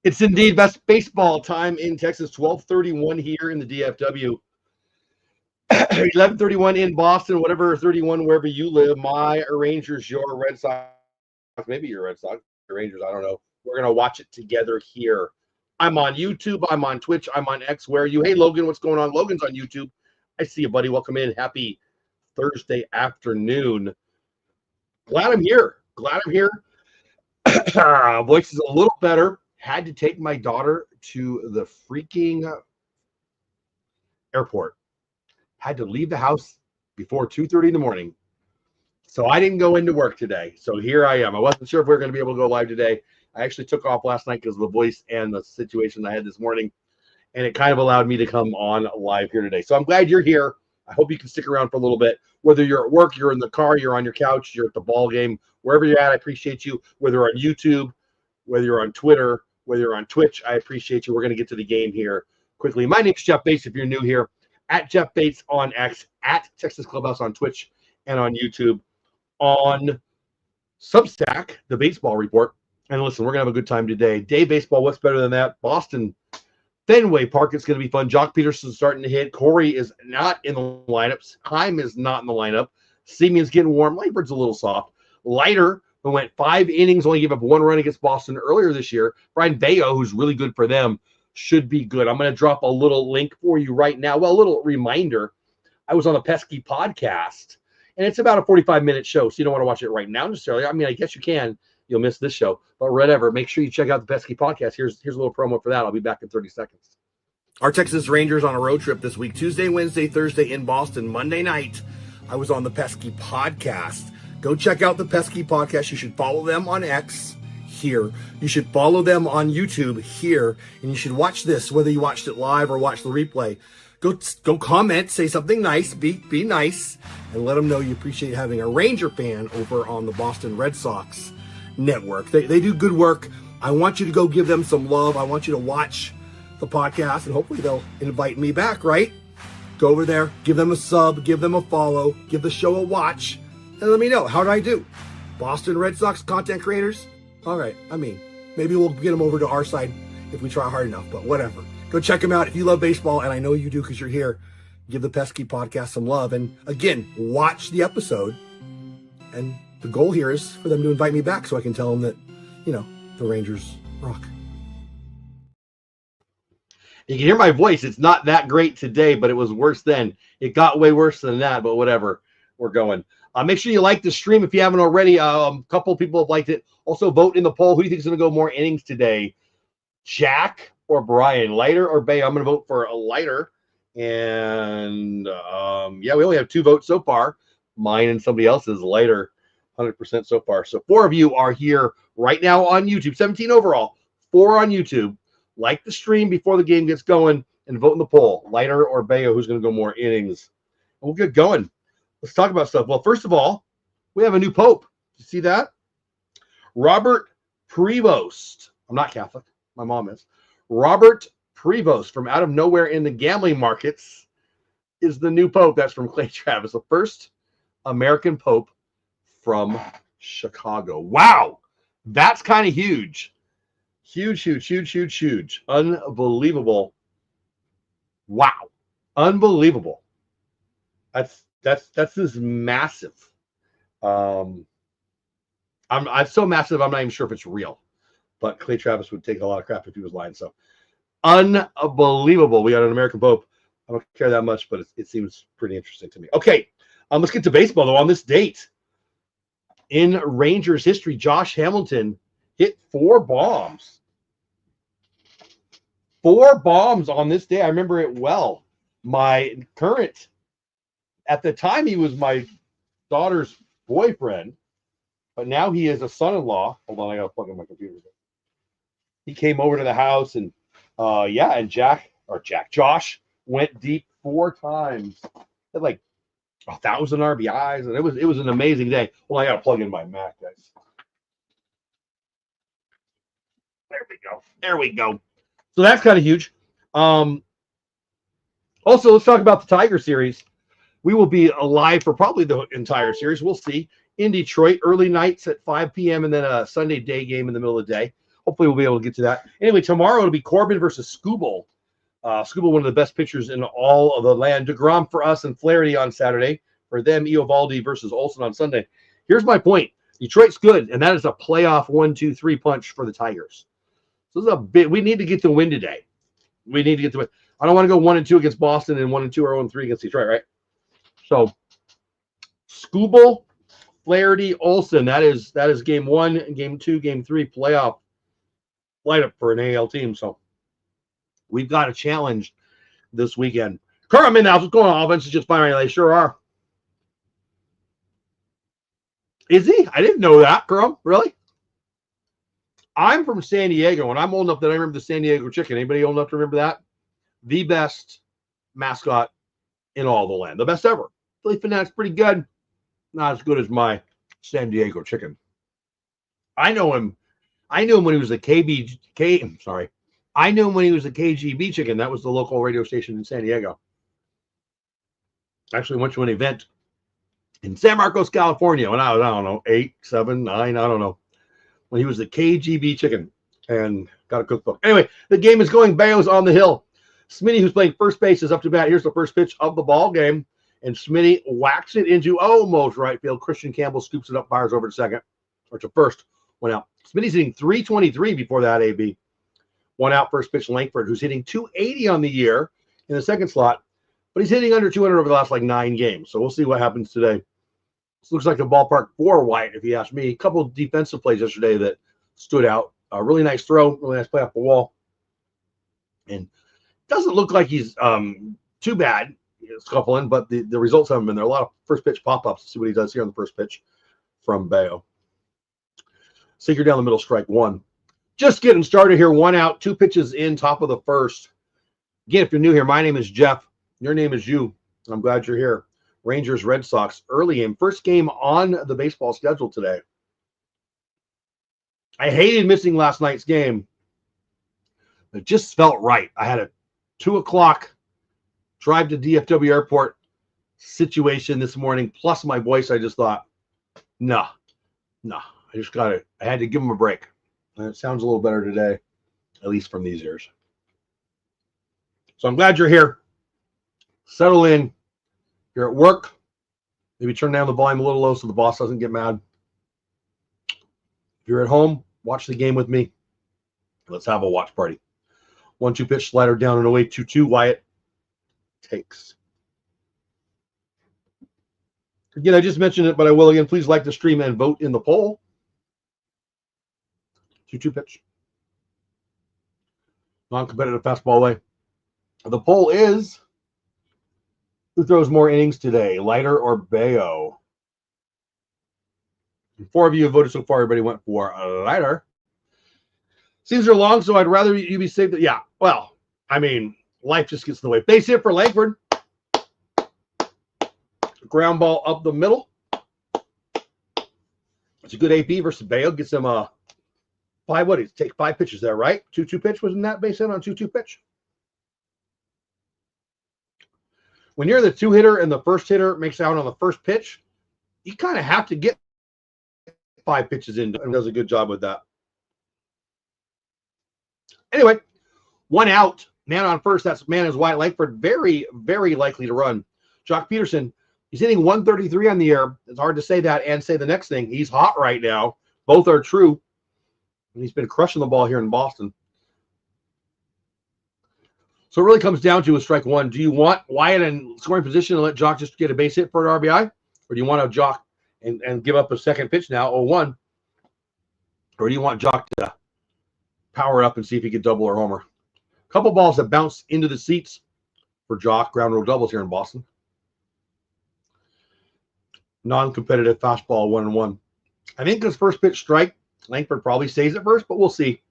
It's indeed best baseball time in Texas. 12:31 here in the DFW. 11:31 in Boston. Whatever 31 wherever you live. My Rangers, your Red Sox. Maybe your Red Sox, your Rangers. I don't know. We're gonna watch it together here. I'm on YouTube. I'm on Twitch. I'm on X. Where are you? Hey Logan, what's going on? Logan's on YouTube. I see you, buddy. Welcome in. Happy Thursday afternoon. Glad I'm here. Glad I'm here. Voice is a little better. Had to take my daughter to the freaking airport. Had to leave the house before 2:30 in the morning. So I didn't go into work today. So here I am. I wasn't sure if we were going to be able to go live today. I actually took off last night because of the voice and the situation I had this morning. And it kind of allowed me to come on live here today. So I'm glad you're here. I hope you can stick around for a little bit. Whether you're at work, you're in the car, you're on your couch, you're at the ball game, wherever you're at, I appreciate you. Whether you're on YouTube, whether you're on Twitter, whether you're on Twitch, I appreciate you. We're going to get to the game here quickly. My name's Jeff Bates. If you're new here, at Jeff Bates on X, at Texas Clubhouse on Twitch and on YouTube, on Substack, the Baseball Report. And listen, we're going to have a good time today. Day baseball, what's better than that? Boston Fenway Park, it's going to be fun. Jock Peterson's starting to hit. Corey is not in the lineup. Heim is not in the lineup. Simeon's getting warm. Lightbird's a little soft. Leiter, who went 5 innings, only gave up 1 run against Boston earlier this year. Brian Bayo, who's really good for them, should be good. I'm going to drop a little link for you right now. Well, a little reminder. I was on a Pesky podcast, and it's about a 45-minute show, so you don't want to watch it right now necessarily. I mean, I guess you can. You'll miss this show. But whatever, make sure you check out the Pesky podcast. Here's a little promo for that. I'll be back in 30 seconds. Our Texas Rangers on a road trip this week. Tuesday, Wednesday, Thursday in Boston. Monday night, I was on the Pesky podcast. Go check out the Pesky podcast. You should follow them on X here. You should follow them on YouTube here. And you should watch this, whether you watched it live or watch the replay. Go comment, say something nice, be nice, and let them know you appreciate having a Ranger fan over on the Boston Red Sox network. They do good work. I want you to go give them some love. I want you to watch the podcast, and hopefully they'll invite me back, right? Go over there, give them a sub, give them a follow, give the show a watch, and let me know. How did I do? Boston Red Sox content creators? All right. I mean, maybe we'll get them over to our side if we try hard enough, but whatever. Go check them out. If you love baseball, and I know you do because you're here, give the Pesky podcast some love. And again, watch the episode. And the goal here is for them to invite me back so I can tell them that, the Rangers rock. You can hear my voice. It's not that great today, but it was worse then. It got way worse than that, but whatever. We're going. Make sure you like the stream if you haven't already. A couple of people have liked it. Also, vote in the poll. Who do you think is going to go more innings today? Jack or Brian? Leiter or Bay? I'm going to vote for a Leiter. And, we only have 2 votes so far. Mine and somebody else's. Leiter, 100% so far. So 4 of you are here right now on YouTube. 17 overall. 4 on YouTube. Like the stream before the game gets going and vote in the poll. Leiter or Bayo, who's going to go more innings? And we'll get going. Let's talk about stuff. Well, first of all, we have a new pope. You see that? Robert Prevost. I'm not Catholic. My mom is. Robert Prevost from out of nowhere in the gambling markets is the new pope. That's from Clay Travis, the first American pope from Chicago. Wow. That's kind of huge. Huge. Unbelievable. Wow. Unbelievable. That's this massive. I'm so massive, I'm not even sure if it's real. But Clay Travis would take a lot of crap if he was lying. So unbelievable. We got an American Pope. I don't care that much, but it seems pretty interesting to me. Okay, let's get to baseball, though. On this date, in Rangers history, Josh Hamilton hit 4 bombs. 4 bombs on this day. I remember it well. My current, at the time, he was my daughter's boyfriend, but now he is a son-in-law. Hold on, I got to plug in my computer. He came over to the house, and Josh went deep 4 times. Had like 1,000 RBIs, and it was an amazing day. Well, I got to plug in my Mac, guys. There we go. So that's kind of huge. Also, let's talk about the Tiger series. We will be live for probably the entire series. We'll see. In Detroit, early nights at 5 p.m. and then a Sunday day game in the middle of the day. hopefully we'll be able to get to that. Anyway, tomorrow it'll be Corbin versus Skubal. Skubal, one of the best pitchers in all of the land. DeGrom for us and Flaherty on Saturday. For them, Eovaldi versus Olsen on Sunday. Here's my point. Detroit's good, and that is a playoff 1-2-3 punch for the Tigers. So this is a bit. We need to get the win today. We need to get the win. I don't want to go 1-2 against Boston and 1-2 or 0-3 against Detroit, right? So Skubal, Flaherty, Olsen. That is game 1, game 2, game 3 playoff lineup for an AL team. So we've got a challenge this weekend. Kerr, I'm in the house. What's going on? Offense is just fine right now. They sure are. Is he? I didn't know that, Kerr. Really? I'm from San Diego, and I'm old enough that I remember the San Diego chicken. Anybody old enough to remember that? The best mascot in all the land. The best ever. Philly Fanatics, pretty good. Not as good as my San Diego chicken. I know him. I knew him when he was a I knew him when he was a KGB chicken. That was the local radio station in San Diego. Actually went to an event in San Marcos, California when I was, I don't know, 8, 7, 9, I don't know. When he was the KGB chicken and got a cookbook. Anyway, the game is going. Bayo's on the hill. Smitty, who's playing first base, is up to bat. Here's the first pitch of the ball game. And Smitty whacks it into almost right field. Christian Campbell scoops it up, fires over to second. Or to first. One out. Smitty's hitting 323 before that, AB. One out, first pitch, Langford, who's hitting 280 on the year in the second slot. But he's hitting under 200 over the last, 9 games. So we'll see what happens today. This looks like the ballpark for White, if you ask me. A couple of defensive plays yesterday that stood out. A really nice throw, really nice play off the wall. And doesn't look like he's too bad scuffling, but the results haven't been there. A lot of first pitch pop-ups. See what he does here on the first pitch from Bayo. Sinker down the middle, strike 1. Just getting started here. 1 out, 2 pitches in, top of the first. Again, if you're new here, my name is Jeff. Your name is you. I'm glad you're here. Rangers, Red Sox, early game. First game on the baseball schedule today. I hated missing last night's game. It just felt right. I had a 2 o'clock drive to DFW airport situation this morning, plus my voice. I just thought, no. I had to give him a break. And it sounds a little better today, at least from these ears. So I'm glad you're here. Settle in. You're at work. Maybe turn down the volume a little low so the boss doesn't get mad. If you're at home, watch the game with me. Let's have a watch party. 1-2 pitch, slider down and away. 2-2. Wyatt takes. Again, I just mentioned it, but I will again. Please like the stream and vote in the poll. 2-2 pitch. Non-competitive fastball away. The poll is: who throws more innings today, Leiter or Bayo? 4 of you have voted so far. Everybody went for Leiter. Seasons are long, so I'd rather you be safe. Yeah, well, I mean, life just gets in the way. Base hit for Langford. Ground ball up the middle. It's a good AP versus Bayo. Gets him a 5. What? He's take 5 pitches there, right? 2-2 pitch. Wasn't that base hit on 2-2 pitch? When you're the 2-hitter and the first hitter makes out on the first pitch, you kind of have to get 5 pitches in, and does a good job with that. Anyway, 1 out, man on first. That's man is Wyatt Langford. Very, very likely to run. Jock Peterson, he's hitting 133 on the year. It's hard to say that and say the next thing. He's hot right now. Both are true. And he's been crushing the ball here in Boston. So it really comes down to a strike 1. Do you want Wyatt in scoring position and let Jock just get a base hit for an RBI? Or do you want to Jock and give up a second pitch now, 0-1? Or do you want Jock to power up and see if he can double or homer? A couple balls that bounce into the seats for Jock. Ground rule doubles here in Boston. Non-competitive fastball 1-1. I think this first pitch strike, Langford probably stays at first, but we'll see.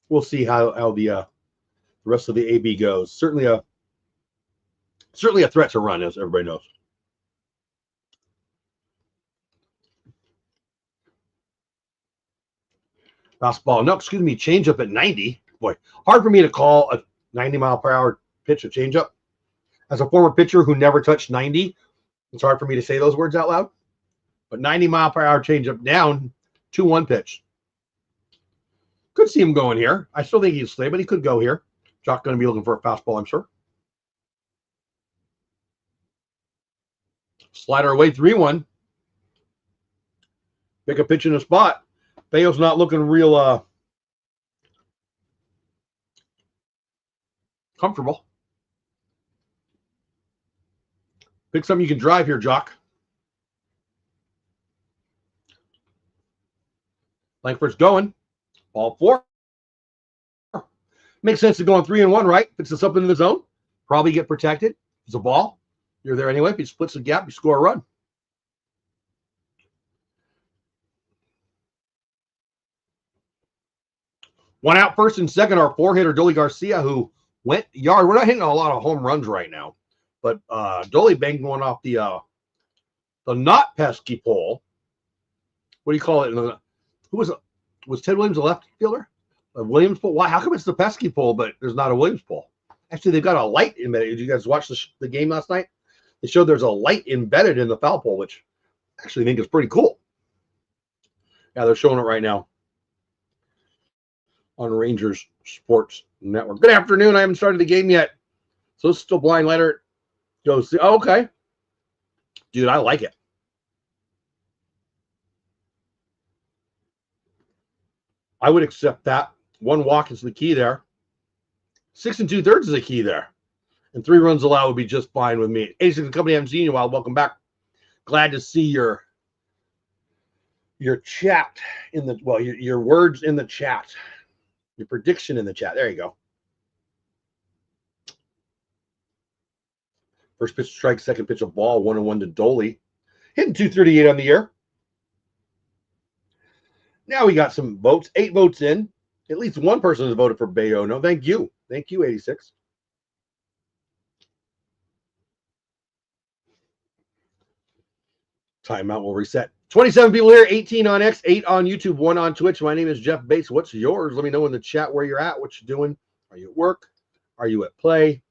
We'll see how the rest of the AB goes. Certainly a threat to run, as everybody knows. Fastball, no, excuse me, changeup at 90. Boy, hard for me to call a 90-mile-per-hour pitch a changeup. As a former pitcher who never touched 90, it's hard for me to say those words out loud. But 90-mile-per-hour changeup down, 2-1 pitch. Could see him going here. I still think he's slay, but he could go here. Jock going to be looking for a fastball, I'm sure. Slider away 3-1. Pick a pitch in a spot. Bayo's not looking real comfortable. Pick something you can drive here, Jock. Langford's going. Ball 4. Makes sense to go on 3-1, right? If it's something in the zone, probably get protected. It's a ball. You're there anyway. If he splits the gap, you score a run. One out, first and second, our 4-hitter, Dolly Garcia, who went yard. We're not hitting a lot of home runs right now, but Dolly banged one off the not pesky pole. What do you call it? Who was Ted Williams a left fielder? A Williams pole? Why? How come it's the pesky pole, but there's not a Williams pole? Actually, they've got a light embedded. Did you guys watch the game last night? They showed there's a light embedded in the foul pole, which I actually think is pretty cool. Yeah, they're showing it right now on Rangers Sports Network. Good afternoon. I haven't started the game yet, so it's still blind. Letter goes. Oh, okay, dude, I like it. I would accept that. 1 walk is the key there. 6 2/3 is the key there. And 3 runs allowed would be just fine with me. 86 and company, I haven't seen you in a while. Welcome back. Glad to see your chat in the, well, your words in the chat. Your prediction in the chat. There you go. First pitch strike, second pitch a ball, 1-1 to Dolly. Hitting 238 on the year. Now we got some votes. 8 votes in. At least one person has voted for Bayo. No, thank you. Thank you, 86. Timeout will reset. 27 people here, 18 on X, 8 on YouTube, 1 on Twitch. My name is Jeff Bates. What's yours? Let me know in the chat where you're at, what you're doing. Are you at work? Are you at play?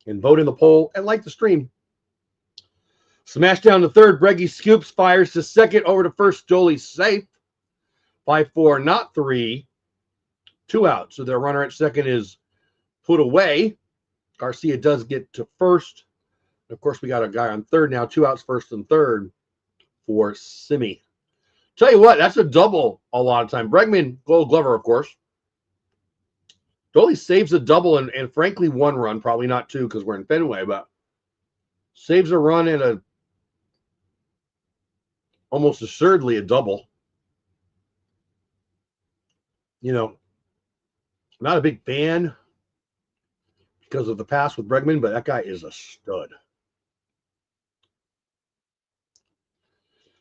And vote in the poll and like the stream. Smash down to third. Breggy scoops, fires to second. Over to first. Dolly's safe. 5-4, not 3. 2 out. So their runner at second is put away. Garcia does get to first. Of course, we got a guy on third now. 2 outs, first and third for Simi. Tell you what, that's a double a lot of time. Bregman, Gold Glover, of course. Dolly saves a double and frankly, 1 run. Probably not 2 because we're in Fenway, but saves a run and almost assuredly a double. You know, not a big fan because of the past with Bregman, but that guy is a stud.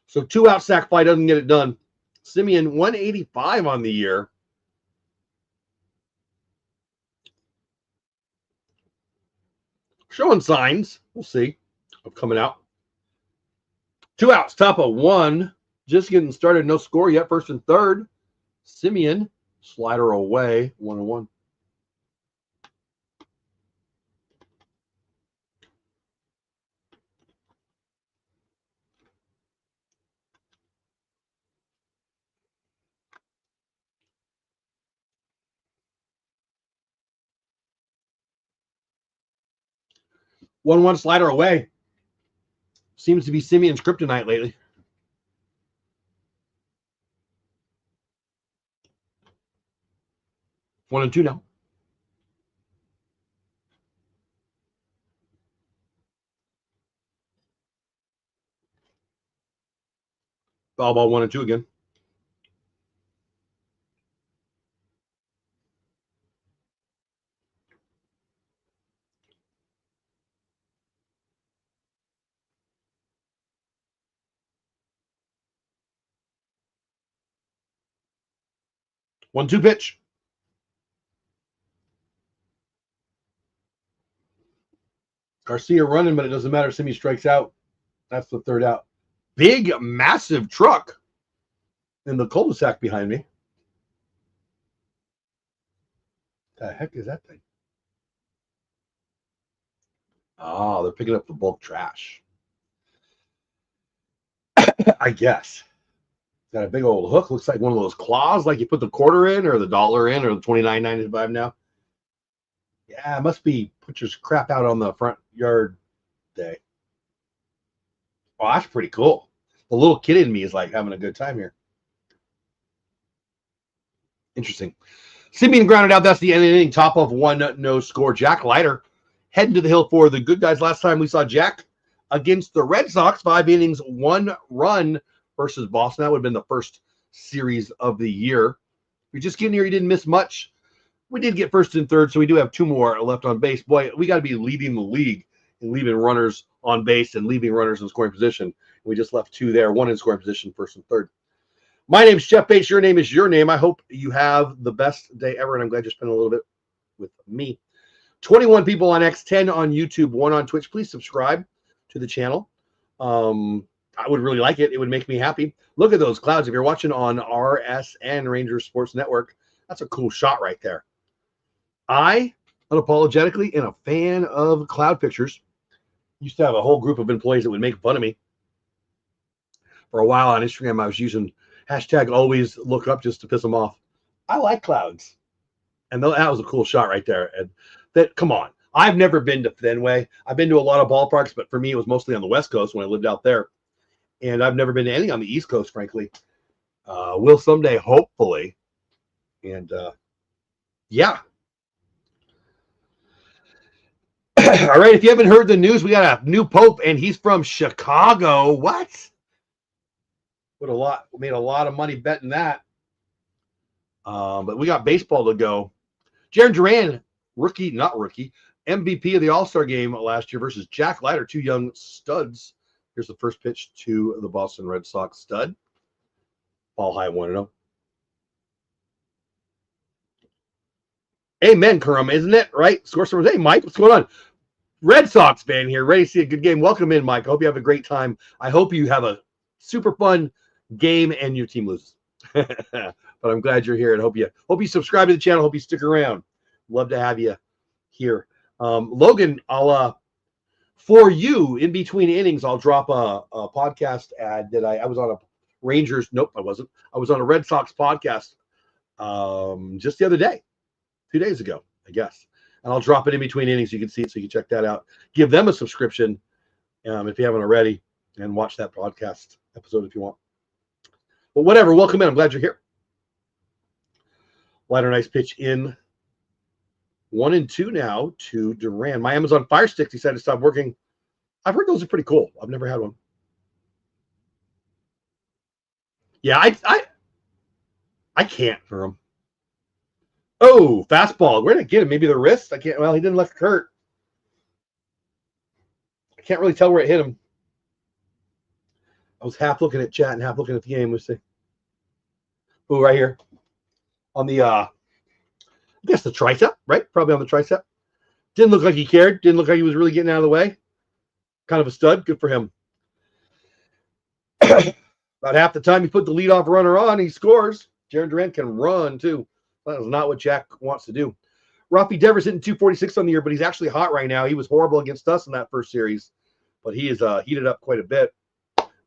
So 2 out sack fly doesn't get it done. Simeon 185 on the year. Showing signs, we'll see, of coming out. 2 outs, top of 1. Just getting started, no score yet. First and third. Simeon, slider away, 1-1. One slider away. Seems to be Simeon's kryptonite lately. One and two now. Foul ball 1-2 again. One-two pitch. Garcia running, but it doesn't matter. Simi strikes out. That's the third out. Big, massive truck in the cul-de-sac behind me. The heck is that thing? Oh, they're picking up the bulk trash. I guess. Got a big old hook. Looks like one of those claws, like you put the quarter in or the dollar in or the $29.95 now. Yeah, it must be put your crap out on the front yard day. Oh, that's pretty cool. The little kid in me is like having a good time here. Interesting. Simeon grounded out. That's the end of the inning. Top of one, no score. Jack Leiter heading to the hill for the good guys. Last time we saw Jack against the Red Sox, 5 innings, 1 run versus Boston. That would have been the first series of the year. You're just getting here. You didn't miss much. We did get first and third, so we do have 2 more left on base. Boy, we got to be leading the league and leaving runners on base and leaving runners in scoring position. We just left 2 there, 1 in scoring position, first and third. My name is Jeff Bates. Your name is your name. I hope you have the best day ever, and I'm glad you spent a little bit with me. 21 people on X, 10 on YouTube, 1 on Twitch. Please subscribe to the channel. I would really like it. It would make me happy. Look at those clouds. If you're watching on RSN, Rangers Sports Network, that's a cool shot right there. I, unapologetically, am a fan of cloud pictures. Used to have a whole group of employees that would make fun of me. For a while on Instagram, I was using hashtag always look up just to piss them off. I like clouds. And that was a cool shot right there. And that, come on. I've never been to Fenway. I've been to a lot of ballparks, but for me, it was mostly on the West Coast when I lived out there. And I've never been to any on the East Coast, frankly. Will someday, hopefully. And yeah. All right. If you haven't heard the news, we got a new pope, and he's from Chicago. What? Made a lot of money betting that. But we got baseball to go. Jaron Duran, MVP of the All-Star game last year versus Jack Leiter, 2 young studs. Here's the first pitch to the Boston Red Sox stud. Ball high, 1-0. Amen, Karam, isn't it? Right? Score some. Hey, Mike, what's going on? Red Sox fan here, ready to see a good game. Welcome in, Mike. I hope you have a great time. I hope you have a super fun game and your team loses. But I'm glad you're here and hope you subscribe to the channel. Hope you stick around. Love to have you here. Logan, I'll for you in between innings, I'll drop a podcast ad that I was on a Rangers. Nope, I wasn't. I was on a Red Sox podcast just the other day, 2 days ago, I guess. And I'll drop it in between innings. You can see it, so you can check that out. Give them a subscription if you haven't already, and watch that podcast episode if you want. But whatever, welcome in. I'm glad you're here. Leiter, nice pitch in. 1-2 now to Duran. My Amazon Fire Stick decided to stop working. I've heard those are pretty cool. I've never had one. Yeah, I can't for him. Oh, fastball. Where did I get him? Maybe the wrist? I can't. Well, he didn't look hurt. I can't really tell where it hit him. I was half looking at chat and half looking at the game. Let's see. Oh, right here. On the, I guess the tricep, right? Probably on the tricep. Didn't look like he cared. Didn't look like he was really getting out of the way. Kind of a stud. Good for him. About half the time he put the leadoff runner on, he scores. Jaron Duran can run, too. That is not what Jack wants to do. Rafi Devers hitting 246 on the year, but he's actually hot right now. He was horrible against us in that first series, but he is heated up quite a bit.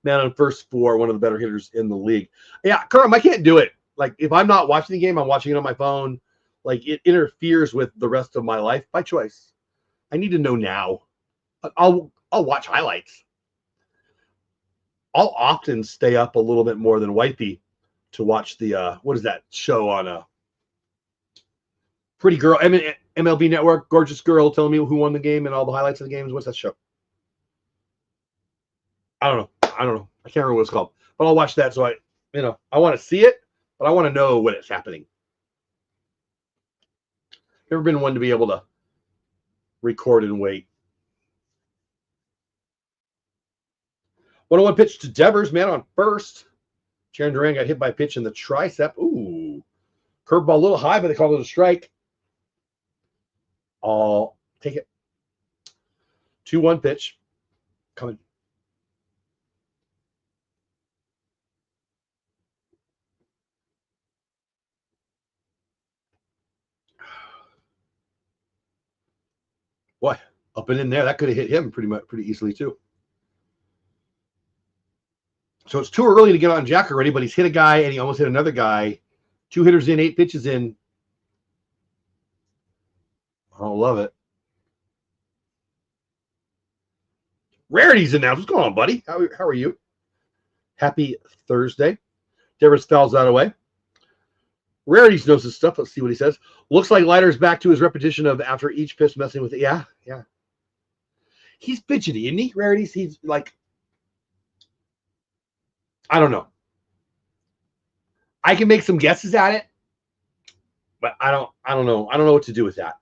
Man on first for one of the better hitters in the league. Yeah, Kerm, I can't do it. Like, if I'm not watching the game, I'm watching it on my phone. Like, it interferes with the rest of my life by choice. I need to know now. I'll watch highlights. I'll often stay up a little bit more than wifey to watch the what is that show on Pretty Girl, MLB Network, gorgeous girl telling me who won the game and all the highlights of the games. What's that show? I don't know. I can't remember what it's called. But I'll watch that, so I want to see it, but I want to know when it's happening. Never been one to be able to record and wait. 101 pitch to Devers, man on first. Jaron Duran got hit by a pitch in the tricep. Ooh. Curveball a little high, but they called it a strike. I'll take it. 2-1 pitch. Coming. Boy, up and in there. That could have hit him pretty easily, too. So it's too early to get on Jack already, but he's hit a guy and he almost hit another guy. 2 hitters in, 8 pitches in. I don't love it. Rarities announced. What's going on, buddy? How are you? Happy Thursday. Devers fouls that away. Rarities knows his stuff. Let's see what he says. Looks like Leiter's back to his repetition of after each pitch messing with it. Yeah. He's fidgety, isn't he? Rarities. He's like, I don't know. I can make some guesses at it, but I don't know. I don't know what to do with that.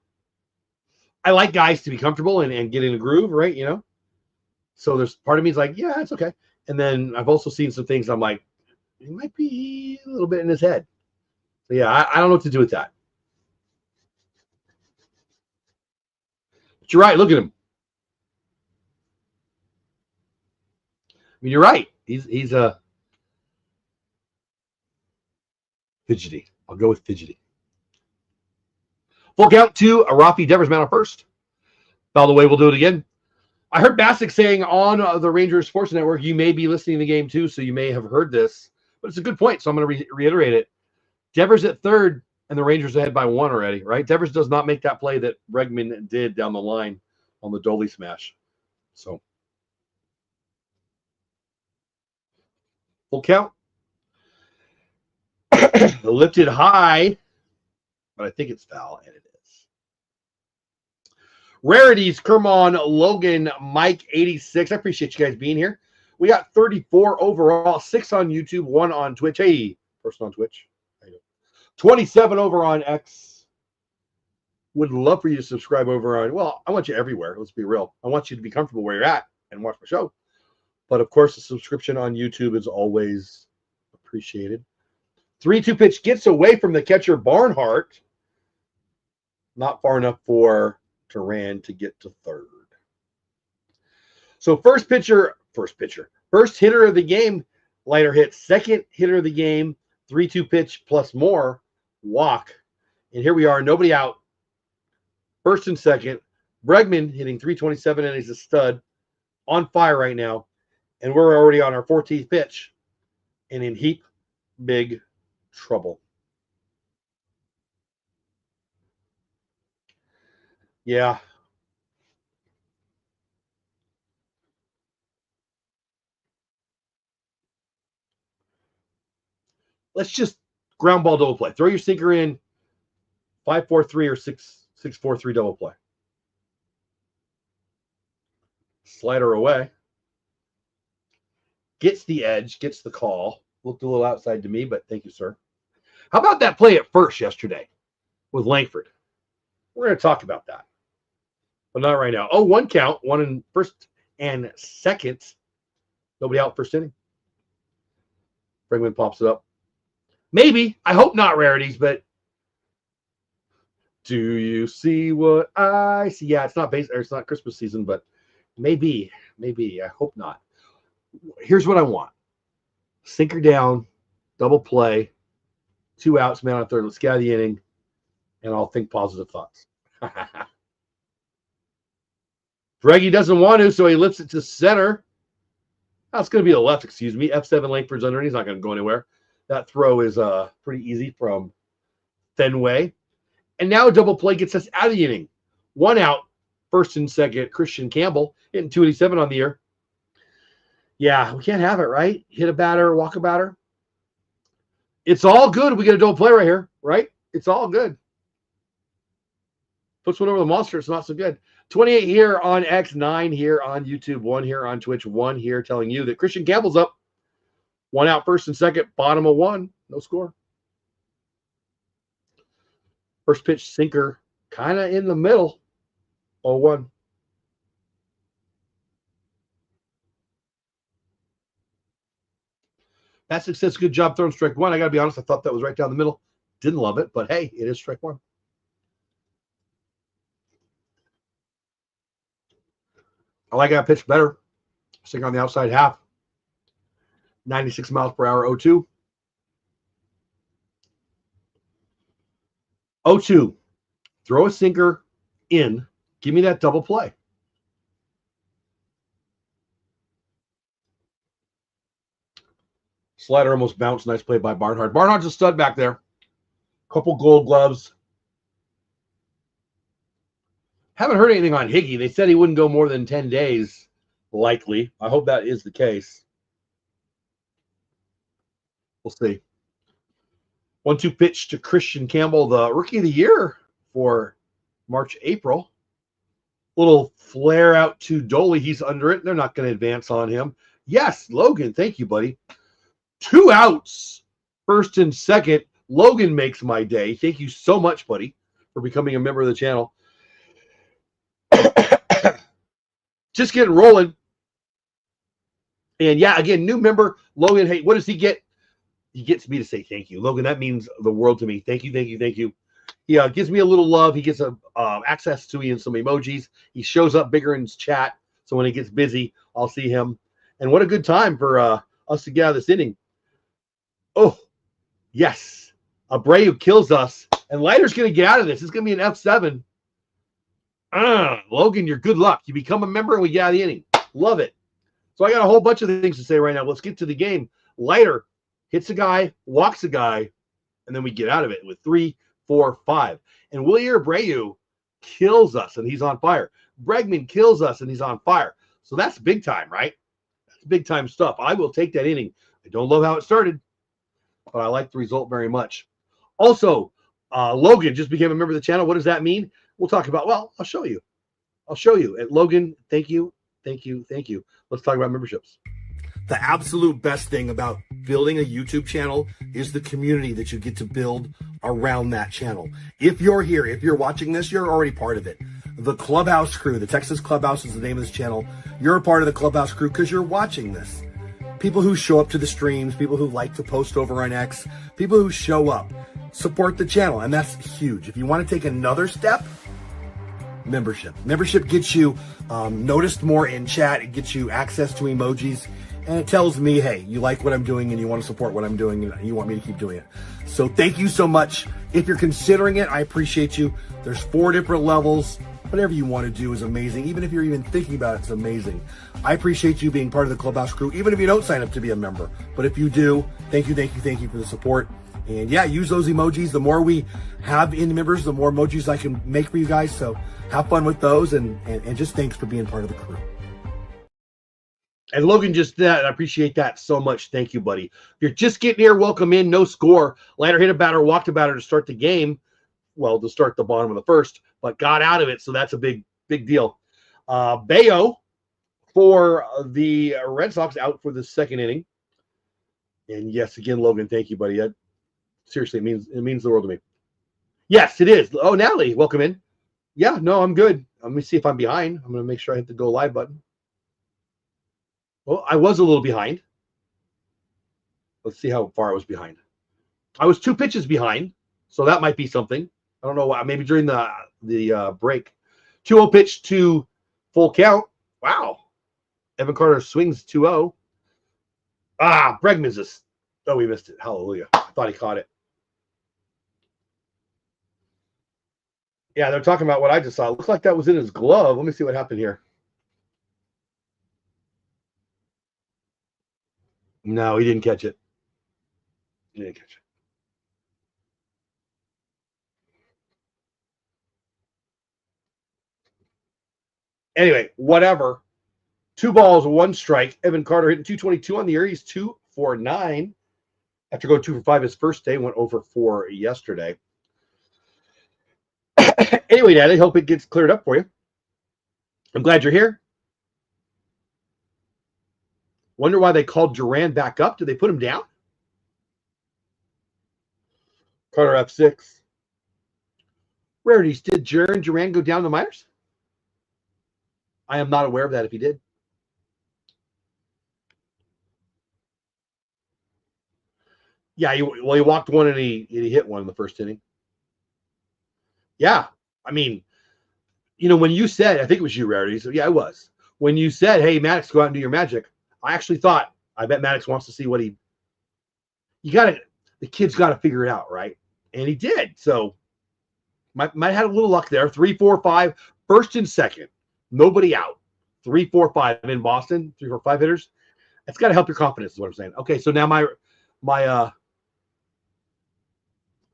I like guys to be comfortable and get in a groove, right? You know? So there's part of me is like, yeah, it's okay. And then I've also seen some things I'm like, it might be a little bit in his head. So yeah, I don't know what to do with that. But you're right. Look at him. I mean, you're right. He's a fidgety. I'll go with fidgety. Full count to Rafi Devers, man on first. By the way, we'll do it again. I heard Bassick saying on the Rangers Sports Network, you may be listening to the game too, so you may have heard this, but it's a good point, so I'm going to reiterate it. Devers at third, and the Rangers ahead by 1 already, right? Devers does not make that play that Bregman did down the line on the Doley smash. So, full count. Lifted high, but I think it's foul, and it is. Rarities, Kermon, Logan, Mike, 86. I appreciate you guys being here. We got 34 overall, 6 on YouTube, 1 on Twitch. Hey, person on Twitch. 27 over on X. Would love for you to subscribe over on, well, I want you everywhere. Let's be real. I want you to be comfortable where you're at and watch my show. But, of course, the subscription on YouTube is always appreciated. 3-2 pitch gets away from the catcher, Barnhart. Not far enough for Turan to get to third. So first hitter of the game, Leiter hit. Second hitter of the game, 3-2 pitch plus more, walk. And here we are, nobody out. First and second. Bregman hitting 327, and he's a stud. On fire right now. And we're already on our 14th pitch. And in heap big trouble. Yeah. Let's just ground ball double play. Throw your sinker in 5-4-3 or 6-4-3 double play. Slider away. Gets the edge, gets the call. Looked a little outside to me, but thank you, sir. How about that play at first yesterday with Langford? We're going to talk about that, but not right now. Oh, 1 count, 1 in first and second. Nobody out first inning. Bregman pops it up. Maybe. I hope not, Rarities, but do you see what I see? Yeah, it's not Christmas season, but maybe. I hope not. Here's what I want. Sinker down, double play, 2 outs, man on third. Let's get out of the inning, and I'll think positive thoughts. Breggy doesn't want to, so he lifts it to center. That's going to be the left, excuse me. F7 Langford's under, and he's not going to go anywhere. That throw is pretty easy from Fenway. And now a double play gets us out of the inning. 1 out, first and second, Christian Campbell hitting 287 on the year. Yeah, we can't have it, right? Hit a batter, walk a batter. It's all good. We get a double play right here, right? It's all good. Puts one over the monster. It's not so good. 28 here on X, 9 here on YouTube, 1 here on Twitch, 1 here telling you that Christian Campbell's up. 1 out, first and second, bottom of 1. No score. First pitch sinker, kind of in the middle. 0-1. Bassick says, good job throwing strike 1. I got to be honest, I thought that was right down the middle. Didn't love it, but hey, it is strike 1. I like that pitch better. Sinker on the outside half. 96 miles per hour, 0-2. 0-2. Throw a sinker in. Give me that double play. Slider almost bounced. Nice play by Barnhart. Barnhart's a stud back there. Couple gold gloves. Haven't heard anything on Higgy. They said he wouldn't go more than 10 days, likely. I hope that is the case. We'll see. 1-2 pitch to Christian Campbell, the rookie of the year for March, April. Little flare out to Doley. He's under it. They're not going to advance on him. Yes, Logan. Thank you, buddy. 2 outs, first and second. Logan makes my day. Thank you so much, buddy, for becoming a member of the channel. Just getting rolling. And yeah, again, new member, Logan. Hey, what does he get? He gets me to say thank you. Logan, that means the world to me. Thank you, thank you, thank you. He gives me a little love. He gets access to me and some emojis. He shows up bigger in his chat. So when he gets busy, I'll see him. And what a good time for us to get out of this inning. Oh, yes. Abreu kills us. And Leiter's going to get out of this. It's going to be an F7. Logan, you're good luck. You become a member and we get out of the inning. Love it. So I got a whole bunch of things to say right now. Let's get to the game. Leiter hits a guy, walks a guy, and then we get out of it with 3, 4, 5. And Willie Abreu kills us, and he's on fire. Bregman kills us, and he's on fire. So that's big time, right? That's big time stuff. I will take that inning. I don't love how it started, but I like the result very much. Also, Logan just became a member of the channel. What does that mean? We'll talk about, well, I'll show you. I'll show you. And Logan, thank you, thank you, thank you. Let's talk about memberships. The absolute best thing about building a YouTube channel is the community that you get to build around that channel. If you're here, if you're watching this, you're already part of it. The Clubhouse crew, the Texas Clubhouse is the name of this channel. You're a part of the Clubhouse crew because you're watching this. People who show up to the streams, people who like to post over on X, people who show up, support the channel, and that's huge. If you want to take another step, membership. Membership gets you noticed more in chat. It gets you access to emojis. And it tells me, hey, you like what I'm doing and you want to support what I'm doing and you want me to keep doing it. So thank you so much. If you're considering it, I appreciate you. There's 4 different levels. Whatever you want to do is amazing. Even if you're even thinking about it, it's amazing. I appreciate you being part of the Clubhouse crew, even if you don't sign up to be a member. But if you do, thank you, thank you, thank you for the support. And yeah, use those emojis. The more we have in members, the more emojis I can make for you guys. So have fun with those and just thanks for being part of the crew. And Logan just did that. I appreciate that so much. Thank you, buddy. If you're just getting here, welcome in. No score. Leiter hit a batter, walked a batter to start the game. Well, to start the bottom of the first, but got out of it. So that's a big deal. Bayo for the Red Sox out for the second inning. And yes, again, Logan, thank you, buddy. Seriously, it means the world to me. Yes, it is. Oh, Natalie, welcome in. Yeah, no, I'm good. Let me see if I'm behind. I'm going to make sure I hit the go live button. Well, I was a little behind. Let's see how far I was behind. I was 2 pitches behind, so that might be something. I don't know why. Maybe during the break. 2-0 pitch to full count. Wow. Evan Carter swings 2-0. Bregman's just. Oh, we missed it. Hallelujah. I thought he caught it. Yeah, they're talking about what I just saw. It looks like that was in his glove. Let me see what happened here. No, he didn't catch it. He didn't catch it. Anyway, whatever. 2 balls, 1 strike. Evan Carter hitting 222 on the year. He's 2 for 9. After going 2 for 5 his first day, went over 4 yesterday. Anyway, Dad, I hope it gets cleared up for you. I'm glad you're here. Wonder why they called Duran back up. Did they put him down? Carter F6. Rarities. Did Duran go down the minors? I am not aware of that if he did. Yeah, he walked 1 and he hit 1 in the first inning. Yeah, I mean, when you said, I think it was you, Rarity. So yeah, it was. When you said, hey, Maddox, go out and do your magic, I actually thought, I bet Maddox wants to see what the kid's got to figure it out, right? And he did. So might have had a little luck there. 3, 4, 5, first and second. Nobody out. 3, 4, 5 in Boston. 3, 4, 5 hitters. That's got to help your confidence is what I'm saying. Okay, so now My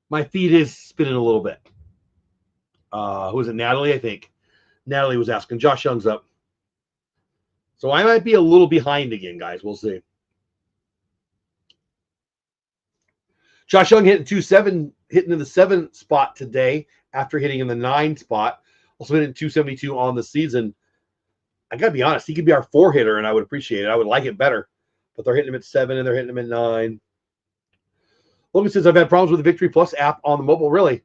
my feed is spinning a little bit. Who was it? Natalie, I think. Natalie was asking. Josh Young's up. So I might be a little behind again, guys. We'll see. Josh Young hitting 2-7, hitting in the 7 spot today after hitting in the 9 spot. Also hitting 272 on the season. I got to be honest, he could be our 4 hitter, and I would appreciate it. I would like it better. But they're hitting him at 7, and they're hitting him at 9. Logan says, I've had problems with the Victory Plus app on the mobile. Really?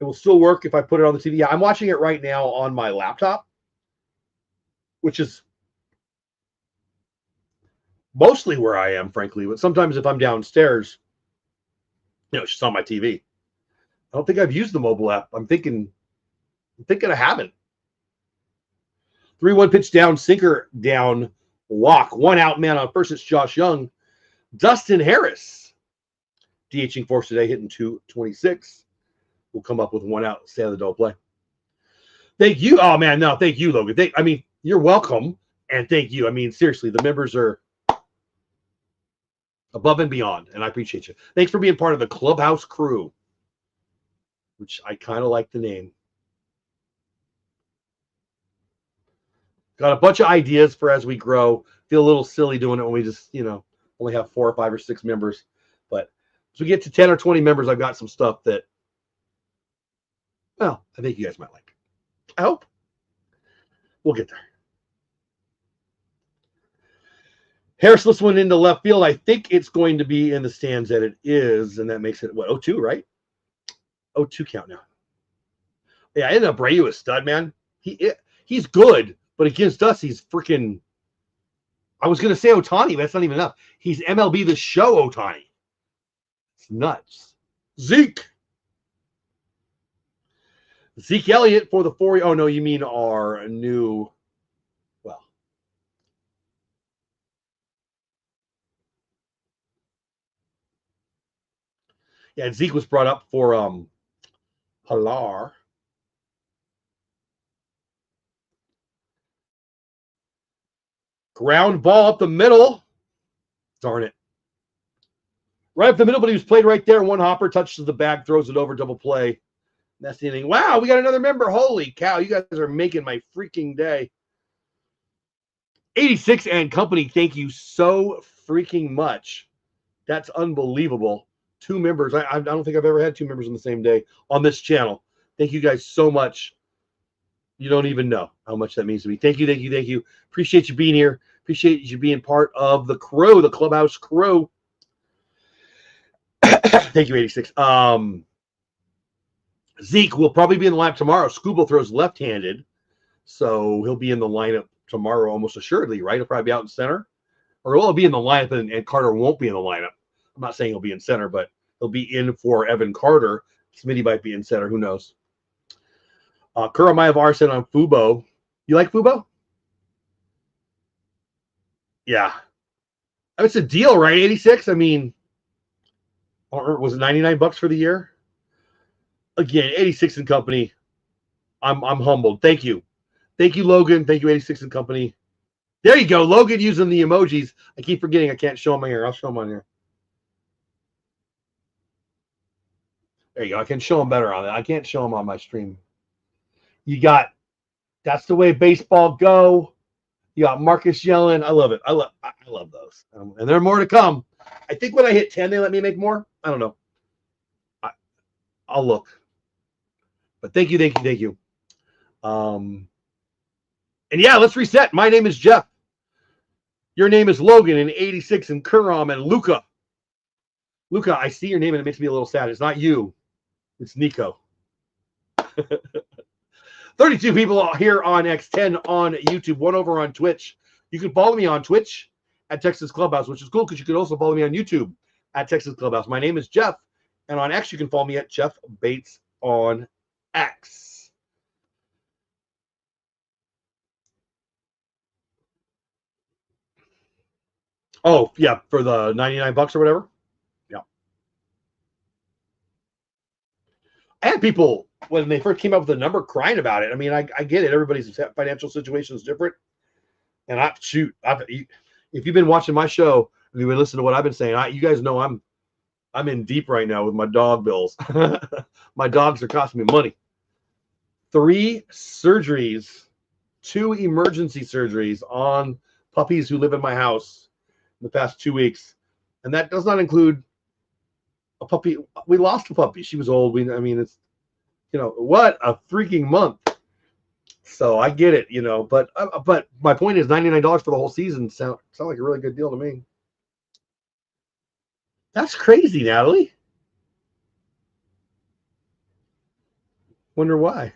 It will still work if I put it on the TV. Yeah, I'm watching it right now on my laptop, which is mostly where I am, frankly. But sometimes if I'm downstairs, it's just on my TV. I don't think I've used the mobile app. I'm thinking I haven't. 3-1 pitch down, sinker down, walk. 1 out, man on first. It's Josh Young. Dustin Harris, DHing force today, hitting 226. We'll come up with 1 out, stay out of the double play. Thank you. Oh, man, no, thank you, Logan. You're welcome, and thank you. I mean, seriously, the members are above and beyond, and I appreciate you. Thanks for being part of the Clubhouse crew, which I kind of like the name. Got a bunch of ideas for as we grow. Feel a little silly doing it when we just, only have 4 or 5 or 6 members. But as we get to 10 or 20 members, I've got some stuff that, I think you guys might like. I hope. We'll get there. Harris lifts one into left field. I think it's going to be in the stands that it is, and that makes it, 0-2, right? 0-2 count now. Yeah, isn't Abreu a stud, man? He's good, but against us, he's freaking... I was going to say Ohtani, but that's not even enough. He's MLB The Show Ohtani. It's nuts. Zeke Elliott for the 4. Oh, no, you mean our new... Well. Yeah, Zeke was brought up for Pilar. Ground ball up the middle. Darn it. Right up the middle, but he was played right there. 1 hopper, touches the bag, throws it over, double play. That's the inning. Wow, we got another member. Holy cow, you guys are making my freaking day. 86 and company, thank you so freaking much. That's unbelievable. 2 members. I don't think I've ever had 2 members on the same day on this channel. Thank you guys so much. You don't even know how much that means to me. Thank you, thank you, thank you. Appreciate you being here. Appreciate you being part of the crew, the Clubhouse crew. Thank you, 86. Zeke will probably be in the lineup tomorrow. Scooble throws left-handed, so he'll be in the lineup tomorrow almost assuredly, right? He'll probably be out in center. Or he'll be in the lineup, and Carter won't be in the lineup. I'm not saying he'll be in center, but he'll be in for Evan Carter. Smitty might be in center. Who knows? Kura Mayavar said on Fubo. You like Fubo? Yeah. It's a deal, right? 86? I mean, or was it $99 for the year? Again, 86 and company. I'm humbled. Thank you. Thank you, Logan. Thank you, 86 and company. There you go. Logan using the emojis. I keep forgetting I can't show them on here. I'll show them on here. There you go. I can show them better on that. I can't show them on my stream. You got, that's the way baseball go. You got Marcus yelling. I love it. I love those. And there are more to come. I think when I hit 10, they let me make more. I don't know. I'll look. But thank you, thank you, thank you. And yeah, let's reset. My name is Jeff. Your name is Logan and 86 and Kuram and Luca. Luca, I see your name and it makes me a little sad. It's not you. It's Nico. 32 people here on X10 on YouTube, 1 over on Twitch. You can follow me on Twitch at Texas Clubhouse, which is cool because you can also follow me on YouTube at Texas Clubhouse. My name is Jeff, and on X you can follow me at Jeff Bates on X. Oh, yeah, for the $99 or whatever. Yeah. I had people when they first came up with the number crying about it. I mean, I get it. Everybody's financial situation is different. And if you've been watching my show, If you would listen to what I've been saying, you guys know I'm in deep right now with my dog bills. My dogs are costing me money. 3 surgeries, 2 emergency surgeries on puppies who live in my house in the past 2 weeks. And that does not include a puppy. We lost a puppy. She was old. It's, what a freaking month. So I get it, but my point is $99 for the whole season sound like a really good deal to me. That's crazy, Natalie. Wonder why.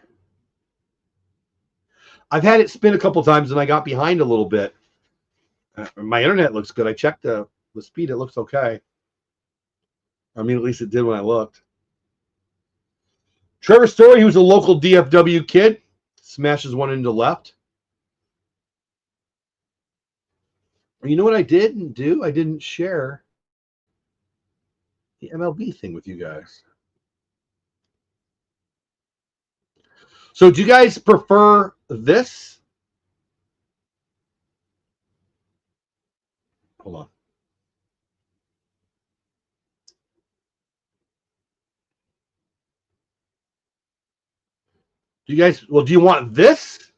I've had it spin a couple times and I got behind a little bit. My internet looks good. I checked the speed. It looks okay. At least it did when I looked. Trevor Story, he was a local DFW kid, smashes one into left. You know what I didn't do? I didn't share the MLB thing with you guys. So do you guys prefer this? Hold on. Do you want this?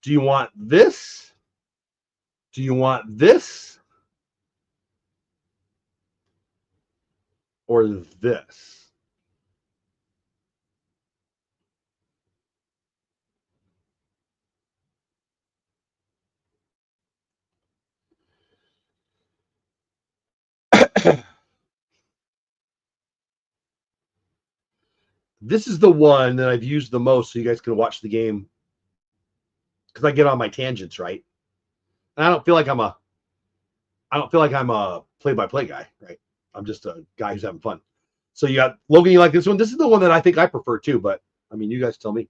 Do you want this? Do you want this? Or this? This is the one that I've used the most so you guys can watch the game because I get on my tangents, right? And I don't feel like I'm a play-by-play guy, right? I'm just a guy who's having fun. So you got Logan, you like this one? This is the one that I think I prefer too, but you guys tell me.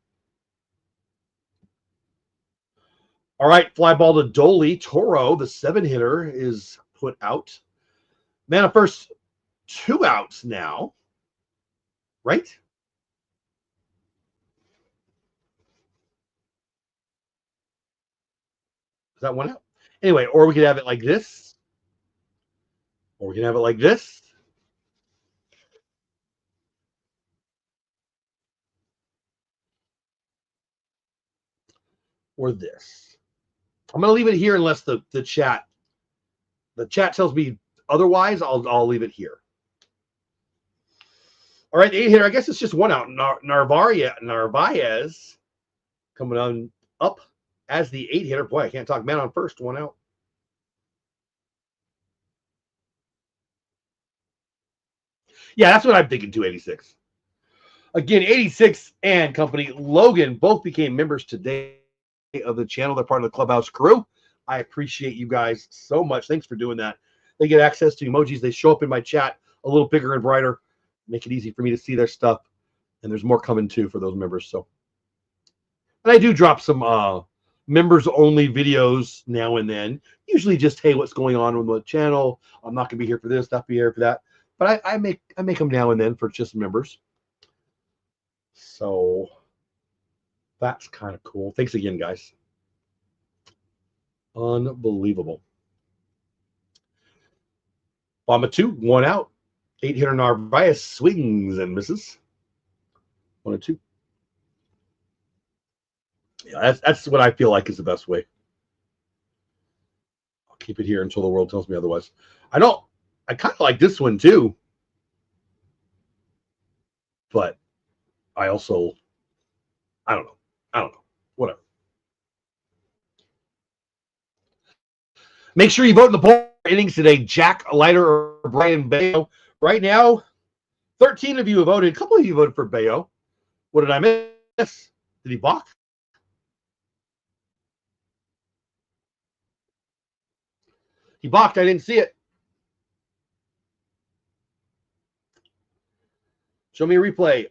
All right, fly ball to Dolly. Toro, the 7-hitter, is put out. Man, first 2 outs now, right? Is that 1 out? Anyway, or we could have it like this. Or we can have it like this. Or this. I'm going to leave it here unless the chat tells me otherwise. I'll leave it here. All right, the 8-hitter. I guess it's just 1 out. Narvaez coming on up as the 8-hitter. Boy, I can't talk. Man on first, 1 out. Yeah, that's what I'm thinking, 286. Again, 86 and company. Logan both became members today of the channel. They're part of the Clubhouse crew. I appreciate you guys so much. Thanks for doing that. They get access to emojis. They show up in my chat a little bigger and brighter. Make it easy for me to see their stuff. And there's more coming too for those members. So, and I do drop some members only videos now and then. Usually just, hey, what's going on with the channel? I'm not gonna be here for this, not be here for that. But I make them now and then for just members. So that's kind of cool. Thanks again, guys. Unbelievable. Bomba 2, 1 out. 8-hitter Narvaez swings and misses. 1 and 2. Yeah, that's what I feel like is the best way. I'll keep it here until the world tells me otherwise. I kind of like this one too. But I also, I don't know. Whatever. Make sure you vote in the poll innings today. Jack Leiter or Brian Bayo. Right now, 13 of you have voted. A couple of you voted for Bayo. What did I miss? Did he balk? He balked. I didn't see it. Show me a replay.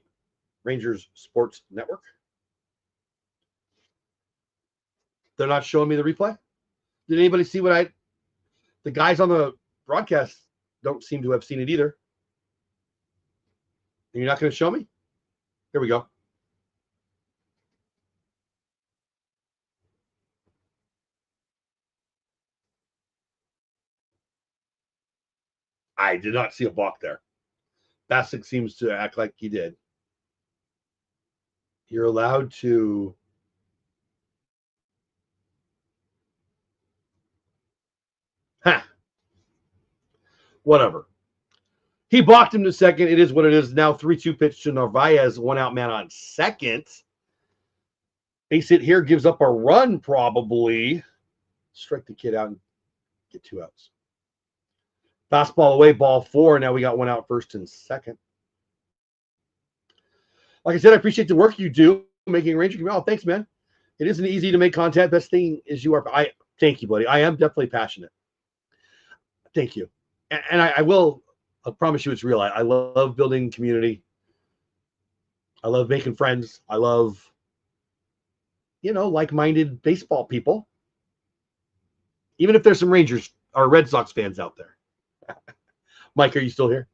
Rangers Sports Network. They're not showing me the replay? Did anybody see the guys on the broadcast don't seem to have seen it either. And you're not going to show me? Here we go. I did not see a balk there. Bassick seems to act like he did. You're allowed to. Ha! Whatever. He balked him to second. It is what it is. Now 3-2 pitch to Narvaez. 1 out man on second. Ace hit here, gives up a run probably. Strike the kid out and get 2 outs. Fastball away, ball 4. Now we got 1 out, first and second. Like I said, I appreciate the work you do making Ranger. Oh, thanks, man. It isn't easy to make content. Best thing is you are. Thank you, buddy. I am definitely passionate. Thank you. And I will. I promise you it's real. I love building community. I love making friends. I love, like-minded baseball people. Even if there's some Rangers or Red Sox fans out there. Mike, are you still here?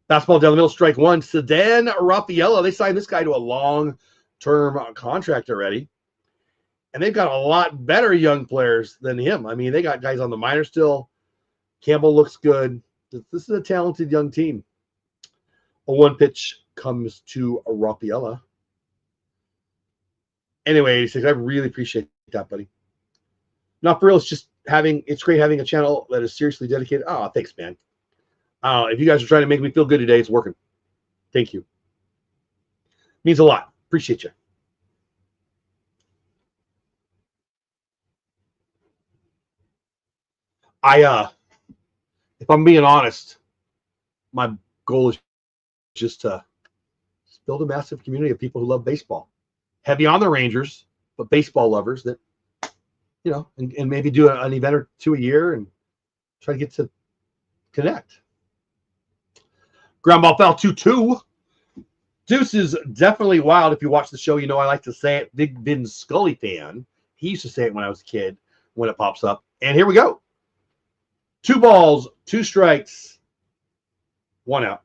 Fastball down the middle, strike 1. Sedan Rafaela. They signed this guy to a long-term contract already. And they've got a lot better young players than him. I mean, they got guys on the minor still. Campbell looks good. This is a talented young team. A 1 pitch comes to Rafaela. Anyway, 86, I really appreciate that, buddy. Not for real, it's great having a channel that is seriously dedicated. Oh, thanks, man. If you guys are trying to make me feel good today, it's working. Thank you. Means a lot. Appreciate you. If I'm being honest, my goal is just to build a massive community of people who love baseball. Heavy on the Rangers, but baseball lovers that, and maybe do an event or 2 a year and try to get to connect. Ground ball foul 2-2. Deuce is definitely wild. If you watch the show, I like to say it. Big Vin Scully fan. He used to say it when I was a kid when it pops up. And here we go. 2 balls, 2 strikes, 1 out.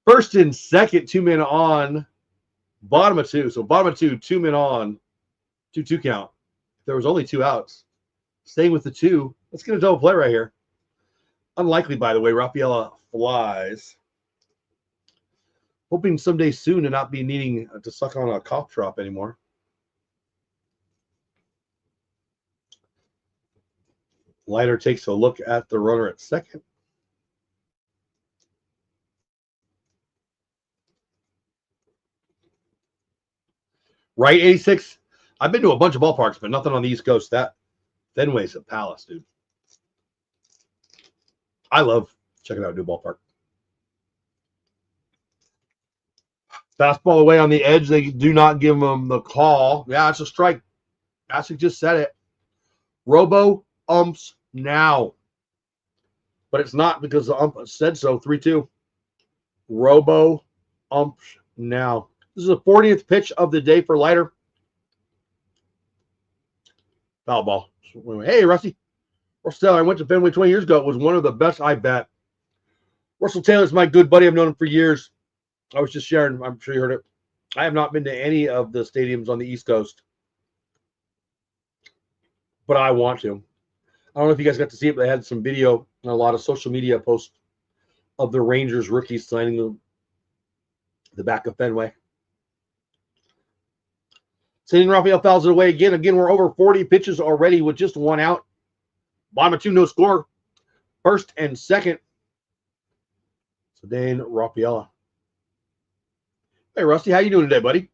First and second, 2 men on. Bottom of 2. So bottom of 2, 2 men on. 2-2 count. There was only 2 outs. Staying with the 2. Let's get a double play right here. Unlikely, by the way. Rafaela flies. Hoping someday soon to not be needing to suck on a cough drop anymore. Leiter takes a look at the runner at second. Right, 86. I've been to a bunch of ballparks, but nothing on the East Coast. That Fenway's a palace, dude. I love checking out a new ballpark. Fastball away on the edge. They do not give him the call. Yeah, it's a strike. Bassick just said it. Robo umps now. But it's not because the ump said so. 3-2. Robo umps now. This is the 40th pitch of the day for Leiter. Foul ball. Hey, Rusty. Russell Taylor, I went to Fenway 20 years ago. It was one of the best, I bet. Russell Taylor's my good buddy. I've known him for years. I was just sharing. I'm sure you heard it. I have not been to any of the stadiums on the East Coast, but I want to. I don't know if you guys got to see it, but they had some video and a lot of social media posts of the Rangers rookies signing the back of Fenway. Sedan Rafael fouls it away again. Again, we're over 40 pitches already with just 1 out. Bottom of 2, no score. First and second. Sedan Rafaela. Hey, Rusty, how you doing today, buddy?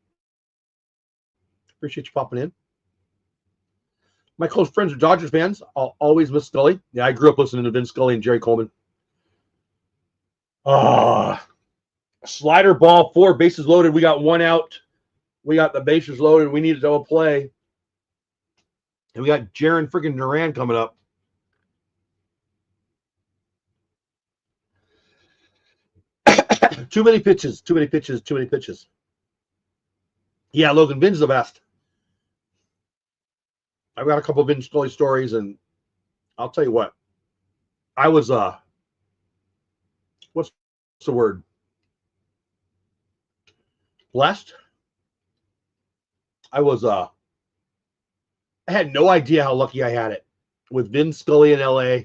Appreciate you popping in. My close friends are Dodgers fans. I'll always miss Scully. Yeah, I grew up listening to Vince Scully and Jerry Coleman. Slider ball 4, bases loaded. We got 1 out. We got the bases loaded. We need a double play. And we got Jaron freaking Duran coming up. Too many pitches. Yeah, Logan, Vin's the best. I've got a couple of Vin Scully stories, and I'll tell you what. I was, what's the word? Blessed? I had no idea how lucky I had it with Vin Scully in LA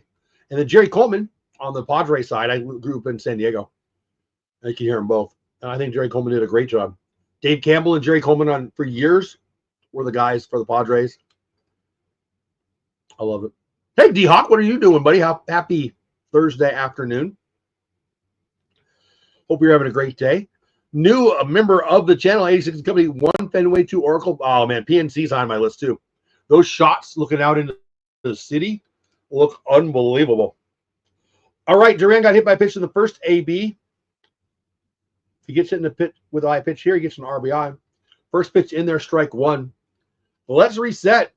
And then Jerry Coleman on the Padres side. I grew up in San Diego. I can hear them both. And I think Jerry Coleman did a great job. Dave Campbell and Jerry Coleman for years were the guys for the Padres. I love it. Hey, D-Hawk, what are you doing, buddy? Happy Thursday afternoon. Hope you're having a great day. New member of the channel, 86 Company, 1 Fenway, 2 Oracle. Oh, man, PNC's on my list, too. Those shots looking out into the city look unbelievable. All right, Duran got hit by a pitch in the first AB. If he gets hit in the pit with a high pitch here, he gets an RBI. First pitch in there, strike 1. Let's reset.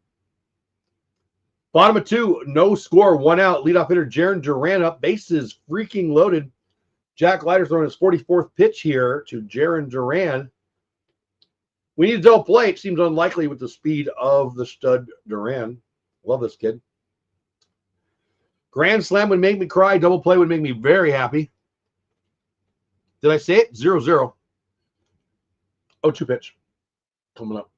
Bottom of 2, no score, 1 out. Leadoff hitter Jarren Duran up, bases freaking loaded. Jack Leiter's throwing his 44th pitch here to Jarren Duran. We need a double play. It seems unlikely with the speed of the stud Duran. Love this kid. Grand slam would make me cry. Double play would make me very happy. Did I say it? 0-0. 0-2 pitch coming up.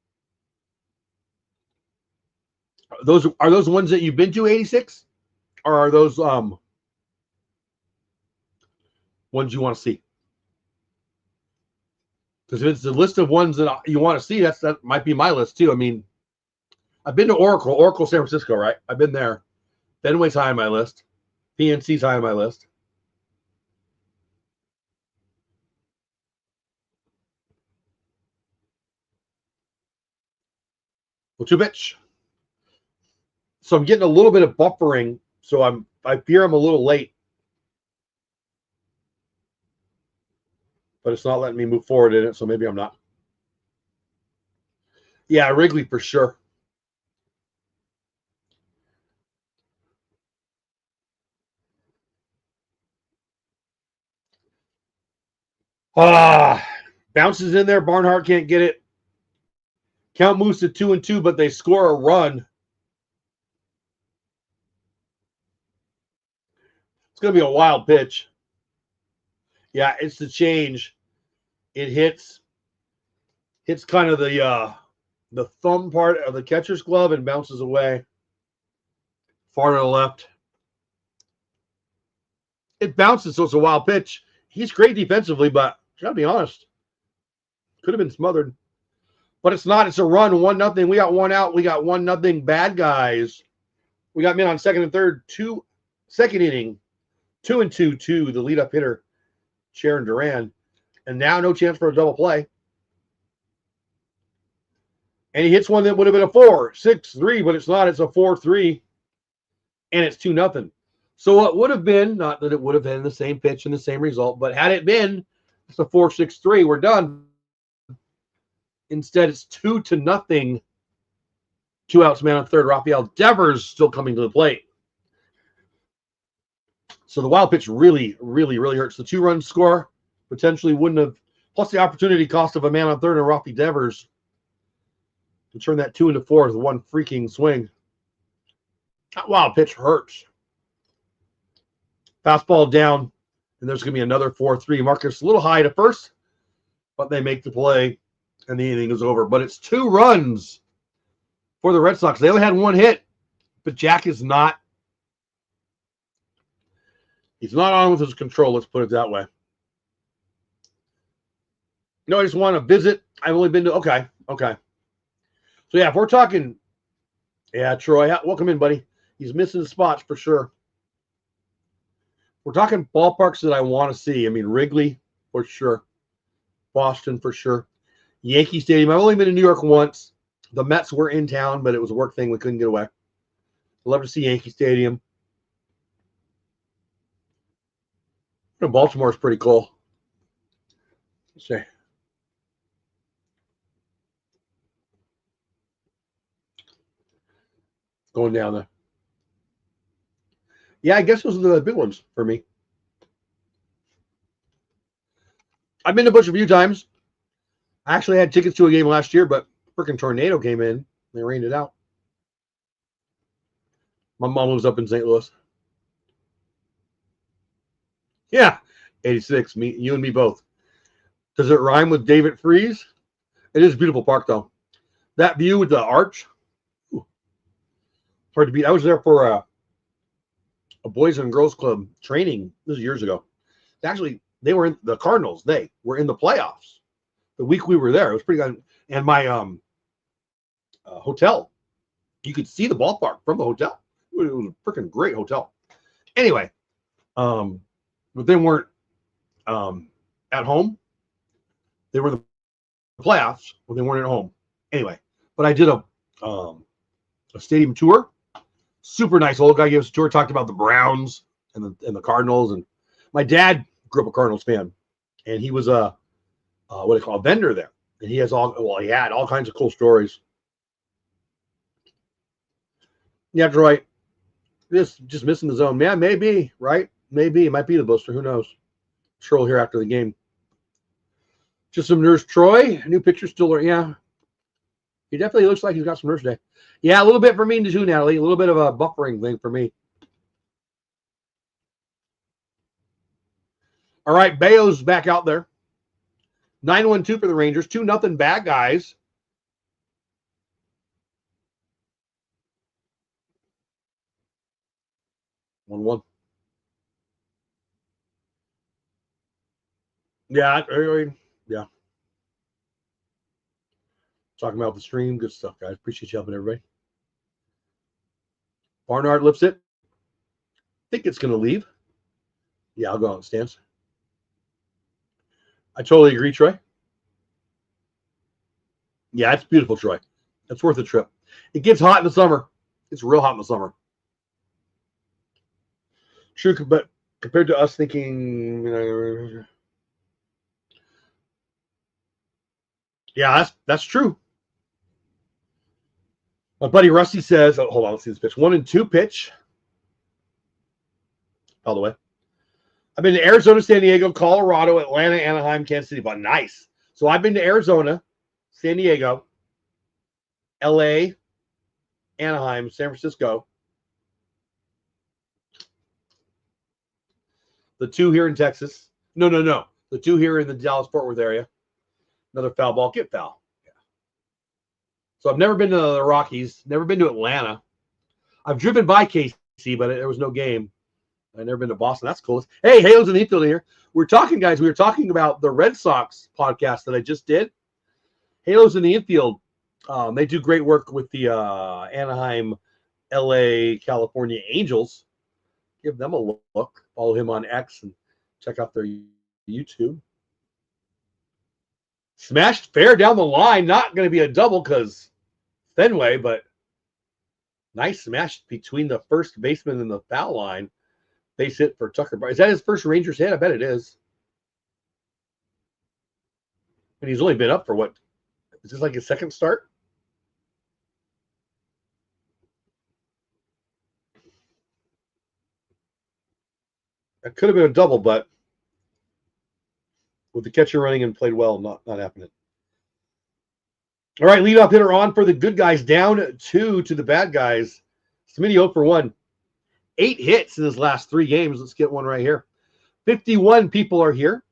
Are those ones that you've been to, 86? Or are those ones you want to see? Because if it's the list of ones that you want to see, that might be my list too. I mean, I've been to Oracle, San Francisco, right? I've been there. Fenway's high on my list. PNC's high on my list. Well, 2 pitch. So I'm getting a little bit of buffering. So I fear I'm a little late. But it's not letting me move forward in it, so maybe I'm not. Yeah, Wrigley for sure. Bounces in there. Barnhart can't get it. Count moves to 2-2, but they score a run. It's going to be a wild pitch. Yeah, it's the change. It hits kind of the thumb part of the catcher's glove and bounces away far to the left. It bounces, so it's a wild pitch. He's great defensively, but I gotta be honest, could have been smothered. But it's not. It's a run, 1-0. We got 1 out. We got 1-0 bad guys. We got men on second and third. Second inning, 2-2 to the leadoff hitter, Jarren Duran. And now no chance for a double play. And he hits one that would have been a 4-6-3, but it's not. It's a 4-3. And it's 2-0. So what would have been, not that it would have been the same pitch and the same result, but had it been, it's a 4-6-3. We're done. Instead, it's 2-0. 2 outs, man on third. Rafael Devers still coming to the plate. So the wild pitch really, really, really hurts. The 2-run score potentially wouldn't have, plus the opportunity cost of a man on third and Rafael Devers to turn that 2 into 4 with one freaking swing. That wild pitch hurts. Fastball down, and there's going to be another 4-3. Marcus a little high to first, but they make the play, and the inning is over. But it's 2 runs for the Red Sox. They only had 1 hit, but Jack is not. He's not on with his control, let's put it that way. No, I just want to visit. I've only been to, okay. So, yeah, if we're talking, yeah, Troy, welcome in, buddy. He's missing the spots for sure. We're talking ballparks that I want to see. I mean, Wrigley, for sure. Boston, for sure. Yankee Stadium. I've only been to New York once. The Mets were in town, but it was a work thing. We couldn't get away. I'd love to see Yankee Stadium. Baltimore is pretty cool. Let's see. Going down there. Yeah, I guess those are the big ones for me. I've been to Bush a few times. I actually had tickets to a game last year, but freaking tornado came in. They rained it out. My mom lives up in St. Louis. Yeah, 86. You and me both. Does it rhyme with David Freeze? It is a beautiful park, though. That view with the arch. Ooh, hard to beat. I was there for a Boys and Girls Club training. This was years ago. Actually, they were in the Cardinals. They were in the playoffs the week we were there. It was pretty good. And my hotel, you could see the ballpark from the hotel. It was a freaking great hotel. Anyway, but they weren't at home. They were in the playoffs, but they weren't at home. Anyway, but I did a stadium tour. Super nice. Old guy gave us a tour, talked about the Browns and the Cardinals. And my dad grew up a Cardinals fan, and he was a vendor there. And he had all kinds of cool stories. Yeah, Troy, this just missing the zone. Man, maybe, right? Maybe. It might be the booster. Who knows? Sure, we'll hear after the game. Just some nerves. Troy, new picture still. Yeah. He definitely looks like he's got some nerves today. Yeah, a little bit for me too, Natalie. A little bit of a buffering thing for me. All right, Bayo's back out there. 9-1-2 for the Rangers. 2-0 bad guys. One. Yeah. Talking about the stream. Good stuff, guys. Appreciate you helping everybody. Barnard lifts it. Think it's going to leave. Yeah, I'll go on stance. I totally agree, Troy. Yeah, it's beautiful, Troy. It's worth a trip. It gets hot in the summer. It's real hot in the summer. True, but compared to us thinking, yeah, that's true. My buddy Rusty says, hold on, let's see this pitch. 1-2 pitch. All the way. I've been to Arizona, San Diego, Colorado, Atlanta, Anaheim, Kansas City. But nice. So I've been to Arizona, San Diego, LA, Anaheim, San Francisco. The 2 here in Texas. No. The 2 here in the Dallas-Fort Worth area. Another foul ball. Get foul. Yeah. So I've never been to the Rockies. Never been to Atlanta. I've driven by KC, but there was no game. I've never been to Boston. That's cool. Hey, Halos in the infield here. We're talking, guys. We were talking about the Red Sox podcast that I just did. Halos in the infield. They do great work with the Anaheim, LA, California Angels. Give them a look. Follow him on X and check out their YouTube. Smashed fair down the line. Not going to be a double because Fenway, but nice smash between the first baseman and the foul line. Base hit for Tucker. Is that his first Rangers hit? I bet it is. And he's only been up for what? Is this like his second start? That could have been a double, but with the catcher running and played well, not happening. All right, leadoff hitter on for the good guys, down 2 to the bad guys. Smitty 0 for 1. 8 hits in his last 3 games. Let's get one right here. 51 people are here.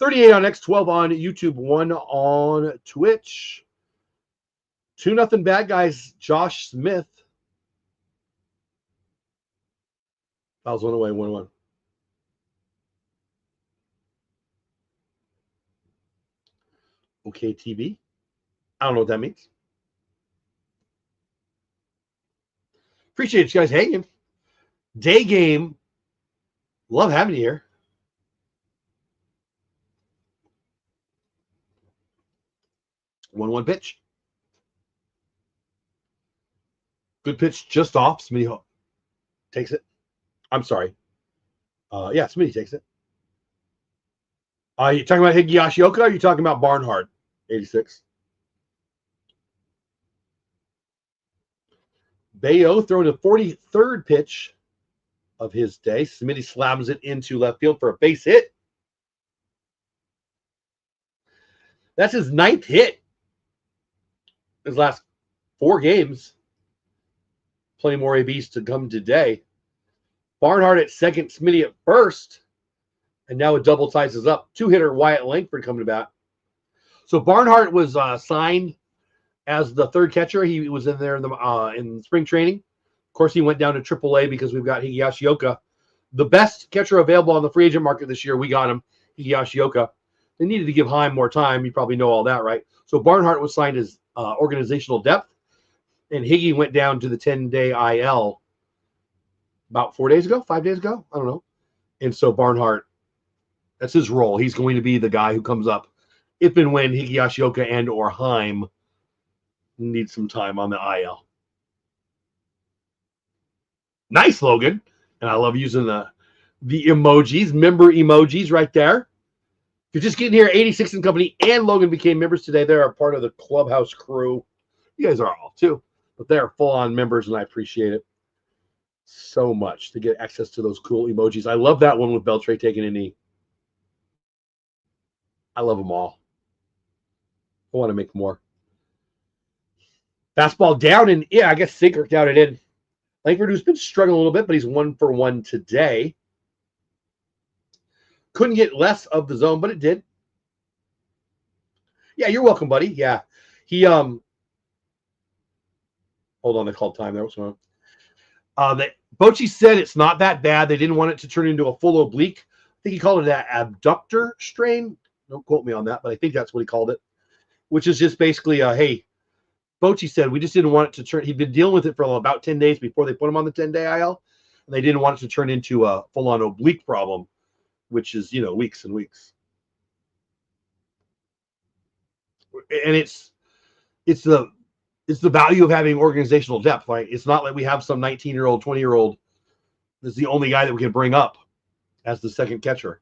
38 on X, 12 on YouTube, 1 on Twitch. 2-0 bad guys, Josh Smith. Fouls 1 away, 1-1. Okay, TV. I don't know what that means. Appreciate you guys hanging. Day game. Love having you here. One pitch. Good pitch just off. Smitty takes it. I'm sorry. Yeah, Smitty takes it. Are you talking about Higashioka or are you talking about Barnhart? 86. Bayo throwing a 43rd pitch of his day. Smitty slams it into left field for a base hit. That's his 9th hit. His last 4 games. Plenty more ABs to come today. Barnhart at second, Smitty at first. And now it double ties us up. 2-hitter Wyatt Langford coming to bat. So Barnhart was signed as the 3rd catcher. He was in there in spring training. Of course, he went down to AAA because we've got Higashi Oka, the best catcher available on the free agent market this year. We got him, Higashi Oka. They needed to give Heim more time. You probably know all that, right? So Barnhart was signed as organizational depth, and Higgy went down to the 10-day IL about 5 days ago. I don't know. And so Barnhart, that's his role. He's going to be the guy who comes up if and when Higashi Oka and or Heim need some time on the IL. Nice, Logan. And I love using the emojis, member emojis right there. If you're just getting here, 86 and Company and Logan became members today. They're a part of the Clubhouse crew. You guys are all too, but they're full-on members, and I appreciate it so much to get access to those cool emojis. I love that one with Beltre taking a knee. I love them all. I want to make more. Fastball down, and I guess sinker down and in. Langford, who's been struggling a little bit, but he's 1 for 1 today. Couldn't get less of the zone, but it did. Yeah, you're welcome, buddy. Yeah. He hold on, they called time there. What's going on? Bochy said it's not that bad. They didn't want it to turn into a full oblique. I think he called it that abductor strain. Don't quote me on that, but I think that's what he called it, which is just basically hey, Bochy said we just didn't want it to turn. He'd been dealing with it for about 10 days before they put him on the 10-day IL, and they didn't want it to turn into a full-on oblique problem, which is, weeks and weeks. And it's the value of having organizational depth. Right? It's not like we have some 19-year-old, 20-year-old that's the only guy that we can bring up as the second catcher.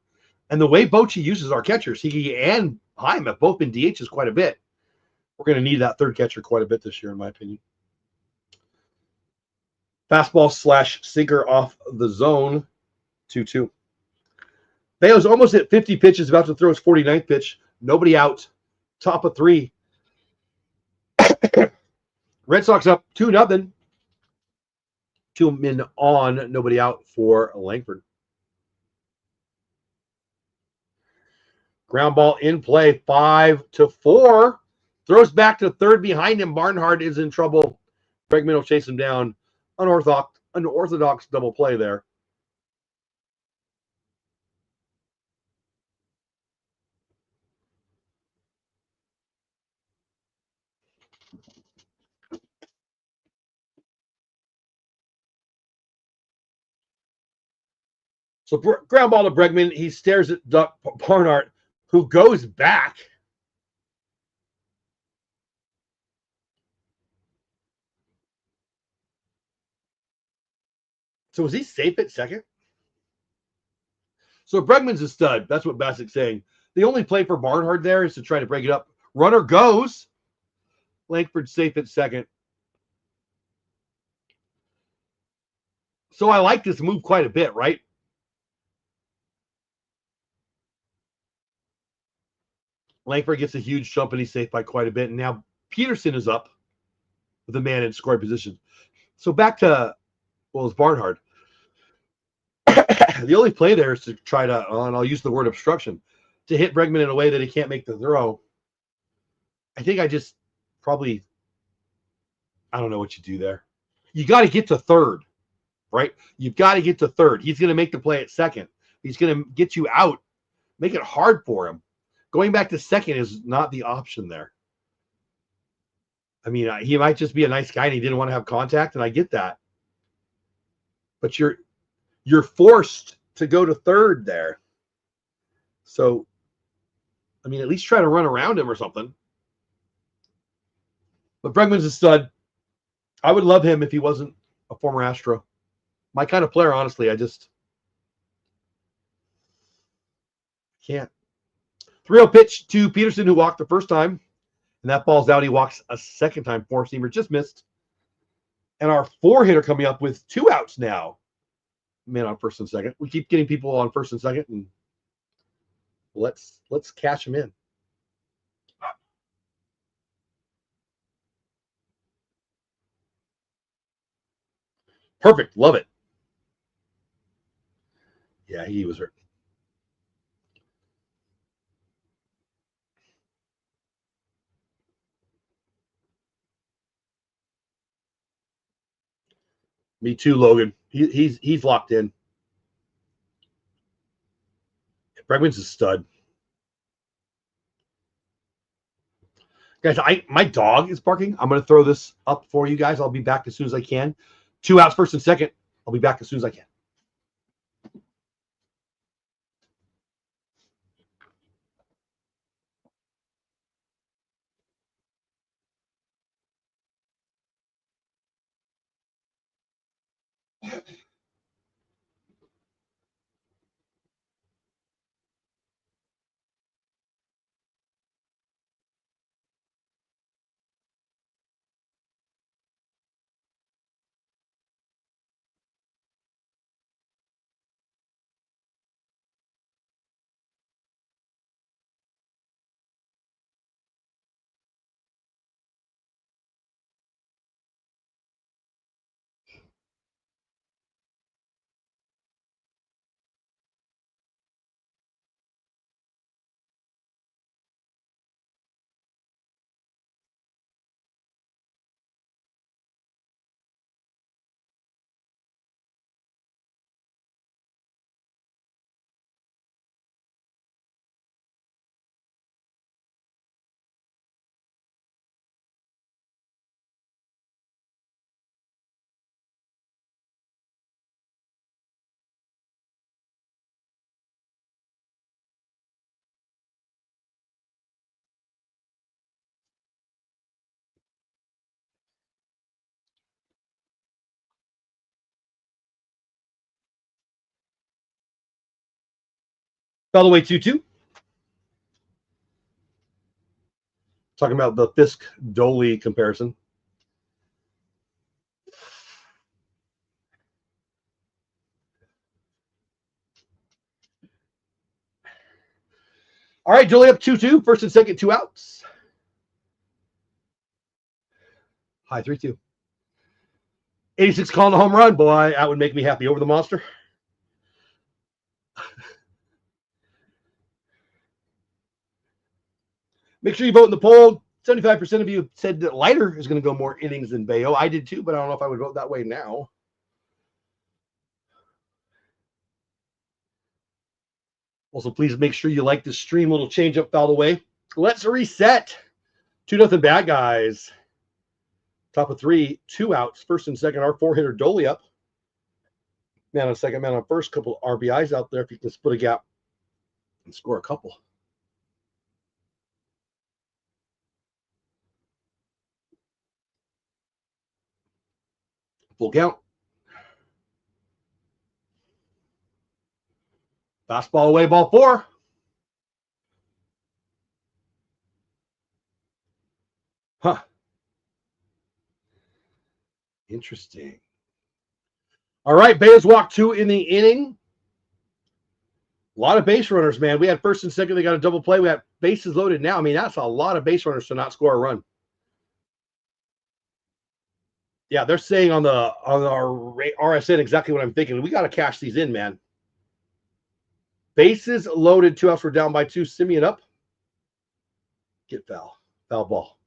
And the way Bochy uses our catchers, he and Heim have both been DHs quite a bit. We're going to need that third catcher quite a bit this year, in my opinion. Fastball / sinker off the zone, 2-2. Bayo's almost at 50 pitches, about to throw his 49th pitch. Nobody out. Top of 3. Red Sox up 2-0. 2 men on, nobody out for Langford. Ground ball in play, 5-4. Throws back to third behind him. Barnhart is in trouble. Bregman will chase him down. Unorthodox double play there. So ground ball to Bregman. He stares at Barnhart, who goes back. So is he safe at second? So Bregman's a stud. That's what Basic's saying. The only play for Barnhart there is to try to break it up. Runner goes. Langford safe at second. So I like this move quite a bit, right? Langford gets a huge jump and he's safe by quite a bit. And now Peterson is up with a man in scoring position. So back to, it's Barnhart. The only play there is to try to, and I'll use the word obstruction, to hit Bregman in a way that he can't make the throw. I think I just probably, I don't know what you do there. You got to get to third, right? You've got to get to third. He's going to make the play at second. He's going to get you out, make it hard for him. Going back to second is not the option there. I mean, he might just be a nice guy and he didn't want to have contact, and I get that. But you're forced to go to third there. So, I mean, at least try to run around him or something. But Bregman's a stud. I would love him if he wasn't a former Astro. My kind of player, honestly. I just can't. 3-0 pitch to Peterson, who walked the first time. And that ball's out. He walks a second time. Four-seamer just missed. And our 4-hitter coming up with 2 outs now. Man on first and second. We keep getting people on first and second, and let's cash them in. Perfect. Love it. Yeah, he was hurt. Me too, Logan. He's locked in. Bregman's a stud. Guys, my dog is barking. I'm going to throw this up for you guys. I'll be back as soon as I can. 2 outs, first and second. I'll be back as soon as I can. By the way, 2-2. Talking about the Fisk-Doley comparison. All right, Doley up 2-2. First and second, 2 outs. High 3-2. 86 calling a home run. Boy, that would make me happy. Over the monster. Make sure you vote in the poll. 75% of you said that Leiter is going to go more innings than Bayo. I did too, but I don't know if I would vote that way now. Also, please make sure you like the stream. Little change up fouled away. Let's reset. 2-0 bad guys. Top of 3, 2 outs. First and second, our 4-hitter Doley up. Man on second, man on first. Couple RBIs out there if you can split a gap and score a couple. Full count. Fastball away, ball 4. Huh. Interesting. All right, Bayes walked 2 in the inning. A lot of base runners, man. We had first and second. They got a double play. We had bases loaded now. I mean, that's a lot of base runners to not score a run. Yeah, they're saying on our RSN exactly what I'm thinking. We got to cash these in, man. Bases loaded, 2 outs, we're down by 2. Simeon up. Get foul. Foul ball.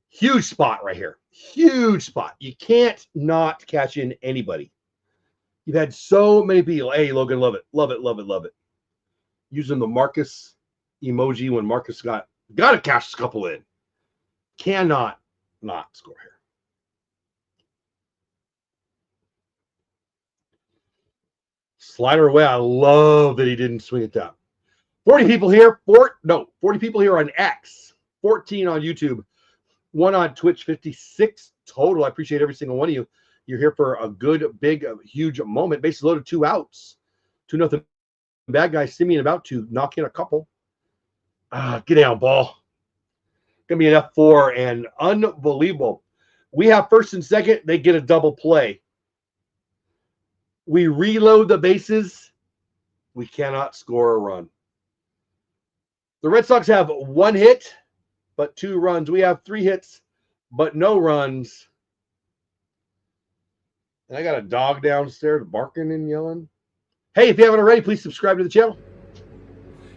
Huge spot right here. Huge spot. You can't not catch in anybody. You've had so many people. Hey, Logan, love it. Love it, love it, love it. Using the Marcus emoji when Marcus got to cash a couple in. Cannot not score here. Slider away. I love that he didn't swing it down. 40 people here. 40 people here on X. 14 on YouTube. 1 on Twitch. 56 total. I appreciate every single one of you. You're here for a good, big, huge moment. Bases loaded, 2 outs. 2-0 bad guy. Simeon about to knock in a couple. Get down, ball. Going to be an F4 and unbelievable. We have first and second. They get a double play. We reload the bases. We cannot score a run. The Red Sox have 1 hit, but 2 runs. We have 3 hits, but no runs. And I got a dog downstairs barking and yelling. Hey, if you haven't already, please subscribe to the channel.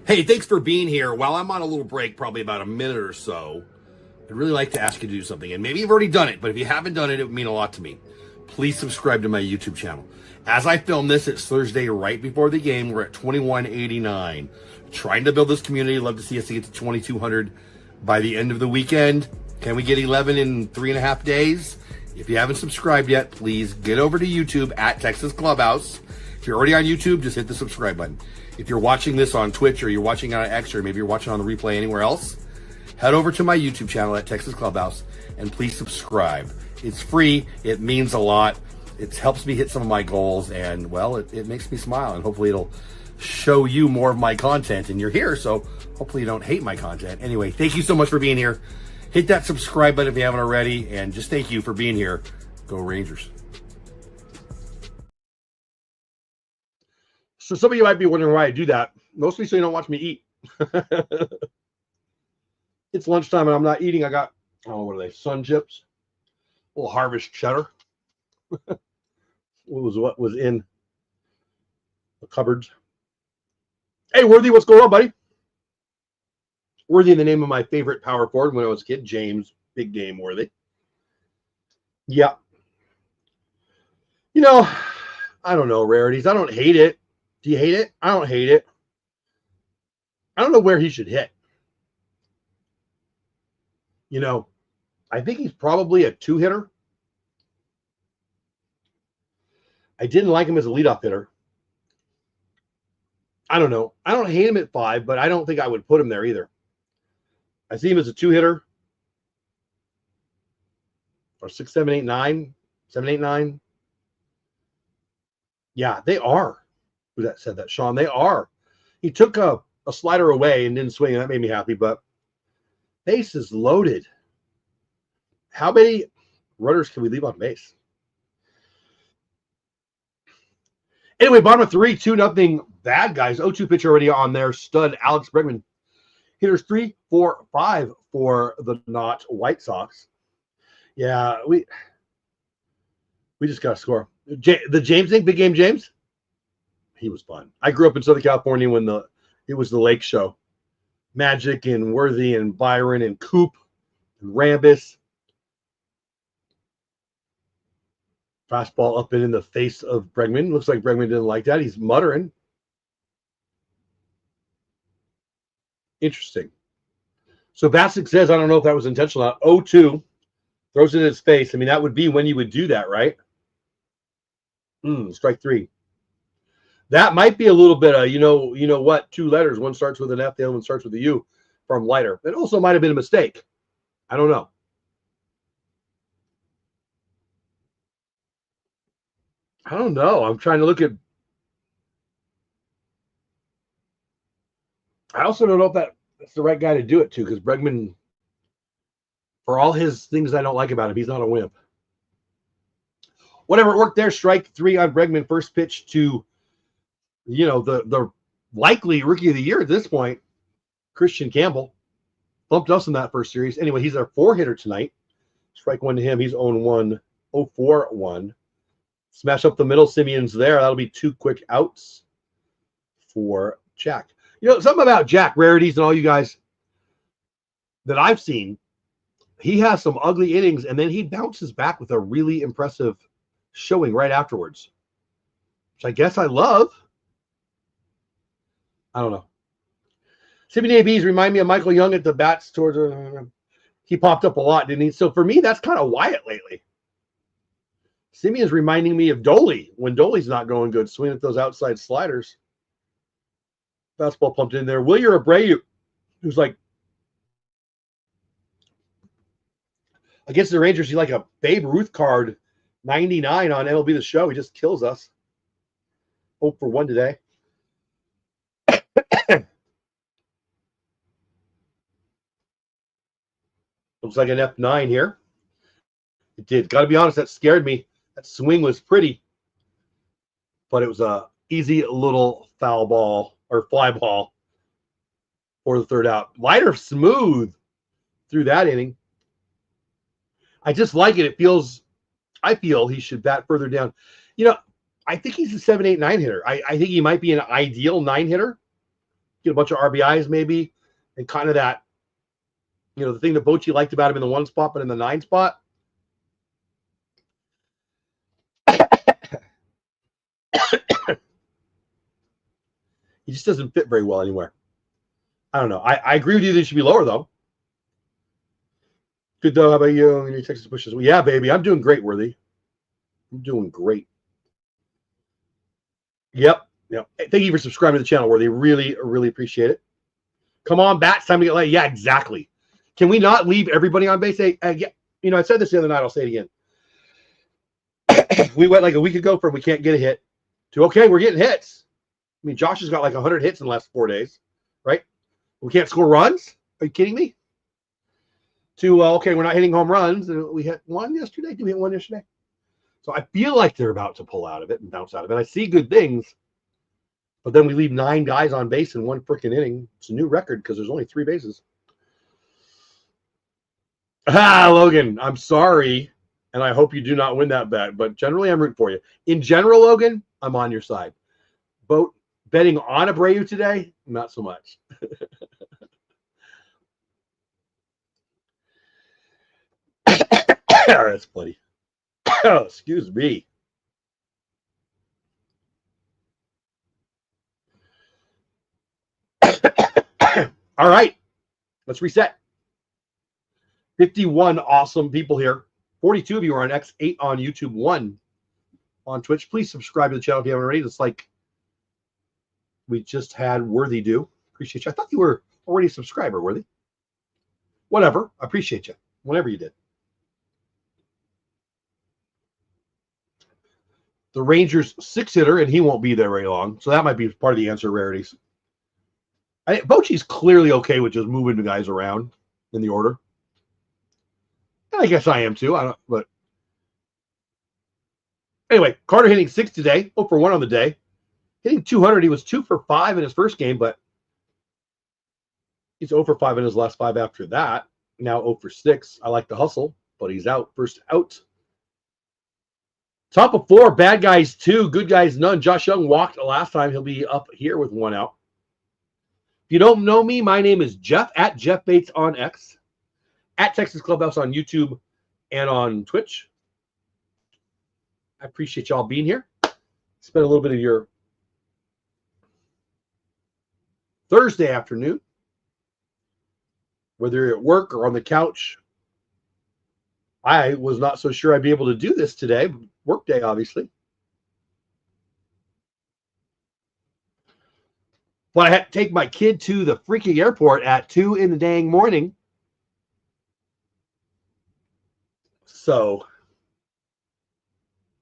Hey, thanks for being here. While I'm on a little break, probably about a minute or so, I'd really like to ask you to do something. And maybe you've already done it, but if you haven't done it, it would mean a lot to me. Please subscribe to my YouTube channel. As I film this, it's Thursday right before the game. We're at 2189. Trying to build this community. Love to see us get to 2,200 by the end of the weekend. Can we get 11 in 3.5 days? If you haven't subscribed yet, please get over to YouTube at Texas Clubhouse. If you're already on YouTube, just hit the subscribe button. If you're watching this on Twitch or you're watching on X or maybe you're watching on the replay anywhere else, head over to my YouTube channel at Texas Clubhouse and please subscribe. It's free. It means a lot. It helps me hit some of my goals and, well, it makes me smile and hopefully it'll show you more of my content. And you're here, so hopefully you don't hate my content. Anyway, thank you so much for being here. Hit that subscribe button if you haven't already, and just thank you for being here. Go Rangers. So some of you might be wondering why I do that. Mostly so you don't watch me eat. It's lunchtime and I'm not eating. I got, oh, what are they? Sun chips. A little Harvest cheddar. What was in the cupboards. Hey, Worthy, what's going on, buddy? Worthy in the name of my favorite power forward when I was a kid, James, big game Worthy. Yeah. You know, I don't know, Rarities. I don't hate it. Do you hate it? I don't hate it. I don't know where he should hit. You know, I think he's probably a 2-hitter. I didn't like him as a leadoff hitter. I don't know. I don't hate him at 5, but I don't think I would put him there either. I see him as a 2-hitter. Or 6, 7, 8, 9. 7, 8, 9. Yeah, they are. Who that said that? Sean, they are. He took a slider away and didn't swing, and that made me happy, but base is loaded. How many runners can we leave on base? Anyway, bottom of 3, 2-0 bad guys. 0-2 pitch already on there. Stud Alex Bregman. Hitters 3, 4, 5 for the not White Sox. Yeah, we just got to score. The James thing, Big Game James, he was fun. I grew up in Southern California when it was the Lake Show. Magic and Worthy and Byron and Coop and Rambus. Fastball up and in the face of Bregman. Looks like Bregman didn't like that. He's muttering. Interesting. So Bassick says, I don't know if that was intentional. 0-2. Throws it in his face. I mean, that would be when you would do that, right? Strike 3. That might be a little bit of, you know what? 2 letters. One starts with an F, the other one starts with a U from Leiter. It also might have been a mistake. I don't know. I don't know. I'm trying to look at. I also don't know if that's the right guy to do it to, because Bregman, for all his things I don't like about him, he's not a wimp. Whatever, it worked there. Strike 3 on Bregman. First pitch to, the likely rookie of the year at this point, Christian Campbell. Bumped us in that first series. Anyway, he's our 4-hitter tonight. Strike 1 to him. He's 0-1, 0-4-1. Smash up the middle. Simeon's there. That'll be 2 quick outs for Jack. Something about Jack, Rarities, and all you guys that I've seen, he has some ugly innings, and then he bounces back with a really impressive showing right afterwards, which I guess I love. I don't know. Simeon ABs remind me of Michael Young at the bats towards he popped up a lot, didn't he? So for me, that's kind of Wyatt lately. Simeon's reminding me of Dolly when Dolly's not going good, swinging at those outside sliders. Fastball pumped in there. Wilyer Abreu, who's like, against the Rangers, he's like a Babe Ruth card, 99 on MLB The Show. He just kills us. 0-for-1 today. Looks like an F9 here. It did. Got to be honest, that scared me. That swing was pretty, but it was a easy little foul ball or fly ball for the 3rd out. Leiter smooth through that inning. I just like it. I feel he should bat further down. I think he's a 7, 8, 9 hitter. I think he might be an ideal 9 hitter. Get a bunch of RBIs maybe, and kind of that You know, the thing that Bochy liked about him in the 1 spot, but in the 9 spot, he just doesn't fit very well anywhere. I don't know. I agree with you that he should be lower, though. Good, though. How about you? Any Texas pushes? Well, yeah, baby. I'm doing great, Worthy. I'm doing great. Yep. Thank you for subscribing to the channel, Worthy. Really, really appreciate it. Come on, Bats. Time to get late. Yeah, exactly. Can we not leave everybody on base? Yeah. You know, I said this the other night. I'll say it again. We went like a week ago from we can't get a hit to, okay, we're getting hits. I mean, Josh has got like 100 hits in the last 4 days, right? We can't score runs? Are you kidding me? To, okay, we're not hitting home runs. We hit one yesterday. Did we hit one yesterday? So I feel like they're about to pull out of it and bounce out of it. I see good things, but then we leave 9 guys on base in 1 freaking inning. It's a new record because there's only 3 bases. Logan, I'm sorry, and I hope you do not win that bet, but generally I'm rooting for you. In general, Logan, I'm on your side. Betting on Abreu today, not so much. That's funny. Oh, excuse me. All right, let's reset. 51 awesome people here. 42 of you are on X, 8 on YouTube, 1 on Twitch. Please subscribe to the channel if you haven't already. It's like we just had Worthy do. Appreciate you. I thought you were already a subscriber, Worthy. Whatever. I appreciate you. Whatever you did. The Rangers 6-hitter, and he won't be there very long. So that might be part of the answer rarities. Bochy's clearly okay with just moving the guys around in the order. And I guess I am too. But anyway, Carter hitting 6 today, 0 for 1 on the day. Hitting 200, he was 2 for 5 in his first game, but he's 0 for 5 in his last 5 after that. Now 0 for 6. I like the hustle, but he's out. First out. Top of 4, bad guys 2, good guys none. Josh Young walked last time. He'll be up here with 1 out. If you don't know me, my name is Jeff at jeffbatesonX, at Texas Clubhouse on YouTube and on Twitch. I appreciate y'all being here. Spend a little bit of your Thursday afternoon, whether you're at work or on the couch. I was not so sure I'd be able to do this today. Work day, obviously. But I had to take my kid to the freaking airport at 2 in the dang morning. So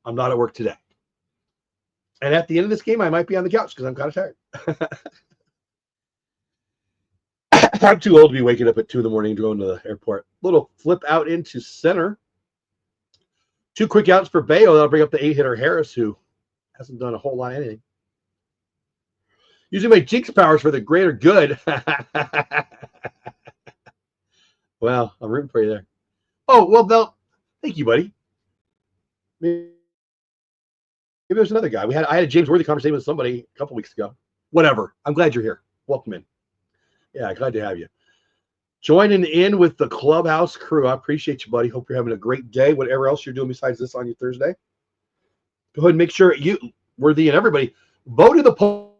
I'm not at work today. And at the end of this game, I might be on the couch because I'm kind of tired. I'm too old to be waking up at 2 in the morning to go into the airport. Little flip out into center. 2 quick outs for Bayo. That'll bring up the 8-hitter Harris, who hasn't done a whole lot of anything. Using my jinx powers for the greater good. Well, I'm rooting for you there. Oh, well, Bill, thank you, buddy. Maybe there's another guy. I had a James Worthy conversation with somebody a couple weeks ago. Whatever. I'm glad you're here. Welcome in. Yeah, glad to have you. Joining in with the Clubhouse crew. I appreciate you, buddy. Hope you're having a great day. Whatever else you're doing besides this on your Thursday. Go ahead and make sure you, Worthy and everybody, vote in the poll.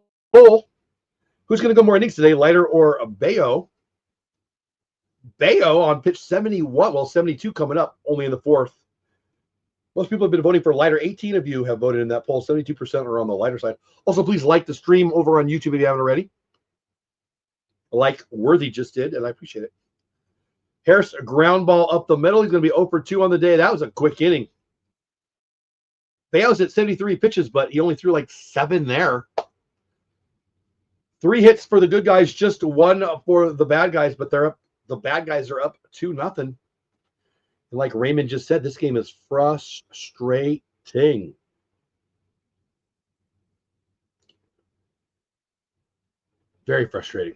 Who's going to go more innings today, Leiter or Bayo? Bayo on pitch 71. Well, 72 coming up, only in the 4th. Most people have been voting for Leiter. 18 of you have voted in that poll. 72% are on the Leiter side. Also, please like the stream over on YouTube if you haven't already. Like Worthy just did, and I appreciate it. Harris, a ground ball up the middle. He's going to be 0 for 2 on the day. That was a quick inning. Bayo's at 73 pitches, but he only threw like 7 there. 3 hits for the good guys, just 1 for the bad guys, but they're up. The bad guys are up 2-0. And like Raymond just said, this game is frustrating. Very frustrating.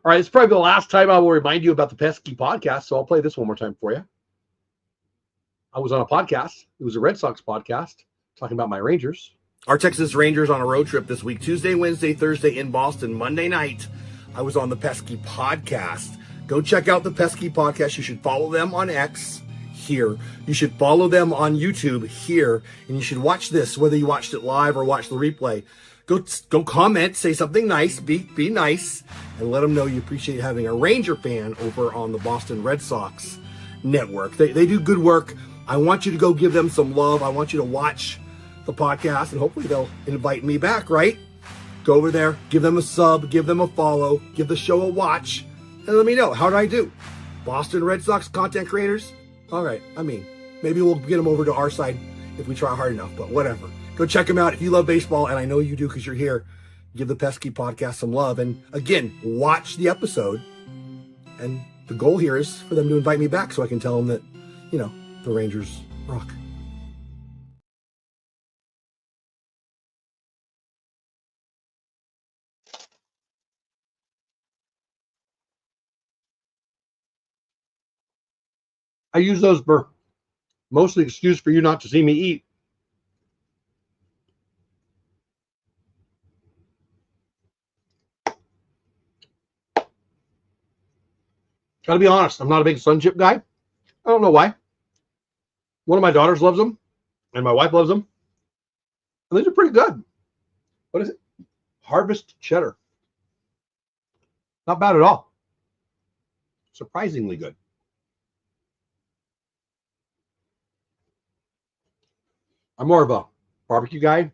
All right, it's probably the last time I will remind you about the pesky podcast, so I'll play this one more time for you. I was on a podcast. It was a Red Sox podcast talking about my Rangers. Our Texas Rangers on a road trip this week, Tuesday, Wednesday, Thursday in Boston. Monday night, I was on the pesky podcast Go check out the Pesky Podcast. You should follow them on X here. You should follow them on YouTube here. And you should watch this, whether you watched it live or watch the replay. Go comment, say something nice, be nice, and let them know you appreciate having a Ranger fan over on the Boston Red Sox network. They do good work. I want you to go give them some love. I want you to watch the podcast, and hopefully they'll invite me back, right? Go over there, give them a sub, give them a follow, give the show a watch, and let me know. How do I do? Boston Red Sox content creators? All right, I mean, maybe we'll get them over to our side if we try hard enough, but whatever. Go check them out. If you love baseball, and I know you do because you're here, give the Pesky Podcast some love. And again, watch the episode. And the goal here is for them to invite me back so I can tell them that, the Rangers rock. I use those for mostly excuse for you not to see me eat. Gotta be honest, I'm not a big Sun Chip guy. I don't know why. One of my daughters loves them, and my wife loves them. And these are pretty good. What is it? Harvest cheddar. Not bad at all. Surprisingly good. I'm more of a barbecue guy,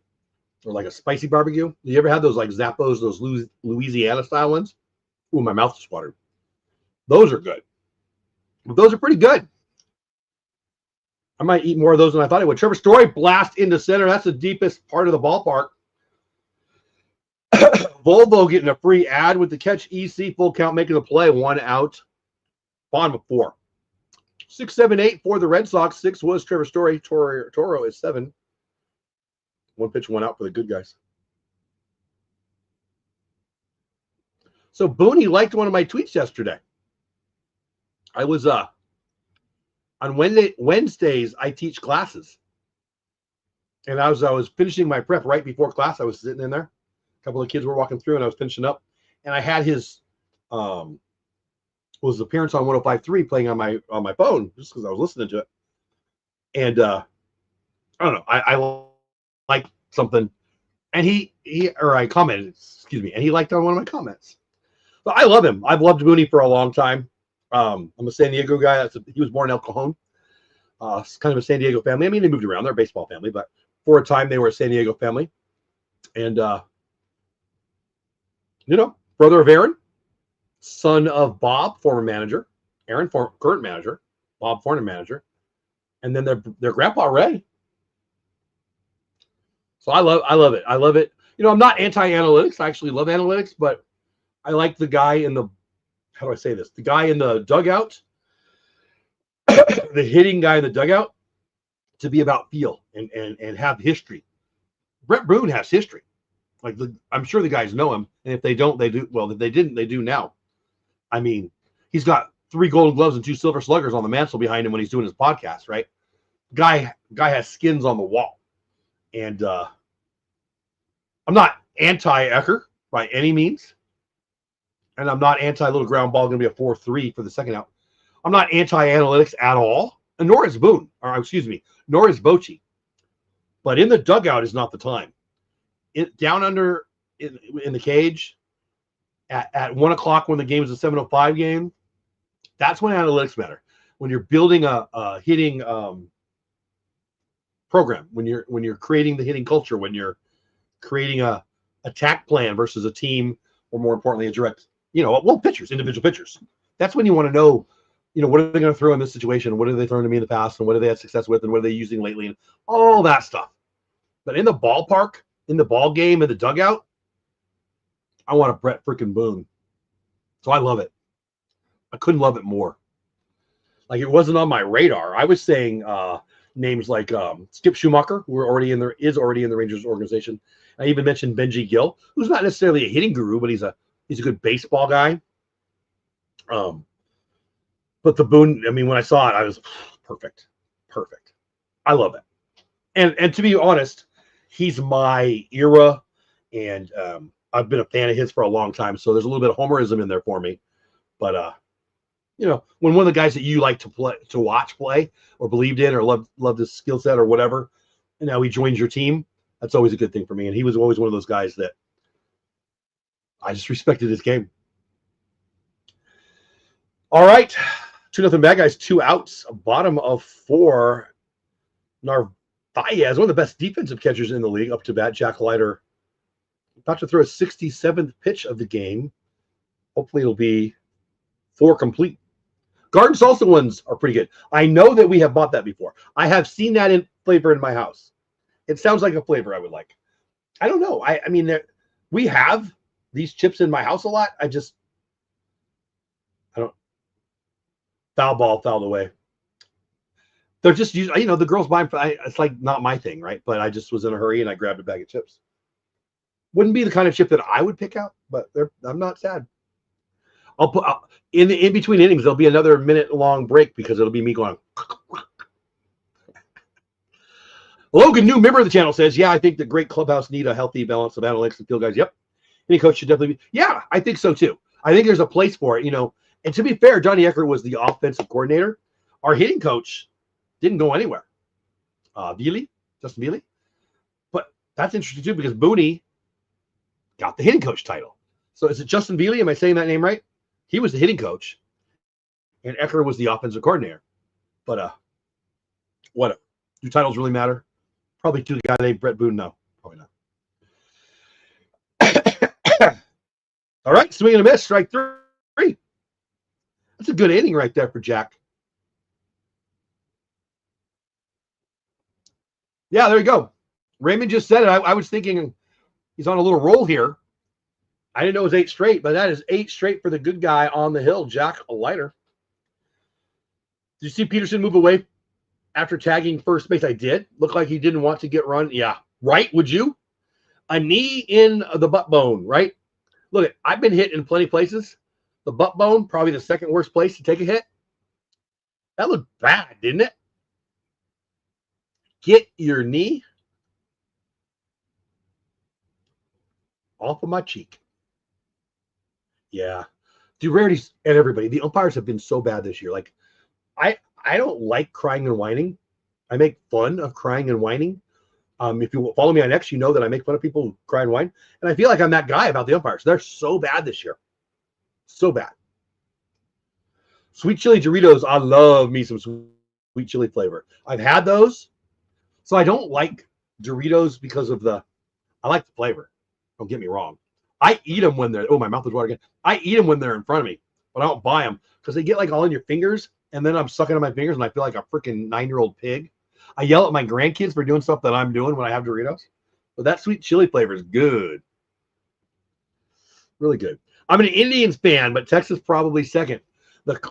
or like a spicy barbecue. You ever had those like Zappos, those Louisiana style ones? Ooh, my mouth just watered. Those are good. Those are pretty good. I might eat more of those than I thought I would. Trevor Story, blast into center. That's the deepest part of the ballpark. Volvo getting a free ad with the catch. EC, full count, making the play. 1 out. Bond with 4. 6, 7, 8 for the Red Sox. 6 was Trevor Story. Toro is 7. 1 pitch, 1 out for the good guys. So Booney liked one of my tweets yesterday. I was on Wednesdays I teach classes, and I was finishing my prep right before class. I was sitting in there. A couple of kids were walking through, and I was finishing up, and I had his appearance on 105.3 playing on my phone just because I was listening to it. And I don't know, I liked something, and I commented, excuse me, and he liked on one of my comments. So I love him. I've loved Booney for a long time. I'm a San Diego guy. He was born in El Cajon. It's kind of a San Diego family. I mean, they moved around. They're a baseball family, but for a time they were a San Diego family. And brother of Aaron, son of Bob, former manager. Aaron, current manager. Bob, former manager. And then their grandpa Ray. So I love it. I love it. I'm not anti-analytics. I actually love analytics, but I like the guy in the, how do I say this? The guy in the dugout, the hitting guy in the dugout, to be about feel and have history. Brett Boone has history. I'm sure the guys know him, and if they don't, they do. Well, if they didn't, they do now. I mean, he's got 3 Golden Gloves and 2 Silver Sluggers on the mantle behind him when he's doing his podcast, right? Guy has skins on the wall, and I'm not anti-Ecker by any means. And I'm not anti-little ground ball going to be a 4-3 for the second out. I'm not anti-analytics at all. And nor is Boone. Or excuse me, nor is Bochy. But in the dugout is not the time. Down under in the cage at 1 o'clock when the game is a 7:05 game, that's when analytics matter. When you're building a hitting program, when you're creating the hitting culture, when you're creating a attack plan versus a team, or more importantly, a direct, pitchers, individual pitchers. That's when you want to know, what are they going to throw in this situation? What have they thrown to me in the past? And what have they had success with? And what are they using lately? And all that stuff. But in the ballpark, in the ball game, in the dugout, I want a Brett freaking Boone. So I love it. I couldn't love it more. Like, it wasn't on my radar. I was saying names like Skip Schumacher, who is already in the Rangers organization. I even mentioned Benji Gill, who's not necessarily a hitting guru, but he's a good baseball guy. But the Boone, I mean, when I saw it, I was perfect. I love it. And to be honest, he's my era, and I've been a fan of his for a long time. So there's a little bit of homerism in there for me. But you know, when one of the guys that you like to watch play or believed in or loved his skill set or whatever, and now he joins your team, that's always a good thing for me. And he was always one of those guys that I just respected his game. All right. 2-0 bad guys, 2 outs, bottom of 4. Narvaez, one of the best defensive catchers in the league, up to bat. Jack Leiter about to throw a 67th pitch of the game. Hopefully it'll be 4 complete. Garden salsa ones are pretty good. I know that we have bought that before. I have seen that in flavor in my house. It sounds like a flavor I would like. I don't know. I mean, we have these chips in my house a lot. I don't. Foul ball, fouled away. They're just, you know, the girls buy them. It's like not my thing, right? But I just was in a hurry and I grabbed a bag of chips. Wouldn't be the kind of chip that I would pick out, but I'm not sad. I'll put in between innings. There'll be another minute-long break because it'll be me going. Logan, new member of the channel, says, "Yeah, I think the great clubhouse need a healthy balance of analytics and field guys." Yep, any coach should definitely be. Yeah, I think so too. I think there's a place for it, you know. And to be fair, Johnny Eckert was the offensive coordinator. Our hitting coach didn't go anywhere. Justin Veely. But that's interesting too because Booney got the hitting coach title. So is it Justin Veely? Am I saying that name right? He was the hitting coach, and Eckert was the offensive coordinator. But what? Do titles really matter? Probably to the guy named Brett Boone. No, probably not. All right, swing and a miss, strike 3. That's a good inning right there for Jack. Yeah, there you go. Raymond just said it. I was thinking he's on a little roll here. I didn't know it was 8 straight, but that is 8 straight for the good guy on the hill, Jack Leiter. Did you see Peterson move away after tagging first base? I did. Looked like he didn't want to get run. Yeah, right, would you? A knee in the butt bone, right? Look, I've been hit in plenty of places. The butt bone, probably the second worst place to take a hit. That looked bad, didn't it? Get your knee off of my cheek. Yeah. Dude, Rarities and everybody, the umpires have been so bad this year. Like, I don't like crying and whining. I make fun of crying and whining. If you follow me on X, you know that I make fun of people who cry and whine. And I feel like I'm that guy about the umpires. They're so bad this year. So bad. Sweet chili Doritos. I love me some sweet chili flavor. I've had those. So I don't like Doritos because of I like the flavor. Don't get me wrong. I eat them when they're, my mouth is watering again. I eat them when they're in front of me, but I don't buy them because they get like all in your fingers. And then I'm sucking on my fingers and I feel like a freaking 9-year-old pig. I yell at my grandkids for doing stuff that I'm doing when I have Doritos. But that sweet chili flavor is good. Really good. I'm an Indians fan, but Texas probably second.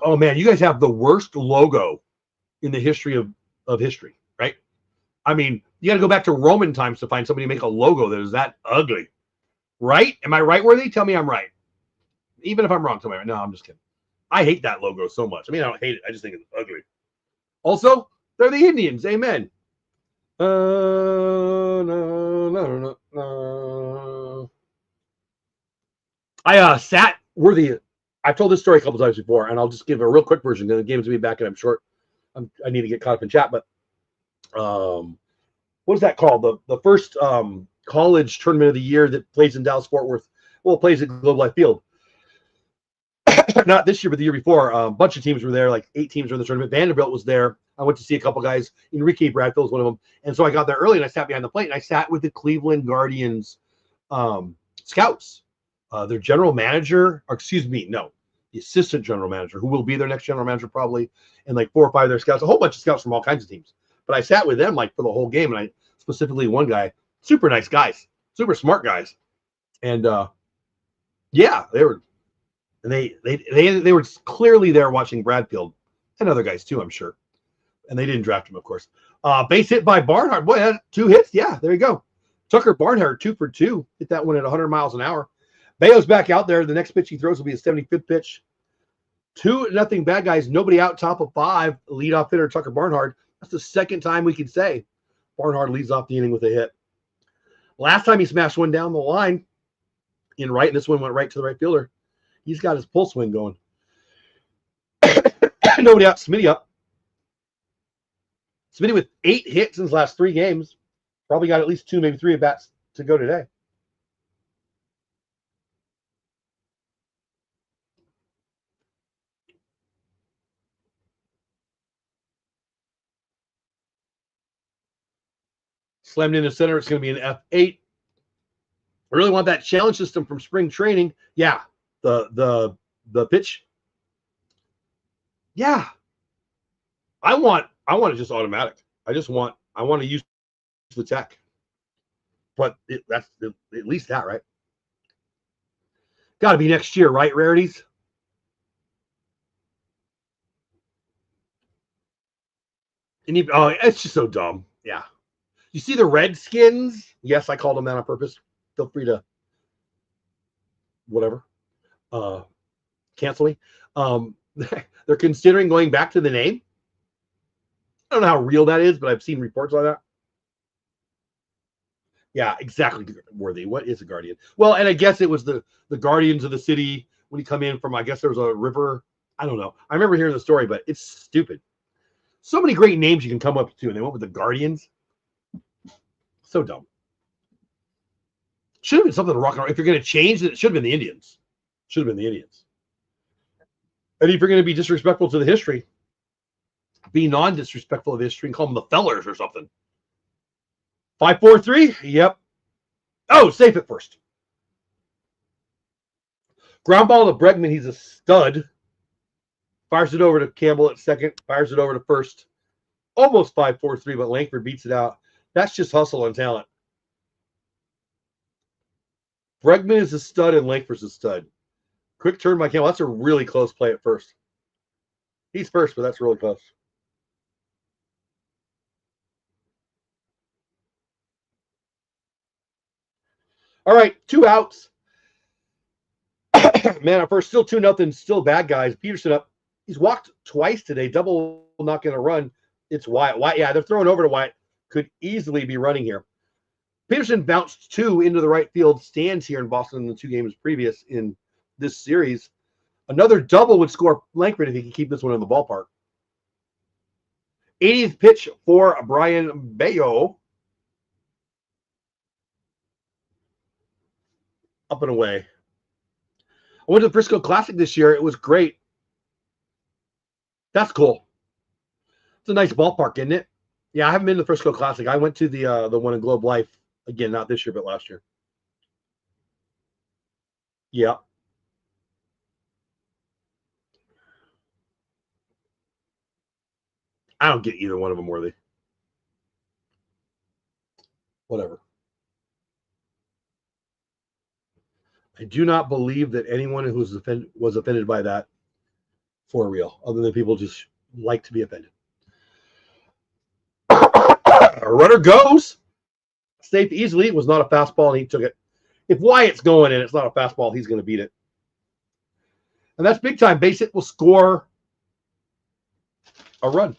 Oh man, you guys have the worst logo in the history of history, right? I mean, you got to go back to Roman times to find somebody to make a logo that is that ugly, right? Am I right, Worthy? Tell me I'm right. Even if I'm wrong, tell me. No, I'm just kidding. I hate that logo so much. I mean, I don't hate it. I just think it's ugly. Also, they're the Indians. Amen. No. I sat Worthy. I've told this story a couple times before, and I'll just give a real quick version. Then the game's gonna be back, and I'm short. I need to get caught up in chat, but what is that called? The first college tournament of the year that plays in Dallas-Fort Worth. Well, it plays at Globe Life Field. Not this year, but the year before. A bunch of teams were there, like 8 teams were in the tournament. Vanderbilt was there. I went to see a couple guys. Enrique Bradfield was one of them. And so I got there early, and I sat behind the plate, and I sat with the Cleveland Guardians scouts. Their general manager, the assistant general manager, who will be their next general manager probably, and like 4 or 5 of their scouts, a whole bunch of scouts from all kinds of teams. But I sat with them like for the whole game, and I specifically one guy, super nice guys, super smart guys. And yeah, they were. And they were clearly there watching Bradfield and other guys too, I'm sure. And they didn't draft him, of course. Base hit by Barnhart. Boy, that 2 hits. Yeah, there you go. Tucker Barnhart, 2 for 2. Hit that one at 100 miles an hour. Bayo's back out there. The next pitch he throws will be his 75th pitch. 2-0 bad guys. Nobody out, top of 5. Leadoff hitter Tucker Barnhart. That's the second time we can say Barnhart leads off the inning with a hit. Last time he smashed one down the line in right, and this one went right to the right fielder. He's got his pull swing going. Nobody out. Smitty up. Smitty with 8 hits in his last 3 games. Probably got at least 2, maybe 3 at bats to go today. Slammed into center. It's going to be an F8. I really want that challenge system from spring training. Yeah, the pitch. Yeah, I want it just automatic. I want to use the tech. But that's at least that, right? Got to be next year, right? Rarities. And it's just so dumb. Yeah. You see the Redskins? Yes, I called them that on purpose. Feel free to whatever. Cancel me. They're considering going back to the name. I don't know how real that is, but I've seen reports on that. Yeah, exactly. Worthy. What is a guardian? Well, and I guess it was the guardians of the city when you come in from, I guess there was a river. I don't know. I remember hearing the story, but it's stupid. So many great names you can come up to, and they went with the guardians. So dumb. Should have been something to rock and roll. If you're going to change it, it should have been the Indians. Should have been the Indians. And if you're going to be disrespectful to the history, be non-disrespectful of history and call them the Fellers or something. 5-4-3. Yep. Oh, safe at first. Ground ball to Bregman. He's a stud. Fires it over to Campbell at second. Fires it over to first. Almost 5-4-3, but Langford beats it out. That's just hustle and talent. Bregman is a stud and Langford's a stud. Quick turn by Campbell. That's a really close play at first. He's first, but that's really close. All right, 2 outs. Man, at first, still 2-0, still bad guys. Peterson up. He's walked twice today. Double not going to run. It's Wyatt. Wyatt, yeah, they're throwing over to Wyatt. Could easily be running here. Peterson bounced 2 into the right field stands here in Boston in the 2 games previous in this series. Another double would score Langford if he could keep this one in the ballpark. 80th pitch for Brian Bayo. Up and away. I went to the Frisco Classic this year. It was great. That's cool. It's a nice ballpark, isn't it? Yeah, I haven't been to the Frisco Classic. I went to the one in Globe Life. Again, not this year, but last year. Yeah. I don't get either one of them worthy. Whatever. I do not believe that anyone who was offended by that for real, other than people just like to be offended. Runner goes. Safe easily. It was not a fastball, and he took it. If Wyatt's going and it's not a fastball, he's going to beat it. And that's big time. Base hit will score a run.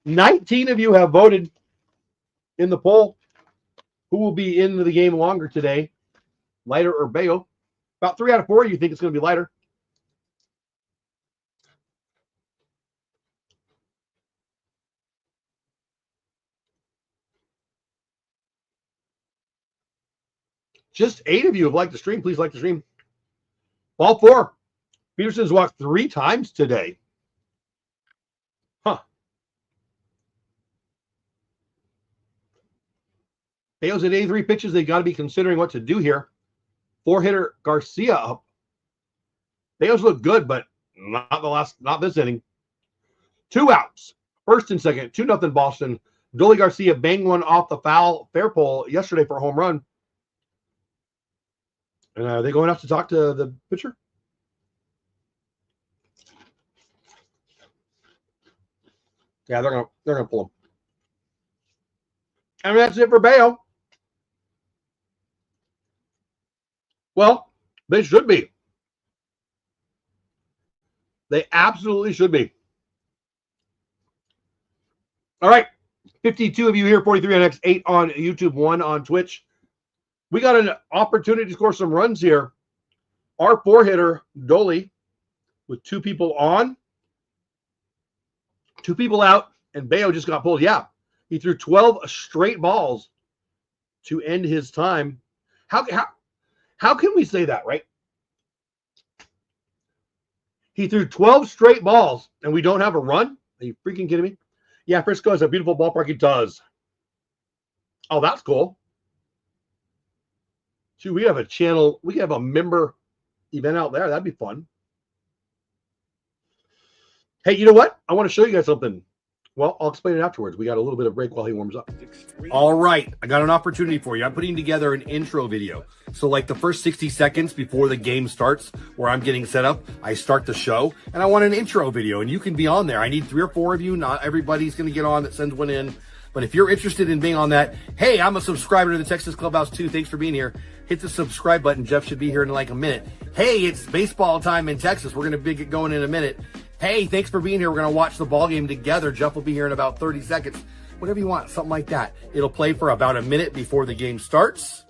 19 of you have voted in the poll. Who will be in the game longer today? Leiter or Bayo? About 3 out of 4 you think it's going to be Leiter. Just 8 of you have liked the stream. Please like the stream. Ball 4. Peterson's walked 3 times today. Huh. Bayo's at 83 pitches. They got to be considering what to do here. 4-hitter Garcia up. Bayo's looked good, but not this inning. 2 outs. First and second. 2-0 Boston. Dolly Garcia banged one off the fair pole yesterday for a home run. And are they going to have to talk to the pitcher? Yeah, they're gonna pull him. And that's it for Bayo. Well, they should be. They absolutely should be. All right. 52 of you here, 43 on X, 8 on YouTube, 1 on Twitch. We got an opportunity to score some runs here. Our 4-hitter, Dolly, with 2 people on, 2 people out, and Bayo just got pulled. Yeah, he threw 12 straight balls to end his time. How can we say that, right? He threw 12 straight balls, and we don't have a run? Are you freaking kidding me? Yeah, Frisco has a beautiful ballpark. He does. Oh, that's cool. Shoot, we have a channel. We have a member event out there. That'd be fun. Hey, you know what? I want to show you guys something. Well, I'll explain it afterwards. We got a little bit of break while he warms up. All right. I got an opportunity for you. I'm putting together an intro video. So like the first 60 seconds before the game starts, where I'm getting set up, I start the show, and I want an intro video, and you can be on there. I need 3 or 4 of you. Not everybody's going to get on that sends one in. But if you're interested in being on that, hey, I'm a subscriber to the Texas Clubhouse too. Thanks for being here. Hit the subscribe button. Jeff should be here in like a minute. Hey, it's baseball time in Texas. We're going to get going in a minute. Hey, thanks for being here. We're going to watch the ball game together. Jeff will be here in about 30 seconds. Whatever you want, something like that. It'll play for about a minute before the game starts.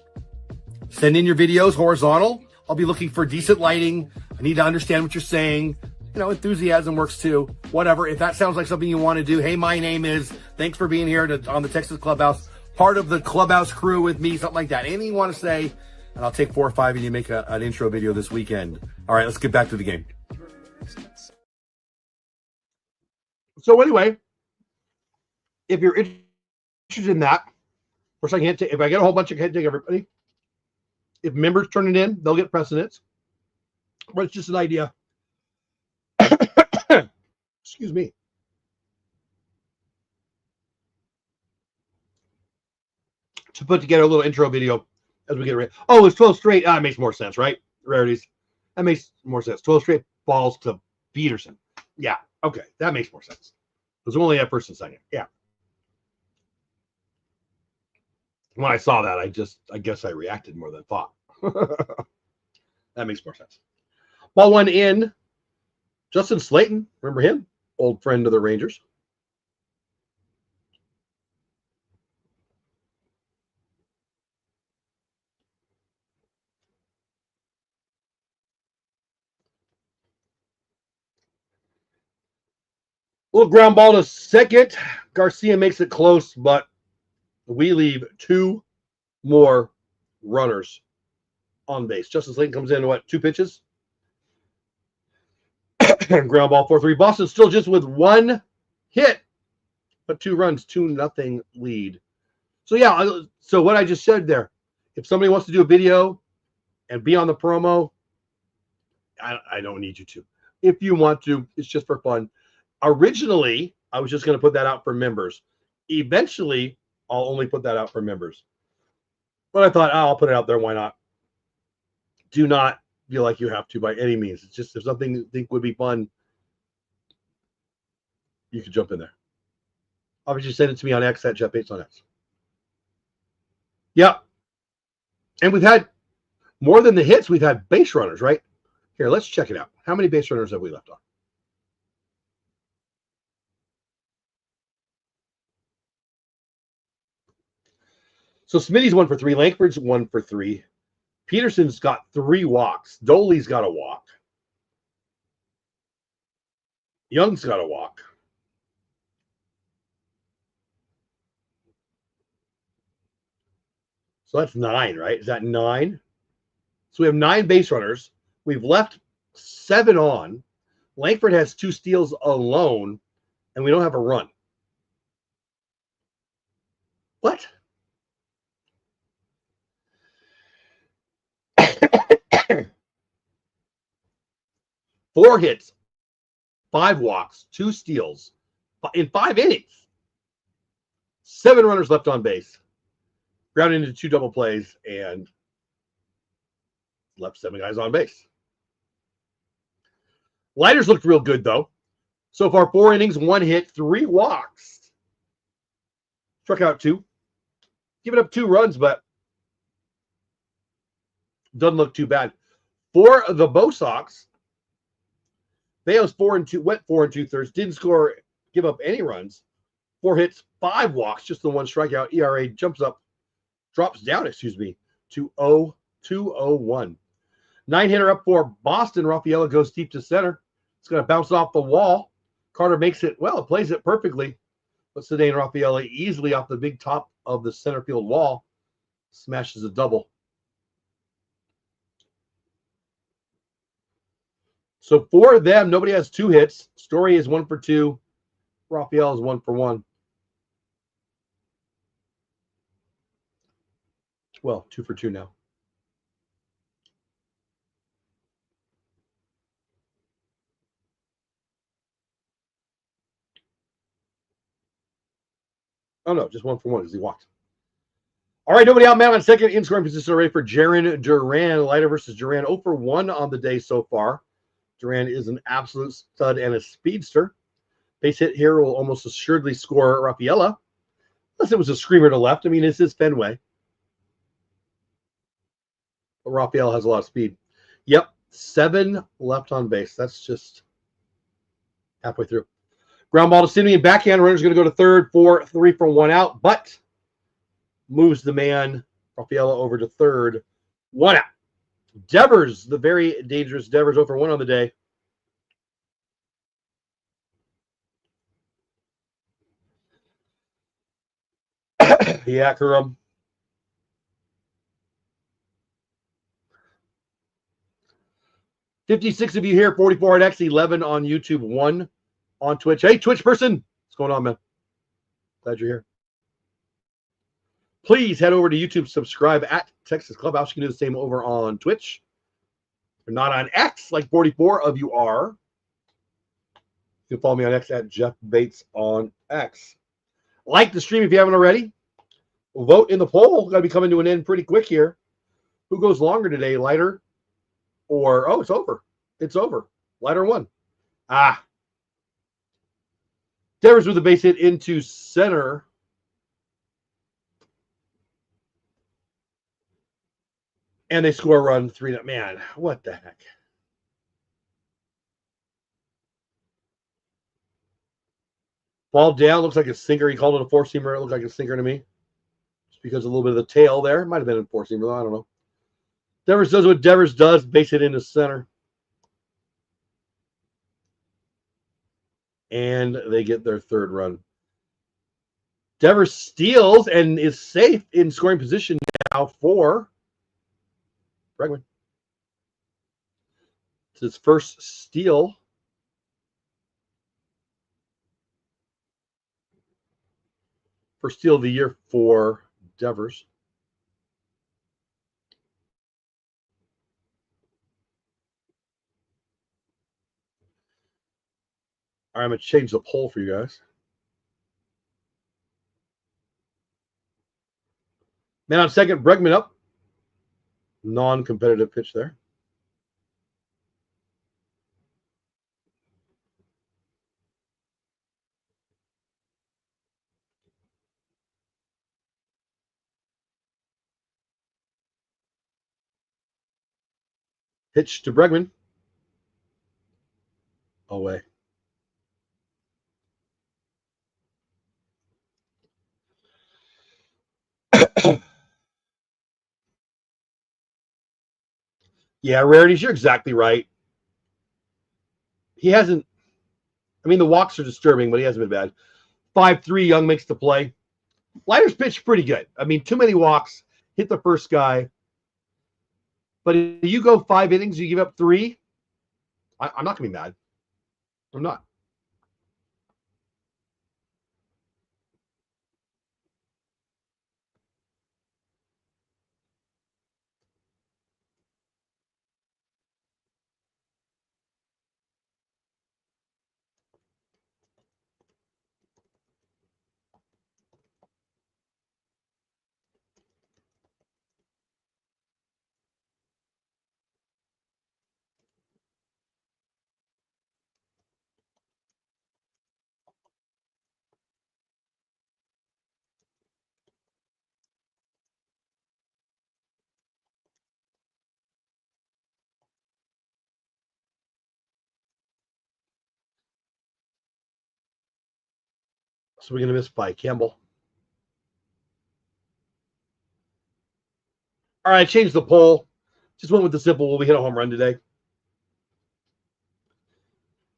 Send in your videos horizontal. I'll be looking for decent lighting. I need to understand what you're saying. You know, enthusiasm works too. Whatever. If that sounds like something you want to do, hey, my name is, thanks for being here on the Texas Clubhouse, part of the Clubhouse crew with me, something like that. Anything you want to say, and I'll take 4 or 5 and you make an intro video this weekend. All right, let's get back to the game. So anyway, if you're interested in that, of course I can't take, if I get a whole bunch, I can't take everybody. If members turn it in, they'll get precedence. But it's just an idea. Excuse me. To put together a little intro video as we get ready. Oh, it's 12 straight. It makes more sense, right? Rarities. That makes more sense. 12 straight balls to Peterson. Yeah. Okay. That makes more sense. Because we only have first and second. Yeah. When I saw that, I guess I reacted more than thought. That makes more sense. Ball 1 in. Justin Slayton. Remember him? Old friend of the Rangers. Little ground ball to second. Garcia makes it close, but we leave 2 more runners on base. Justin Slayton comes in, 2 pitches? Ground ball 4-3. Boston still just with 1 hit, but 2 runs, 2-0 lead. So yeah, so what I just said there, if somebody wants to do a video and be on the promo, I don't need you to. If you want to, it's just for fun. Originally, I was just going to put that out for members. Eventually, I'll only put that out for members. But I thought, I'll put it out there. Why not? Do not feel like you have to by any means. It's just if something you think would be fun, you could jump in there. Obviously, send it to me on X at jeffbatesonX. Yeah. And we've had more than the hits. We've had base runners, right? Here, let's check it out. How many base runners have we left on? So Smitty's 1 for 3. Langford's 1 for 3. Peterson's got 3 walks. Doley's got a walk. Young's got a walk. So that's 9, right? Is that 9? So we have 9 base runners. We've left 7 on. Langford has 2 steals alone, and we don't have a run. What? Four hits, 5 walks, 2 steals in 5 innings. 7 runners left on base. Grounded into 2 double plays and left 7 guys on base. Lighters looked real good, though. So far, 4 innings, 1 hit, 3 walks. Struck out 2. Giving up 2 runs, but doesn't look too bad. For the Bo Sox, Bayo's 4 and 2, went 4 2/3, didn't score, give up any runs. 4 hits, 5 walks, just the 1 strikeout. ERA drops down, to 0.201. 9-hitter up for Boston. Rafaela goes deep to center. It's going to bounce off the wall. Carter makes it, well, it plays it perfectly. But Ceddanne Rafaela easily off the big top of the center field wall smashes a double. So for them, nobody has 2 hits. Story is 1 for 2. Rafael is 1 for 1. Well, 2 for 2 now. Oh, no, just 1 for 1 because he walked. All right, nobody out. Man on second. In scoring position already for Jarren Duran. Leiter versus Duran. 0 for 1 on the day so far. Duran is an absolute stud and a speedster. Base hit here will almost assuredly score Rafaela. Unless it was a screamer to left. I mean, this is Fenway. But Rafael has a lot of speed. Yep, 7 left on base. That's just halfway through. Ground ball to Simeon. Backhand runner's going to go to third for 3 for 1 out, but moves the man, Rafaela, over to third. 1 out. Devers, the very dangerous Devers, 0 for 1 on the day. Yeah, Kurum. $56 of you here, 44 on X, 11 on YouTube, 1 on Twitch. Hey, Twitch person, what's going on, man? Glad you're here. Please head over to YouTube, subscribe at Texas Clubhouse. You can do the same over on Twitch. If you're not on X, like 44 of you are, you can follow me on X at jeffbatesonX. Like the stream if you haven't already. Vote in the poll. Got to be coming to an end pretty quick here. Who goes longer today, Leiter or, oh, it's over. It's over. Leiter won. Devers with a base hit into center. And they score a run 3. Man, what the heck? Ball down. Looks like a sinker. He called it a 4-seamer. It looked like a sinker to me. Just because a little bit of the tail there. Might have been a 4-seamer, though. I don't know. Devers does what Devers does. Base hit into center. And they get their 3rd run. Devers steals and is safe in scoring position now for Bregman. It's his first steal. First steal of the year for Devers. All right, I'm going to change the poll for you guys. Man on second, Bregman up. Non-competitive pitch there. Pitch to Bregman. Away. Yeah, rarities, you're exactly right. He hasn't, I mean, the walks are disturbing, but he hasn't been bad. 5-3, Young makes the play. Leiter's pitch pretty good. I mean, too many walks, hit the first guy. But if you go 5 innings, you give up 3, I'm not going to be mad. I'm not. So we're going to miss by Campbell. All right, change the poll. Just went with the simple, will we hit a home run today?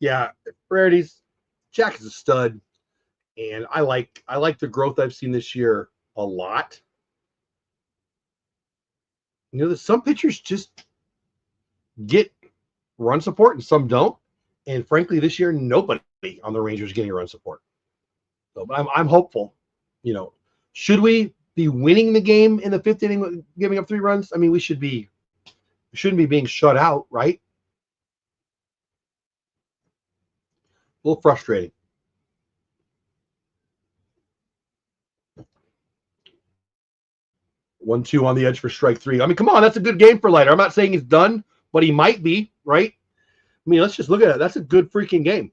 Yeah, rarities. Jack is a stud, and I like the growth I've seen this year a lot. You know, that some pitchers just get run support and some don't. And frankly, this year nobody on the Rangers getting run support. So, but I'm hopeful. You know, should we be winning the game in the fifth inning, giving up 3 runs? I mean, we shouldn't be being shut out, right? A little frustrating. 1-2 on the edge for strike 3. I mean, come on, that's a good game for Leiter. I'm not saying he's done, but he might be, right? I mean, let's just look at it. That's a good freaking game.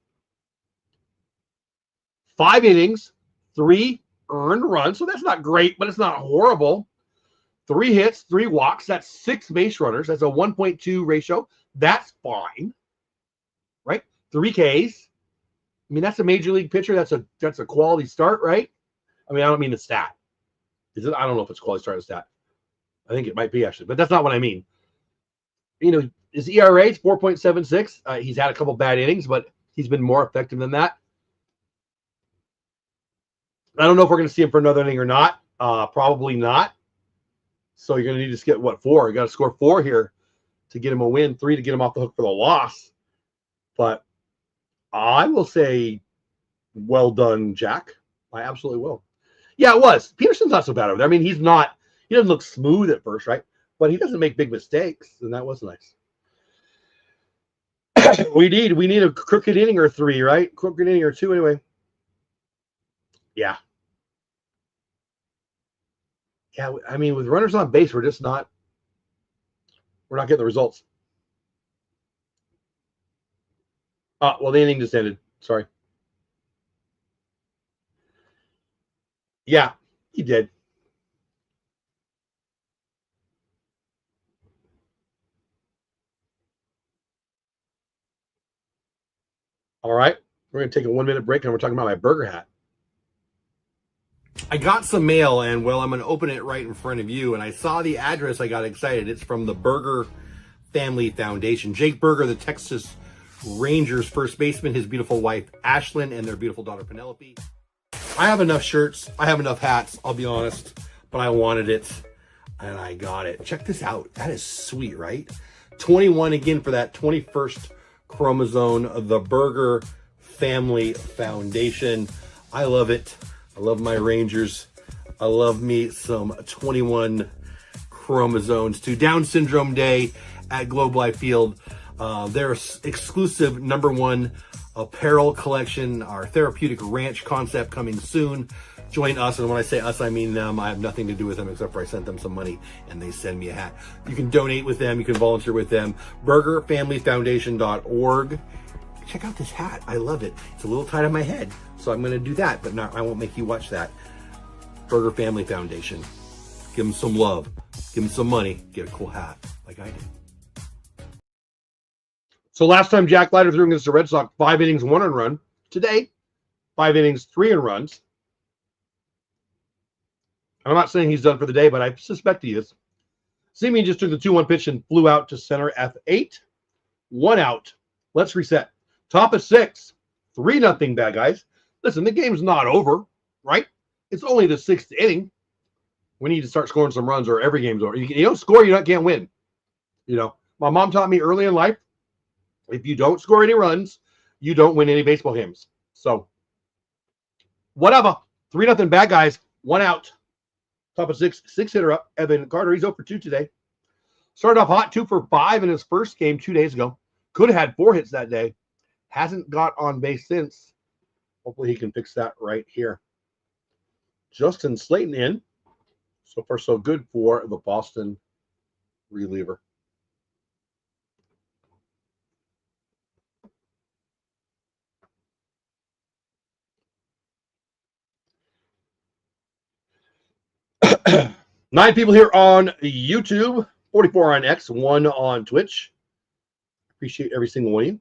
5 innings, 3 earned runs. So that's not great, but it's not horrible. 3 hits, 3 walks. That's 6 base runners. That's a 1.2 ratio. That's fine, right? 3 Ks. I mean, that's a major league pitcher. That's a quality start, right? I mean, I don't mean the stat. I don't know if it's quality start or stat. I think it might be actually, but that's not what I mean. You know, his ERA is 4.76. He's had a couple bad innings, but he's been more effective than that. I don't know if we're going to see him for another inning or not. Probably not. So you're going to need to get, 4? You got to score 4 here to get him a win, 3 to get him off the hook for the loss. But I will say, well done, Jack. I absolutely will. Yeah, it was. Peterson's not so bad over there. I mean, he doesn't look smooth at first, right? But he doesn't make big mistakes, and that was nice. we need a crooked inning or 3, right? Crooked inning or 2 anyway. Yeah. Yeah, I mean, with runners on base, we're not getting the results. Well, the inning just ended. Sorry. Yeah, he did. All right. We're going to take a 1-minute break, and we're talking about my burger hat. I got some mail, and well, I'm going to open it right in front of you. And I saw the address. I got excited. It's from the Burger Family Foundation. Jake Burger, the Texas Rangers first baseman, his beautiful wife, Ashlyn, and their beautiful daughter, Penelope. I have enough shirts. I have enough hats, I'll be honest. But I wanted it, and I got it. Check this out. That is sweet, right? 21 again for that 21st chromosome, the Burger Family Foundation. I love it. I love my Rangers. I love me some 21 chromosomes to Down Syndrome Day at Globe Life Field. Their exclusive #1 apparel collection, our therapeutic ranch concept coming soon. Join us, and when I say us, I mean them. I have nothing to do with them except for I sent them some money and they send me a hat. You can donate with them. You can volunteer with them. BurgerFamilyFoundation.org. Check out this hat. I love it. It's a little tight on my head, so I'm going to do that, but I won't make you watch that. Burger Family Foundation. Give them some love. Give them some money. Get a cool hat like I did. So last time Jack Leiter threw against the Red Sox, 5 innings, 1 earned run. Today, 5 innings, 3 earned runs. I'm not saying he's done for the day, but I suspect he is. Semien just took the 2-1 pitch and flew out to center F8. 1 out. Let's reset. Top of 6. 3-0 bad guys. Listen, the game's not over, right? It's only the 6th inning. We need to start scoring some runs or every game's over. You don't score, you can't win. You know, my mom taught me early in life, if you don't score any runs, you don't win any baseball games. So, whatever. 3-0 bad guys. 1 out. Top of 6. 6-hitter up. Evan Carter, he's 0 for 2 today. Started off hot, 2 for 5 in his first game 2 days ago. Could have had 4 hits that day. Hasn't got on base since. Hopefully he can fix that right here. Justin Slayton in. So far, so good for the Boston reliever. Nine people here on YouTube, 44 on X, 1 on Twitch. Appreciate every single one of you.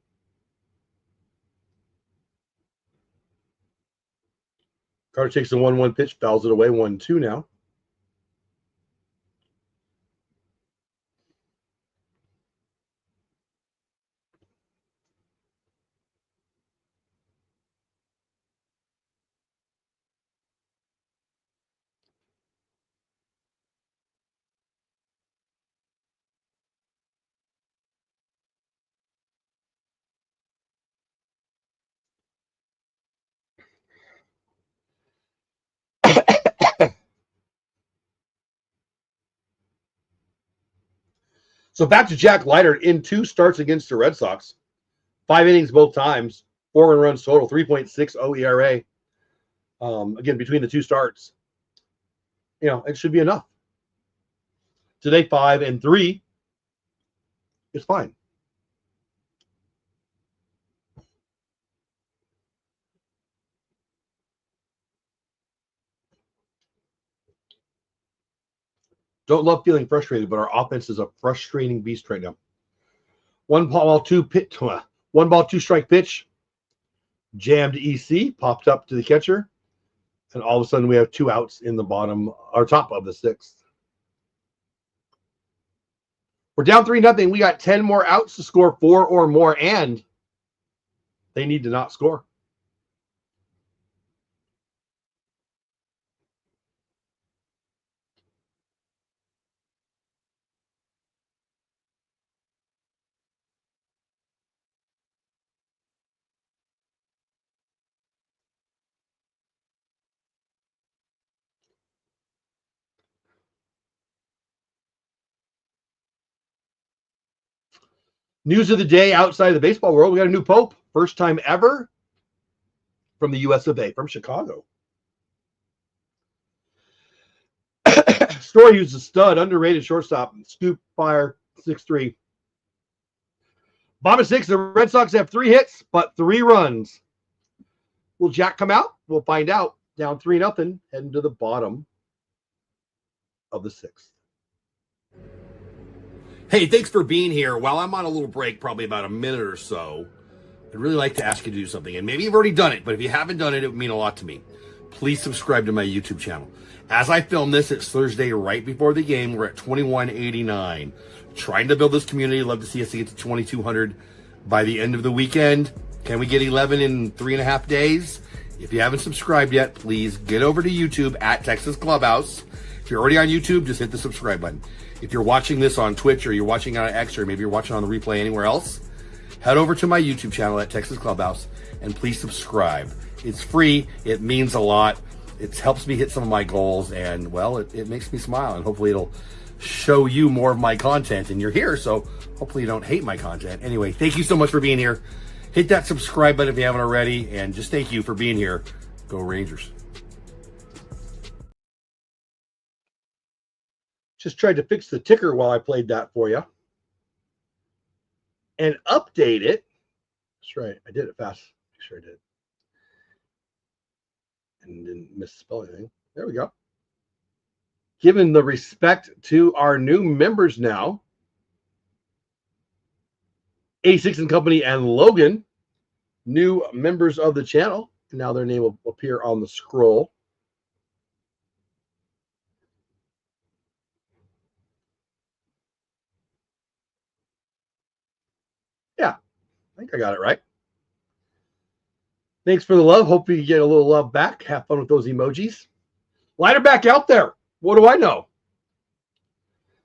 Carter takes the 1-1 pitch, fouls it away, 1-2 now. So back to Jack Leiter in 2 starts against the Red Sox. 5 innings both times, 4 runs total, 3.60 ERA. Again, between the 2 starts, it should be enough. Today, 5 and 3 is fine. Don't love feeling frustrated, but our offense is a frustrating beast right now. 1 ball, 2 strike pitch. Jammed EC, popped up to the catcher. And all of a sudden we have 2 outs in the bottom or top of the 6th. We're down 3-0. We got 10 more outs to score 4 or more, and they need to not score. News of the day outside of the baseball world. We got a new pope. First time ever from the US of A, from Chicago. Story, who's a stud, underrated shortstop, scoop fire, 6'3". Bottom of 6, the Red Sox have 3 hits, but 3 runs. Will Jack come out? We'll find out. Down 3-0, heading to the bottom of the 6th. Hey, thanks for being here. While I'm on a little break, probably about a minute or so, I'd really like to ask you to do something. And maybe you've already done it, but if you haven't done it, it would mean a lot to me. Please subscribe to my YouTube channel. As I film this, it's Thursday right before the game. We're at 2189. Trying to build this community. Love to see us get to 2200 by the end of the weekend. Can we get 11 in 3.5 days? If you haven't subscribed yet, please get over to YouTube at Texas Clubhouse. If you're already on YouTube, just hit the subscribe button. If you're watching this on Twitch, or you're watching on X, or maybe you're watching on the replay anywhere else, head over to my YouTube channel at Texas Clubhouse and please subscribe. It's free. It means a lot. It helps me hit some of my goals, and well, it makes me smile, and hopefully it'll show you more of my content. And you're here, so hopefully you don't hate my content. Anyway, thank you so much for being here. Hit that subscribe button if you haven't already, and just thank you for being here. Go Rangers. Just tried to fix the ticker while I played that for you and update it. That's right. I did it fast. Make sure I did. And didn't misspell anything. There we go. Given the respect to our new members now, A6 and Company and Logan, new members of the channel. Now their name will appear on the scroll. Yeah, I think I got it right. Thanks for the love. Hope you get a little love back. Have fun with those emojis. Leiter back out there. What do I know?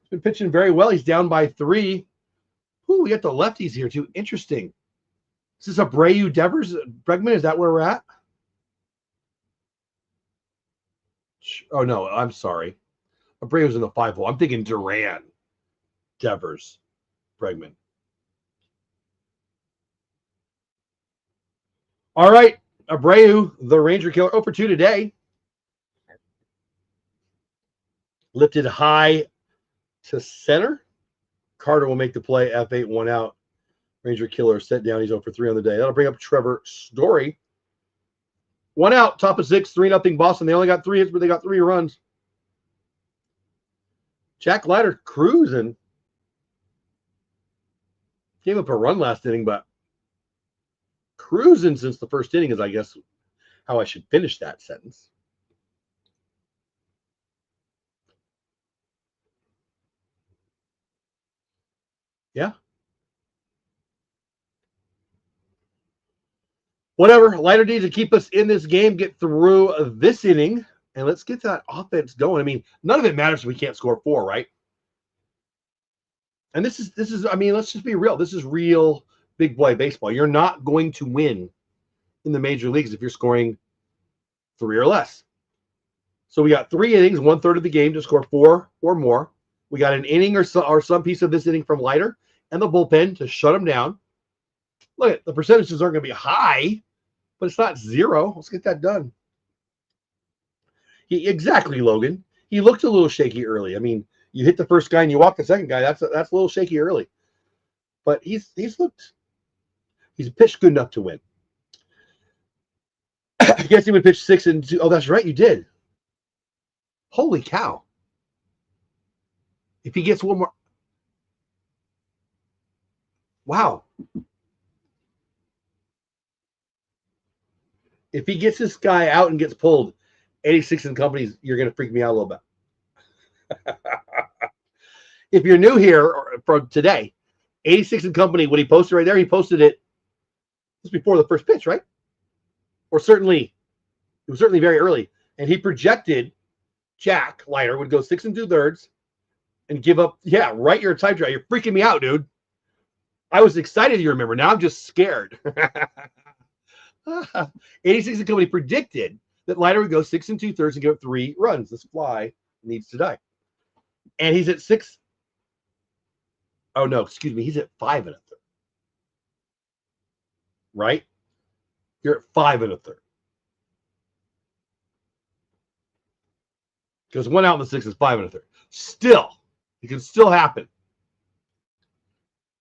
He's been pitching very well. He's down by 3. Ooh, we got the lefties here too. Interesting. Is this Abreu, Devers, Bregman? Is that where we're at? Oh, no, I'm sorry. Abreu's in the 5 hole. I'm thinking Duran, Devers, Bregman. All right, Abreu, the Ranger killer, 0 for 2 today. Lifted high to center. Carter will make the play. F8, 1 out. Ranger killer set down. He's 0 for 3 on the day. That'll bring up Trevor Story. 1 out, top of 6, 3-0 Boston. They only got 3 hits, but they got 3 runs. Jack Leiter cruising. Gave up a run last inning, but cruising since the first inning is, I guess, how I should finish that sentence. Yeah. Whatever. Leiter needs to keep us in this game, get through this inning, and let's get that offense going. I mean, none of it matters if we can't score 4, right? And this is, I mean, let's just be real. This is real big boy baseball. You're not going to win in the major leagues if you're scoring 3 or less. So we got 3 innings, 1/3 of the game to score 4 or more. We got an inning or some piece of this inning from Leiter and the bullpen to shut him down. Look at the percentages aren't going to be high, but it's not zero. Let's get that done. Exactly, Logan. He looked a little shaky early. I mean, you hit the first guy and you walk the second guy. That's a little shaky early, but he's pitched good enough to win. I guess he would pitch 6-2. Oh, that's right, you did. Holy cow! If he gets one more, wow. If he gets this guy out and gets pulled, 86 and companies, you're going to freak me out a little bit. If you're new here from today, 86 and company, what he posted right there, he posted it just before the first pitch, right? Or it was certainly very early. And he projected Jack Leiter would go 6 2/3 and give up. Yeah, right. You're a type drive. You're freaking me out, dude. I was excited, you remember. Now I'm just scared. 86 and company predicted that Leiter would go 6 2/3 and give up 3 runs. This fly needs to die. And he's at 6. Oh, no, excuse me. He's at 5 1/3. Right? You're at 5 1/3. Because 1 out in the 6 is 5 1/3. Still, it can still happen.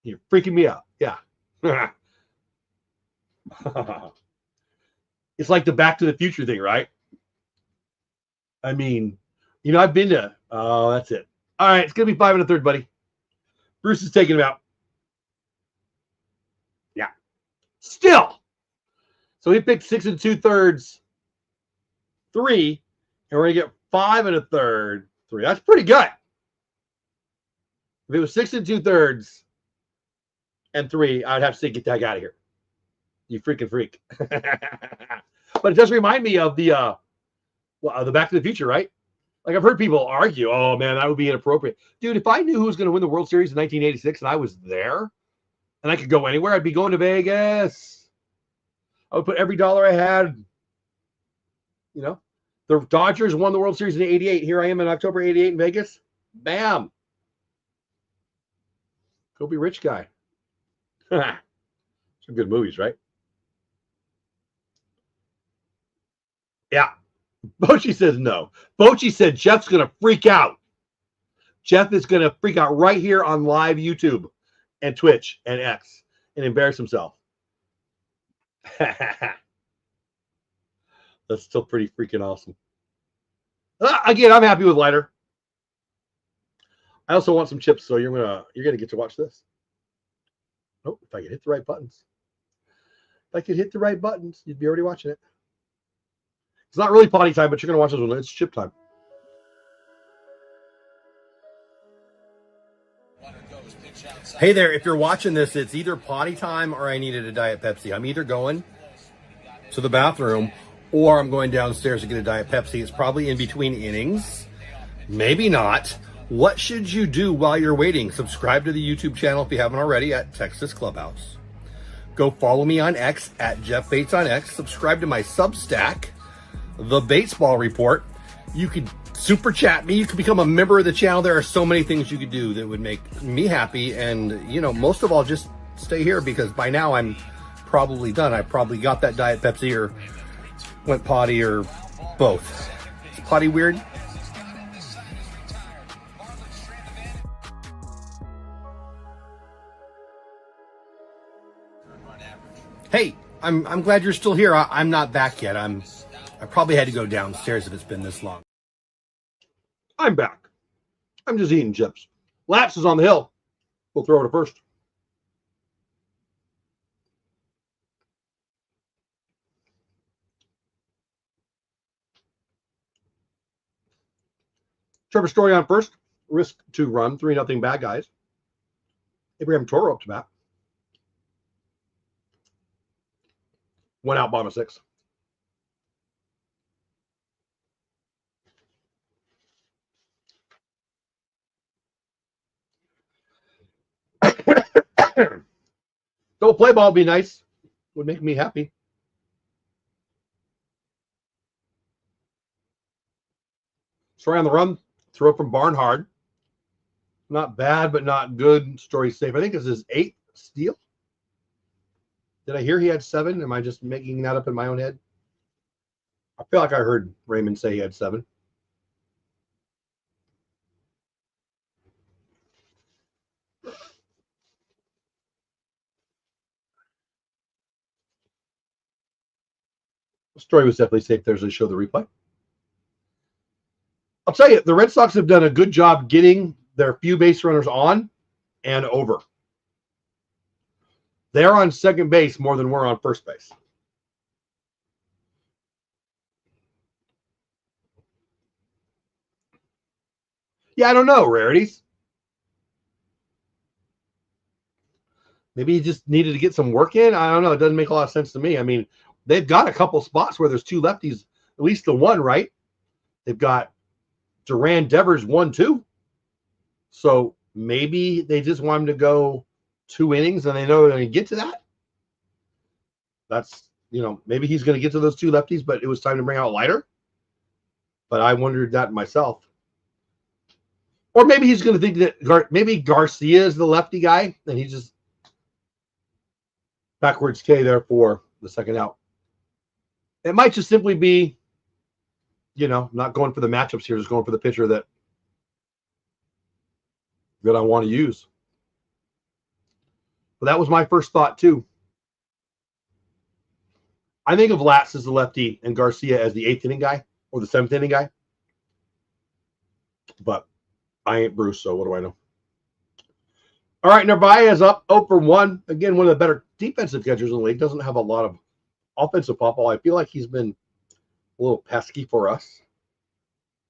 You're freaking me out. Yeah. It's like the Back to the Future thing, right? I mean, I've been to. Oh, that's it. All right, it's gonna be 5 1/3, buddy. Bruce is taking him out. Yeah. Still. So he picked 6 2/3, 3, and we're gonna get 5 1/3, 3. That's pretty good. If it was 6 2/3 and 3, I would have to say, get that guy out of here. You freaking freak. But it does remind me of the Back to the Future, right? Like, I've heard people argue, oh, man, that would be inappropriate. Dude, if I knew who was going to win the World Series in 1986 and I was there and I could go anywhere, I'd be going to Vegas. I would put every dollar I had. The Dodgers won the World Series in 88. Here I am in October 88 in Vegas. Bam. Go be rich guy. Some good movies, right? Yeah. Bochy says no. Bochy said Jeff's going to freak out. Jeff is going to freak out right here on live YouTube and Twitch and X and embarrass himself. That's still pretty freaking awesome. Again, I'm happy with Leiter. I also want some chips, so you're gonna get to watch this. Oh, if I could hit the right buttons. If I could hit the right buttons, you'd be already watching it. It's not really potty time, but you're gonna watch this one. It's chip time. Hey there, if you're watching this, it's either potty time or I needed a Diet Pepsi. I'm either going to the bathroom or I'm going downstairs to get a Diet Pepsi. It's probably in between innings. Maybe not. What should you do while you're waiting? Subscribe to the YouTube channel if you haven't already at Texas Clubhouse. Go follow me on X at jeffbatesonX. Subscribe to my Substack, The Baseball Report. You could super chat me. You could become a member of the channel. There are so many things you could do that would make me happy. And, most of all, just stay here because by now I'm probably done. I probably got that Diet Pepsi or went potty or both. Is potty weird? Hey, I'm glad you're still here. I'm not back yet. I probably had to go downstairs if it's been this long. I'm back. I'm just eating chips. Laps is on the hill. We'll throw it to first. Trevor Story on first. Risk to run. 3-0 bad guys. Abraham Toro up to bat. 1 out, bottom of 6. Double play ball would be nice. Would make me happy. Story on the run. Throw from Barnhard. Not bad, but not good. Story safe. I think this is 8th steal. Did I hear he had 7? Am I just making that up in my own head? I feel like I heard Raymond say he had 7. The story was definitely safe there, so show the replay. I'll tell you, the Red Sox have done a good job getting their few base runners on and over. They're on second base more than we're on first base. Yeah, I don't know, Rarities. Maybe he just needed to get some work in. I don't know. It doesn't make a lot of sense to me. I mean, they've got a couple spots where there's 2 lefties, at least the one, right? They've got Duran Devers 1-2. So maybe they just want him to go 2 innings and they know they're going to get to that. That's, maybe he's going to get to those 2 lefties, but it was time to bring out Leiter. But I wondered that myself. Or maybe he's going to think that maybe Garcia is the lefty guy and he just backwards K there for the second out. It might just simply be, not going for the matchups here, just going for the pitcher that I want to use. But that was my first thought too. I think of Latz as the lefty and Garcia as the 8th inning guy or the 7th inning guy. But I ain't Bruce, so what do I know? All right, Narvaez up 0 for 1. Again, one of the better defensive catchers in the league. Doesn't have a lot of offensive pop ball. I feel like he's been a little pesky for us.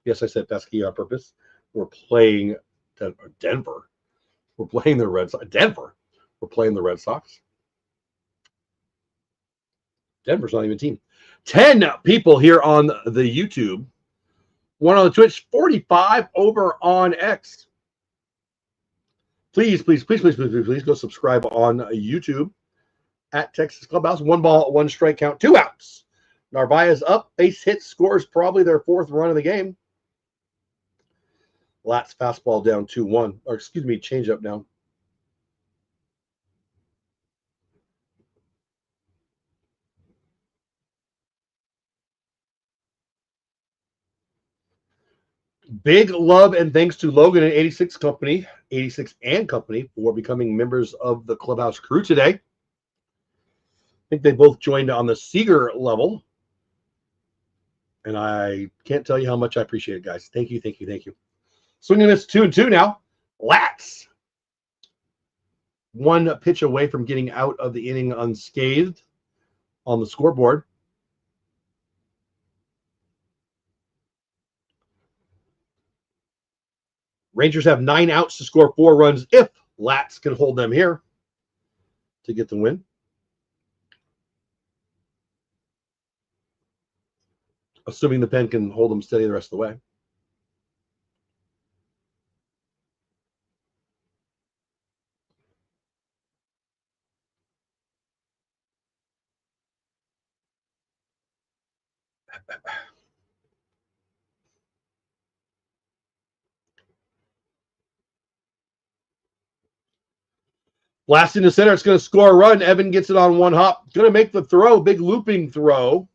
Yes, I said pesky on purpose. We're playing Denver. We're playing the Red Sox. Denver. We're playing the Red Sox. Denver's not even a team. 10 people here on the YouTube. 1 on the Twitch. 45 over on X. Please go subscribe on YouTube at Texas Clubhouse. 1 ball, 1 strike count, 2 outs. Narvaez up. Base hit scores probably their 4th run of the game. Latz fastball down 2-1. Or excuse me, change up now. Big love and thanks to Logan and 86 and Company for becoming members of the Clubhouse crew today. I think they both joined on the Seeger level. And I can't tell you how much I appreciate it, guys. Thank you. Swinging this 2-2 now. Latz. 1 pitch away from getting out of the inning unscathed on the scoreboard. Rangers have 9 outs to score 4 runs if Latz can hold them here to get the win. Assuming the pen can hold them steady the rest of the way. Blasting to center, it's going to score a run. Evan gets it on 1 hop. Going to make the throw, big looping throw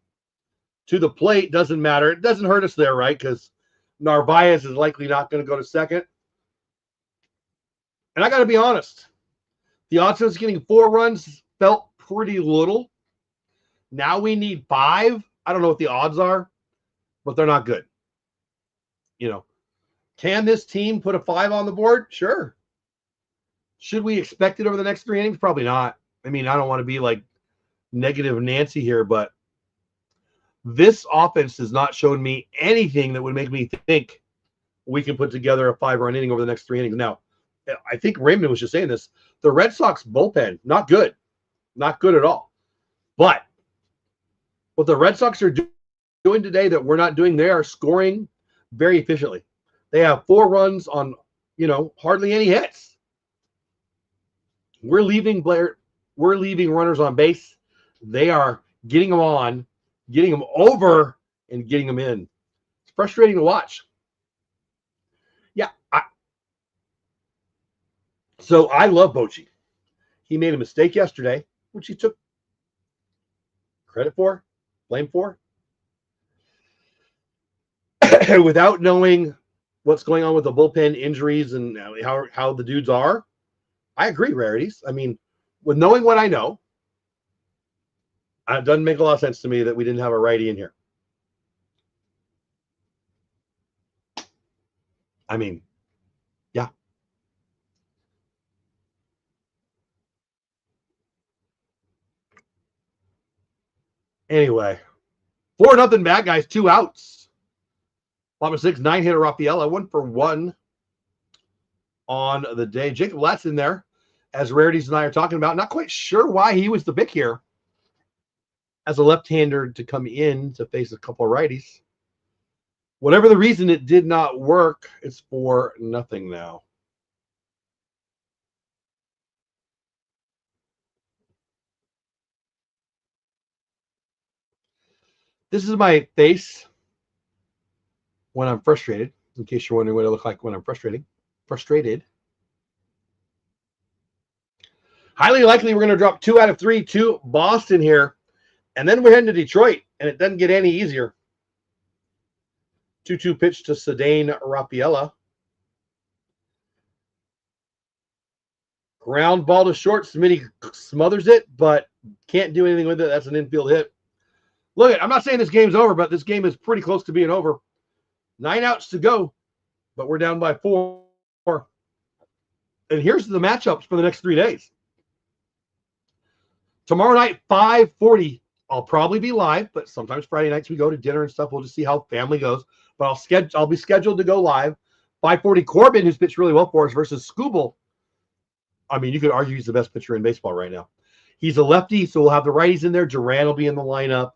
to the plate. Doesn't matter. It doesn't hurt us there, right? Because Narvaez is likely not going to go to second. And I got to be honest, the odds of us getting 4 runs felt pretty little. Now we need 5. I don't know what the odds are, but they're not good. Can this team put a 5 on the board? Sure. Should we expect it over the next 3 innings? Probably not. I mean, I don't want to be like negative Nancy here, but this offense has not shown me anything that would make me think we can put together a 5-run inning over the next 3 innings. Now, I think Raymond was just saying this. The Red Sox bullpen, not good. Not good at all. But what the Red Sox are doing today that we're not doing, they are scoring very efficiently. They have 4 runs on, hardly any hits. We're leaving runners on base. They are getting them on, getting them over, and getting them in. It's frustrating to watch. Yeah, So I love Bochy. He made a mistake yesterday, which he took credit for, blame for, without knowing what's going on with the bullpen injuries and how the dudes are. I agree, Rarities. I mean, with knowing what I know, it doesn't make a lot of sense to me that we didn't have a righty in here. I mean, yeah. Anyway, 4-0 bad guys, 2 outs. Bottom 6, 9-hitter Rafaela, 1-for-1 on the day. Jacob Latz in there, as Rarities and I are talking about. Not quite sure why he was the pick here as a left-hander to come in to face a couple of righties. Whatever the reason it did not work, it's 4-0 now. This is my face when I'm frustrated, in case you're wondering what I look like when I'm frustrated. Highly likely we're going to drop 2 out of 3 to Boston here. And then we're heading to Detroit, and it doesn't get any easier. 2-2 pitch to Cedane Rafaela. Ground ball to short. Smitty smothers it, but can't do anything with it. That's an infield hit. Look, I'm not saying this game's over, but this game is pretty close to being over. 9 outs to go, but we're down by 4. And here's the matchups for the next 3 days. Tomorrow night, 5:40. I'll probably be live, but sometimes Friday nights we go to dinner and stuff. We'll just see how family goes. But I'll be scheduled to go live. 5:40, Corbin, who's pitched really well for us, versus Skubal. I mean, you could argue he's the best pitcher in baseball right now. He's a lefty, so we'll have the righties in there. Duran will be in the lineup.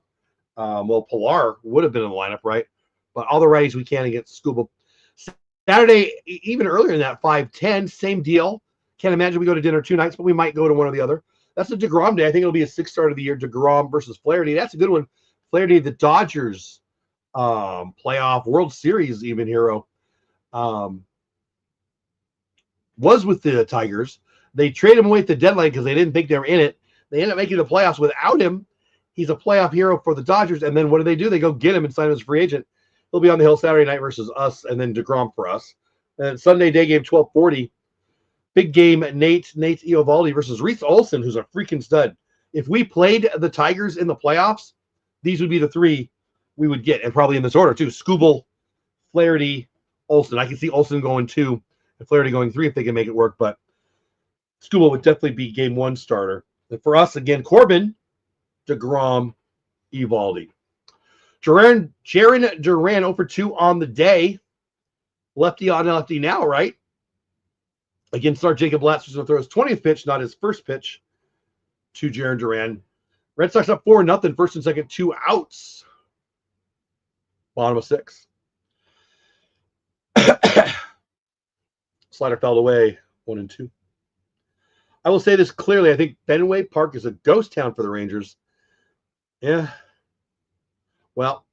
Well, Pilar would have been in the lineup, right? But all the righties we can against Skubal. Saturday, even earlier than that, 5:10, same deal. Can't imagine we go to dinner 2 nights, but we might go to one or the other. That's a DeGrom day. I think it'll be a 6th start of the year. DeGrom versus Flaherty. That's a good one. Flaherty, the Dodgers playoff World Series even hero, was with the Tigers. They traded him away at the deadline because they didn't think they were in it. They ended up making the playoffs without him. He's a playoff hero for the Dodgers. And then what do? They go get him and sign him as a free agent. He'll be on the hill Saturday night versus us, and then DeGrom for us. And Sunday day game, 12:40. Big game, Nate Eovaldi versus Reese Olson, who's a freaking stud. If we played the Tigers in the playoffs, these would be the 3 we would get, and probably in this order too. Skubal, Flaherty, Olson. I can see Olson going 2 and Flaherty going 3 if they can make it work, but Skubal would definitely be game 1 starter. And for us, again, Corbin, DeGrom, Eovaldi. Jaron Duran 0-for-2 on the day. Lefty on lefty now, right? Against our Jacob Latz, who's going to throw his 20th pitch, not his first pitch, to Jaron Duran. Red Sox up 4-0, first and second, 2 outs. Bottom of 6. Slider fouled away, 1-2. I will say this clearly. I think Fenway Park is a ghost town for the Rangers. Yeah. Well,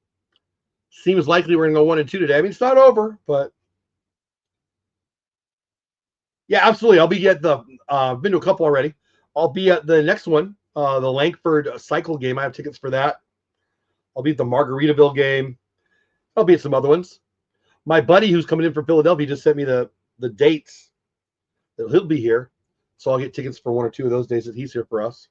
seems likely we're going to go 1-2 today. I mean, it's not over, but yeah, absolutely. I'll be at the been to a couple already. I'll be at the next one, the Langford cycle game. I have tickets for that. I'll be at the Margaritaville game. I'll be at some other ones. My buddy who's coming in from Philadelphia just sent me the dates that he'll be here. So I'll get tickets for 1 or 2 of those days that he's here for us.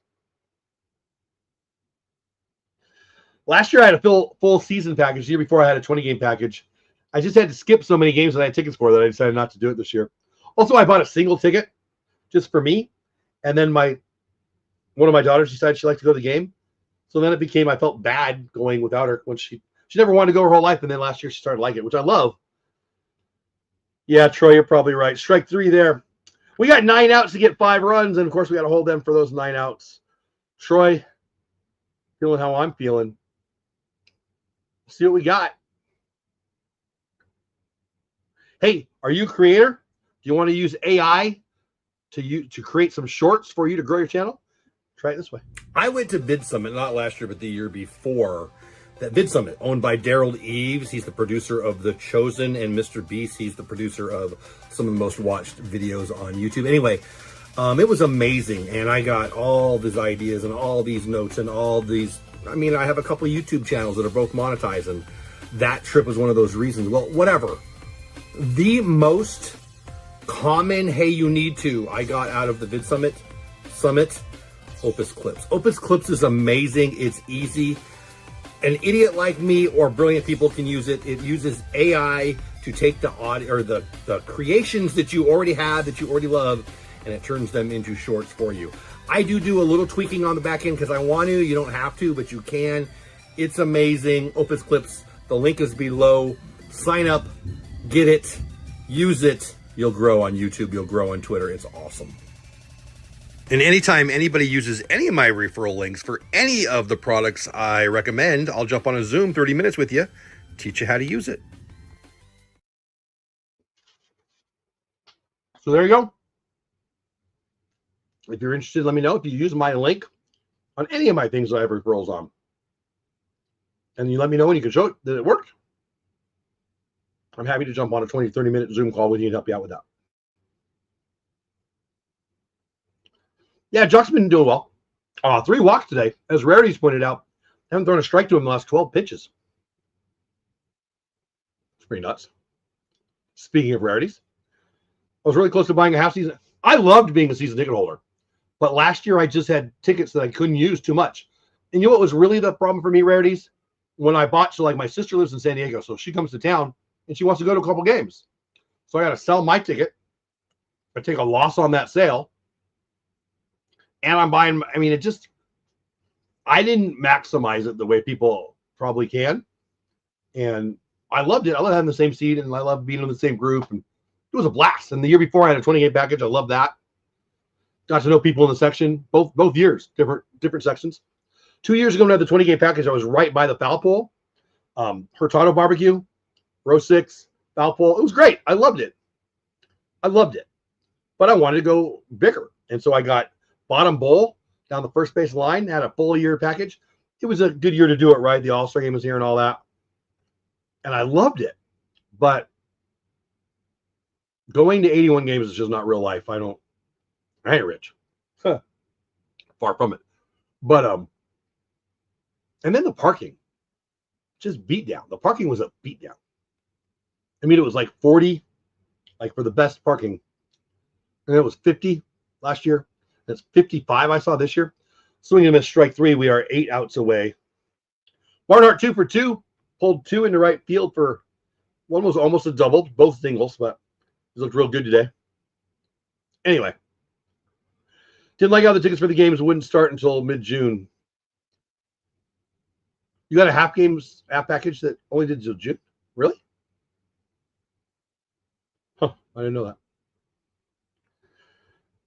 Last year I had a full season package. The year before I had a 20-game package. I just had to skip so many games that I had tickets for that I decided not to do it this year. Also, I bought a single ticket just for me. And then one of my daughters decided she liked to go to the game. So then it became, I felt bad going without her when she never wanted to go her whole life. And then last year she started to like it, which I love. Yeah, Troy, you're probably right. Strike 3 there. We got 9 outs to get 5 runs. And of course we got to hold them for those 9 outs. Troy, feeling how I'm feeling. See what we got. Hey, are you a creator? Do you want to use AI to create some shorts for you to grow your channel? Try it this way. I went to Bid Summit, not last year, but the year before, that Vid Summit, owned by Daryl Eves. He's the producer of The Chosen, and Mr. Beast. He's the producer of some of the most watched videos on YouTube. Anyway, it was amazing, and I got all these ideas and all these notes and all these. I mean, I have a couple of YouTube channels that are both monetized, and that trip was one of those reasons. Well, whatever. The most common "hey, you need to" I got out of the Vid Summit, Opus Clips. Opus Clips is amazing. It's easy. An idiot like me or brilliant people can use it. It uses AI to take the audio or the creations that you already have, that you already love, and it turns them into shorts for you. I do a little tweaking on the back end because I want to. You don't have to, but you can. It's amazing. Opus Clips. The link is below. Sign up, get it, use it. You'll grow on YouTube. You'll grow on Twitter. It's awesome. And anytime anybody uses any of my referral links for any of the products I recommend, I'll jump on a Zoom 30 minutes with you, teach you how to use it. So there you go. If you're interested, let me know. If you use my link on any of my things that I have referrals on, and you let me know when you can show it that it worked, I'm happy to jump on a 20, 30-minute Zoom call with you and help you out with that. Yeah, Jock's been doing well. 3 walks today. As Rarities pointed out, I haven't thrown a strike to him in the last 12 pitches. It's pretty nuts. Speaking of Rarities, I was really close to buying a half season. I loved being a season ticket holder, but last year I just had tickets that I couldn't use too much. And you know what was really the problem for me, Rarities? When I bought, so like my sister lives in San Diego, so she comes to town and she wants to go to a couple games. So I got to sell my ticket. I take a loss on that sale. And I'm buying, I mean, I didn't maximize it the way people probably can. And I loved it. I love having the same seat, and I love being in the same group. And it was a blast. And the year before I had a 28 package. I love that. Got to know people in the section, both years, different sections. 2 years ago, when I had the 20 game package, I was right by the foul pole. Hurtado barbecue, row 6, foul pole. It was great. I loved it. But I wanted to go bigger. And so I got bottom bowl down the first base line, had a full year package. It was a good year to do it right. The All-Star game was here and all that. And I loved it. But going to 81 games is just not real life. I ain't rich. Far from it. But and then the parking, just beat down. The parking was a beat down. I mean, it was like 40, like for the best parking. And it was 50 last year. That's 55 I saw this year. Swing and miss, strike 3. We are 8 outs away. Barnhart 2 for 2. Pulled 2 into right field for one was almost a double, both singles, but it looked real good today. Anyway, didn't like how the tickets for the games wouldn't start until mid-June. You got a half package that only did until June? Really? Huh, I didn't know that.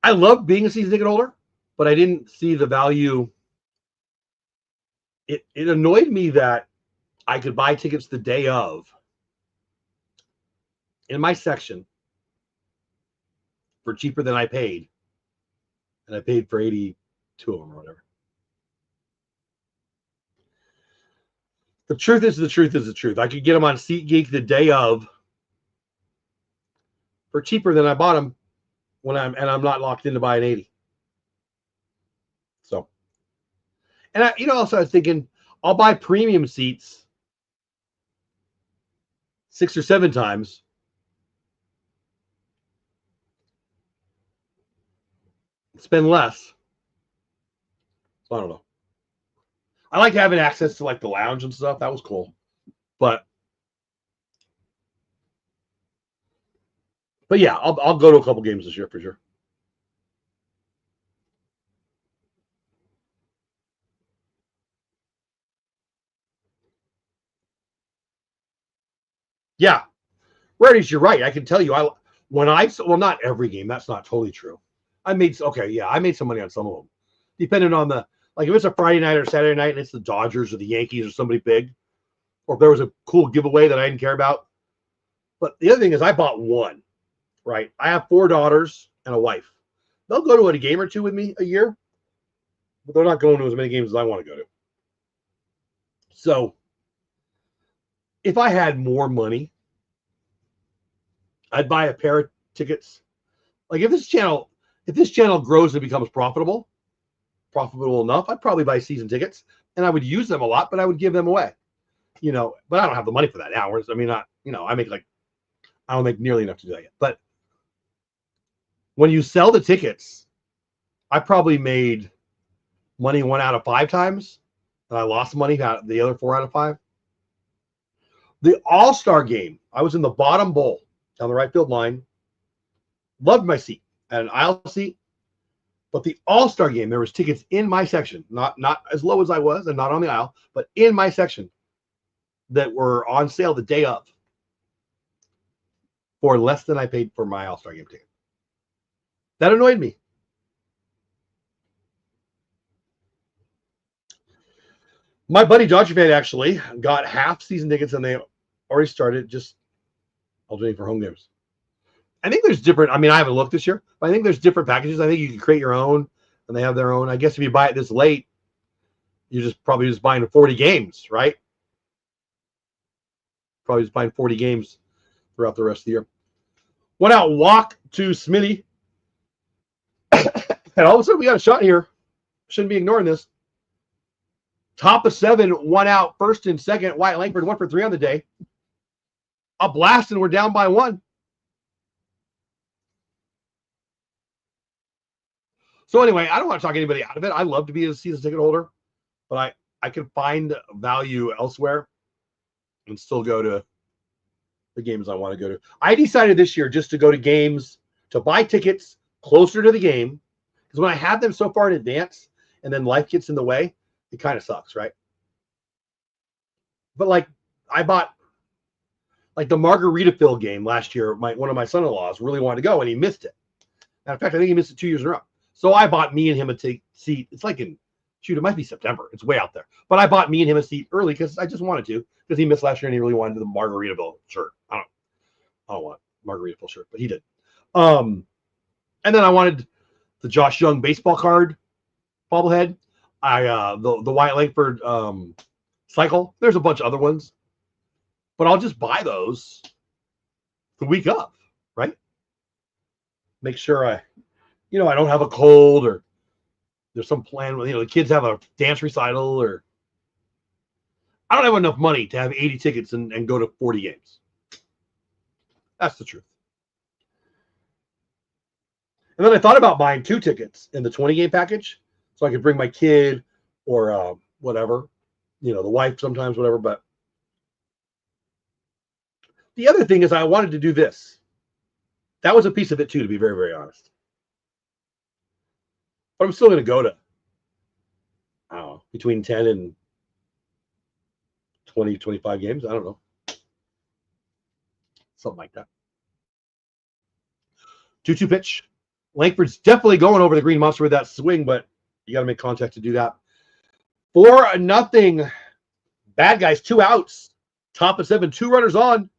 I love being a season ticket holder, but I didn't see the value. It annoyed me that I could buy tickets the day of in my section for cheaper than I paid. And I paid for 82 of them or whatever. The truth is the truth. I could get them on SeatGeek the day of for cheaper than I bought them when I'm not locked in to buy an 80. So, and also I was thinking I'll buy premium seats 6 or 7 times. Spend less. So I don't know. I like having access to like the lounge and stuff. That was cool. But yeah, I'll go to a couple games this year for sure. Yeah. Rarities, you're right. I can tell you, not every game, that's not totally true. I made some money on some of them. Depending on like if it's a Friday night or Saturday night and it's the Dodgers or the Yankees or somebody big, or if there was a cool giveaway that I didn't care about. But the other thing is I bought one, right? I have 4 daughters and a wife. They'll go to a game or two with me a year, but they're not going to as many games as I want to go to. So if I had more money, I'd buy a pair of tickets. Like if this channel grows and becomes profitable enough, I'd probably buy season tickets and I would use them a lot, but I would give them away. But I don't have the money for that now. I mean, I don't make nearly enough to do that yet. But when you sell the tickets, I probably made money 1 out of 5 times, and I lost money out the other 4 out of 5. The All-Star game, I was in the bottom bowl down the right field line. Loved my seat. I had an aisle seat. But the All-Star game, there was tickets in my section, not as low as I was and not on the aisle, but in my section that were on sale the day of for less than I paid for my All-Star game ticket. That annoyed me. My buddy Dodger fan actually got half season tickets and they already started just alternating for home games. I think there's different. I mean, I haven't looked this year, but I think there's different packages. I think you can create your own, and they have their own. I guess if you buy it this late, you're probably just buying 40 games, right? Probably just buying 40 games throughout the rest of the year. Went out, walk to Smitty, and all of a sudden we got a shot here. Shouldn't be ignoring this. Top of 7, 1 out, first and second. Wyatt Langford 1 for 3 on the day. A blast, and we're down by 1. So anyway, I don't want to talk anybody out of it. I love to be a season ticket holder, but I can find value elsewhere and still go to the games I want to go to. I decided this year just to go to games, to buy tickets closer to the game, because when I have them so far in advance and then life gets in the way, it kind of sucks, right? But like I bought like the Margaritaville game last year. One of my son-in-laws really wanted to go and he missed it. Matter of fact, I think he missed it 2 years in a row. So I bought me and him a seat. It's like it might be September. It's way out there. But I bought me and him a seat early because I just wanted to, because he missed last year and he really wanted the Margaritaville shirt. I don't want a Margaritaville shirt, but he did. And then I wanted the Josh Young baseball card bobblehead. The Wyatt Langford cycle. There's a bunch of other ones, but I'll just buy those the week of, right? Make sure I don't have a cold or there's some plan with, the kids have a dance recital, or I don't have enough money to have 80 tickets and go to 40 games. That's the truth. And then I thought about buying 2 tickets in the 20 game package so I could bring my kid or whatever, the wife sometimes, whatever. But the other thing is I wanted to do this. That was a piece of it too, to be very, very honest. But I'm still going to go to, I don't know, between 10 and 20, 25 games. I don't know. Something like that. 2-2 pitch. Langford's definitely going over the green monster with that swing, but you got to make contact to do that. 4-0. Bad guys, 2 outs. Top of 7, 2 runners on.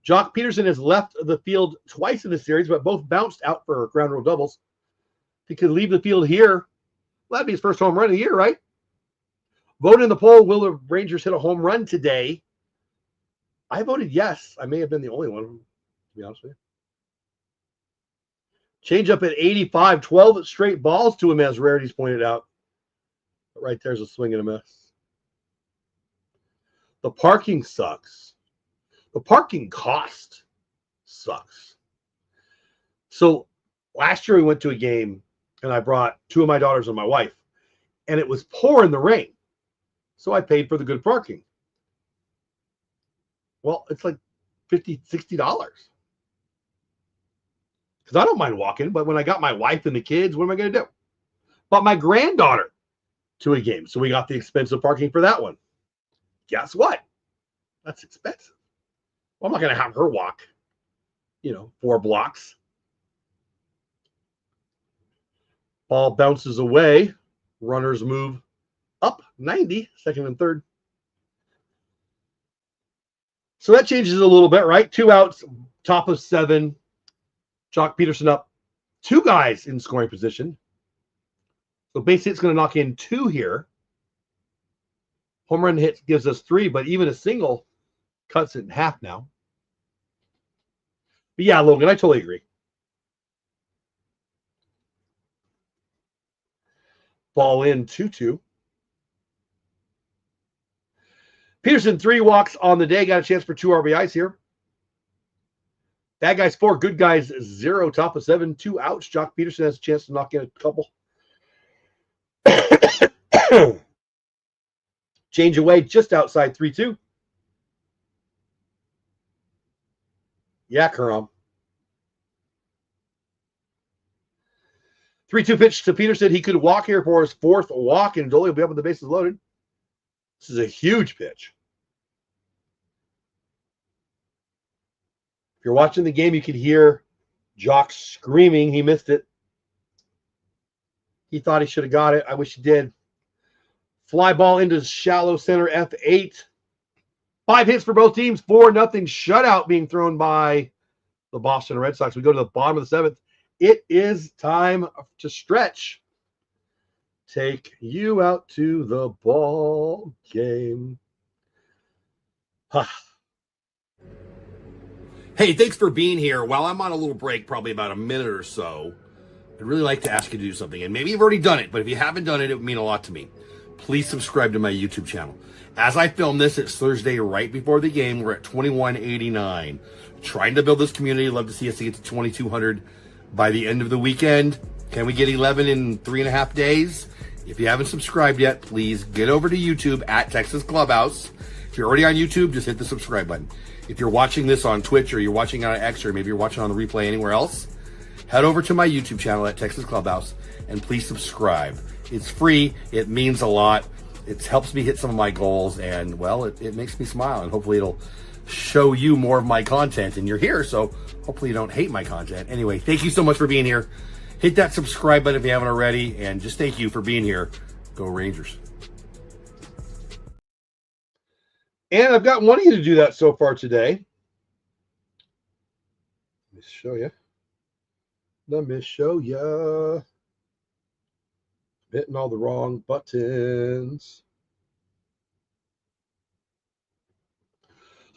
Jock Peterson has left the field twice in the series, but both bounced out for ground rule doubles. He could leave the field here. Well, that'd be his first home run of the year, right? Vote in the poll. Will the Rangers hit a home run today? I voted yes. I may have been the only one, to be honest with you. Change up at 85. 12 straight balls to him, as Rarities pointed out. But right there's a swing and a miss. The parking sucks. The parking cost sucks. So last year we went to a game and I brought 2 of my daughters and my wife, and it was pouring the rain. So I paid for the good parking. Well, it's like $50, $60. Because I don't mind walking, but when I got my wife and the kids, what am I going to do? Bought my granddaughter to a game, so we got the expensive parking for that one. Guess what? That's expensive. Well, I'm not going to have her walk, 4 blocks. Ball bounces away. Runners move up 90, second and third. So that changes a little bit, right? 2 outs, top of 7. Jock Peterson up. 2 guys in scoring position. So base hit's going to knock in 2 here. Home run hit gives us 3, but even a single Cuts it in half now. But yeah, Logan, I totally agree. Ball in 2-2. Peterson, 3 walks on the day. Got a chance for 2 RBIs here. Bad guys 4, good guys 0. Top of 7, 2 outs. Jock Peterson has a chance to knock in a couple. Change away just outside 3-2. Yeah, Karam. 3-2 pitch to Peterson. He could walk here for his 4th walk, and Dolly will be up with the bases loaded. This is a huge pitch. If you're watching the game, you could hear Jock screaming. He missed it. He thought he should have got it. I wish he did. Fly ball into shallow center F8. 5 hits for both teams. 4-0 shutout being thrown by the Boston Red Sox. We go to the bottom of the 7th. It is time to stretch. Take you out to the ball game. Hey, thanks for being here. While I'm on a little break, probably about a minute or so, I'd really like to ask you to do something. And maybe you've already done it, but if you haven't done it, it would mean a lot to me. Please subscribe to my YouTube channel. As I film this, it's Thursday right before the game. We're at 2189. Trying to build this community. Love to see us get to 2200 by the end of the weekend. Can we get 11 in 3.5 days? If you haven't subscribed yet, please get over to YouTube at Texas Clubhouse. If you're already on YouTube, just hit the subscribe button. If you're watching this on Twitch or you're watching on X or maybe you're watching on the replay anywhere else, head over to my YouTube channel at Texas Clubhouse and please subscribe. It's free. It means a lot. It helps me hit some of my goals and, well, it makes me smile and hopefully it'll show you more of my content. And you're here, so hopefully you don't hate my content. Anyway, thank you so much for being here. Hit that subscribe button if you haven't already, and just thank you for being here. Go Rangers. And I've got one of you to do that so far today. Let me show you. Let me show you. Hitting all the wrong buttons.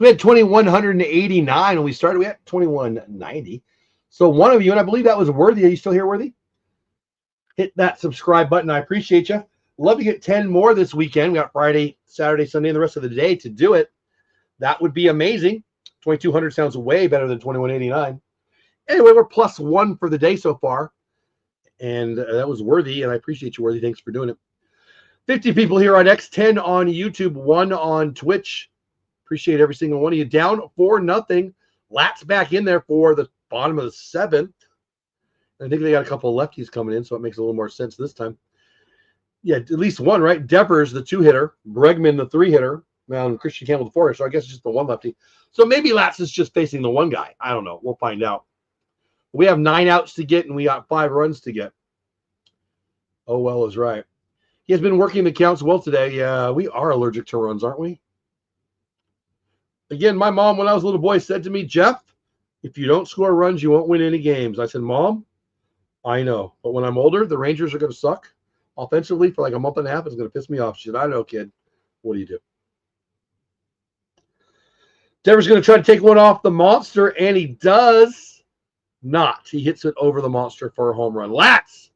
We had 2,189 when we started. We had 2,190. So one of you, and I believe that was Worthy. Are you still here, Worthy? Hit that subscribe button. I appreciate you. Love to get 10 more this weekend. We got Friday, Saturday, Sunday, and the rest of the day to do it. That would be amazing. 2,200 sounds way better than 2,189. Anyway, we're +1 for the day so far. And that was Worthy, and I appreciate you, Worthy. Thanks for doing it. 50 people here on X, 10 on YouTube, 1 on Twitch. Appreciate every single one of you. Down 4-0. Lat's back in there for the bottom of the 7th. I think they got a couple of lefties coming in, so it makes a little more sense this time. Yeah, at least one, right? Devers, the 2-hitter. Bregman, the 3-hitter. And Christian Campbell, the 4-hitter. So I guess it's just the 1 lefty. So maybe Latz is just facing the 1 guy. I don't know. We'll find out. We have 9 outs to get, and we got 5 runs to get. Oh, well is right. He has been working the counts well today. Yeah, we are allergic to runs, aren't we? Again, my mom, when I was a little boy, said to me, Jeff, if you don't score runs, you won't win any games. I said, Mom, I know. But when I'm older, the Rangers are going to suck offensively for like a month and a half. It's going to piss me off. She said, I know, kid. What do you do? Devers going to try to take one off the monster, and he does not. He hits it over the monster for a home run. Latz,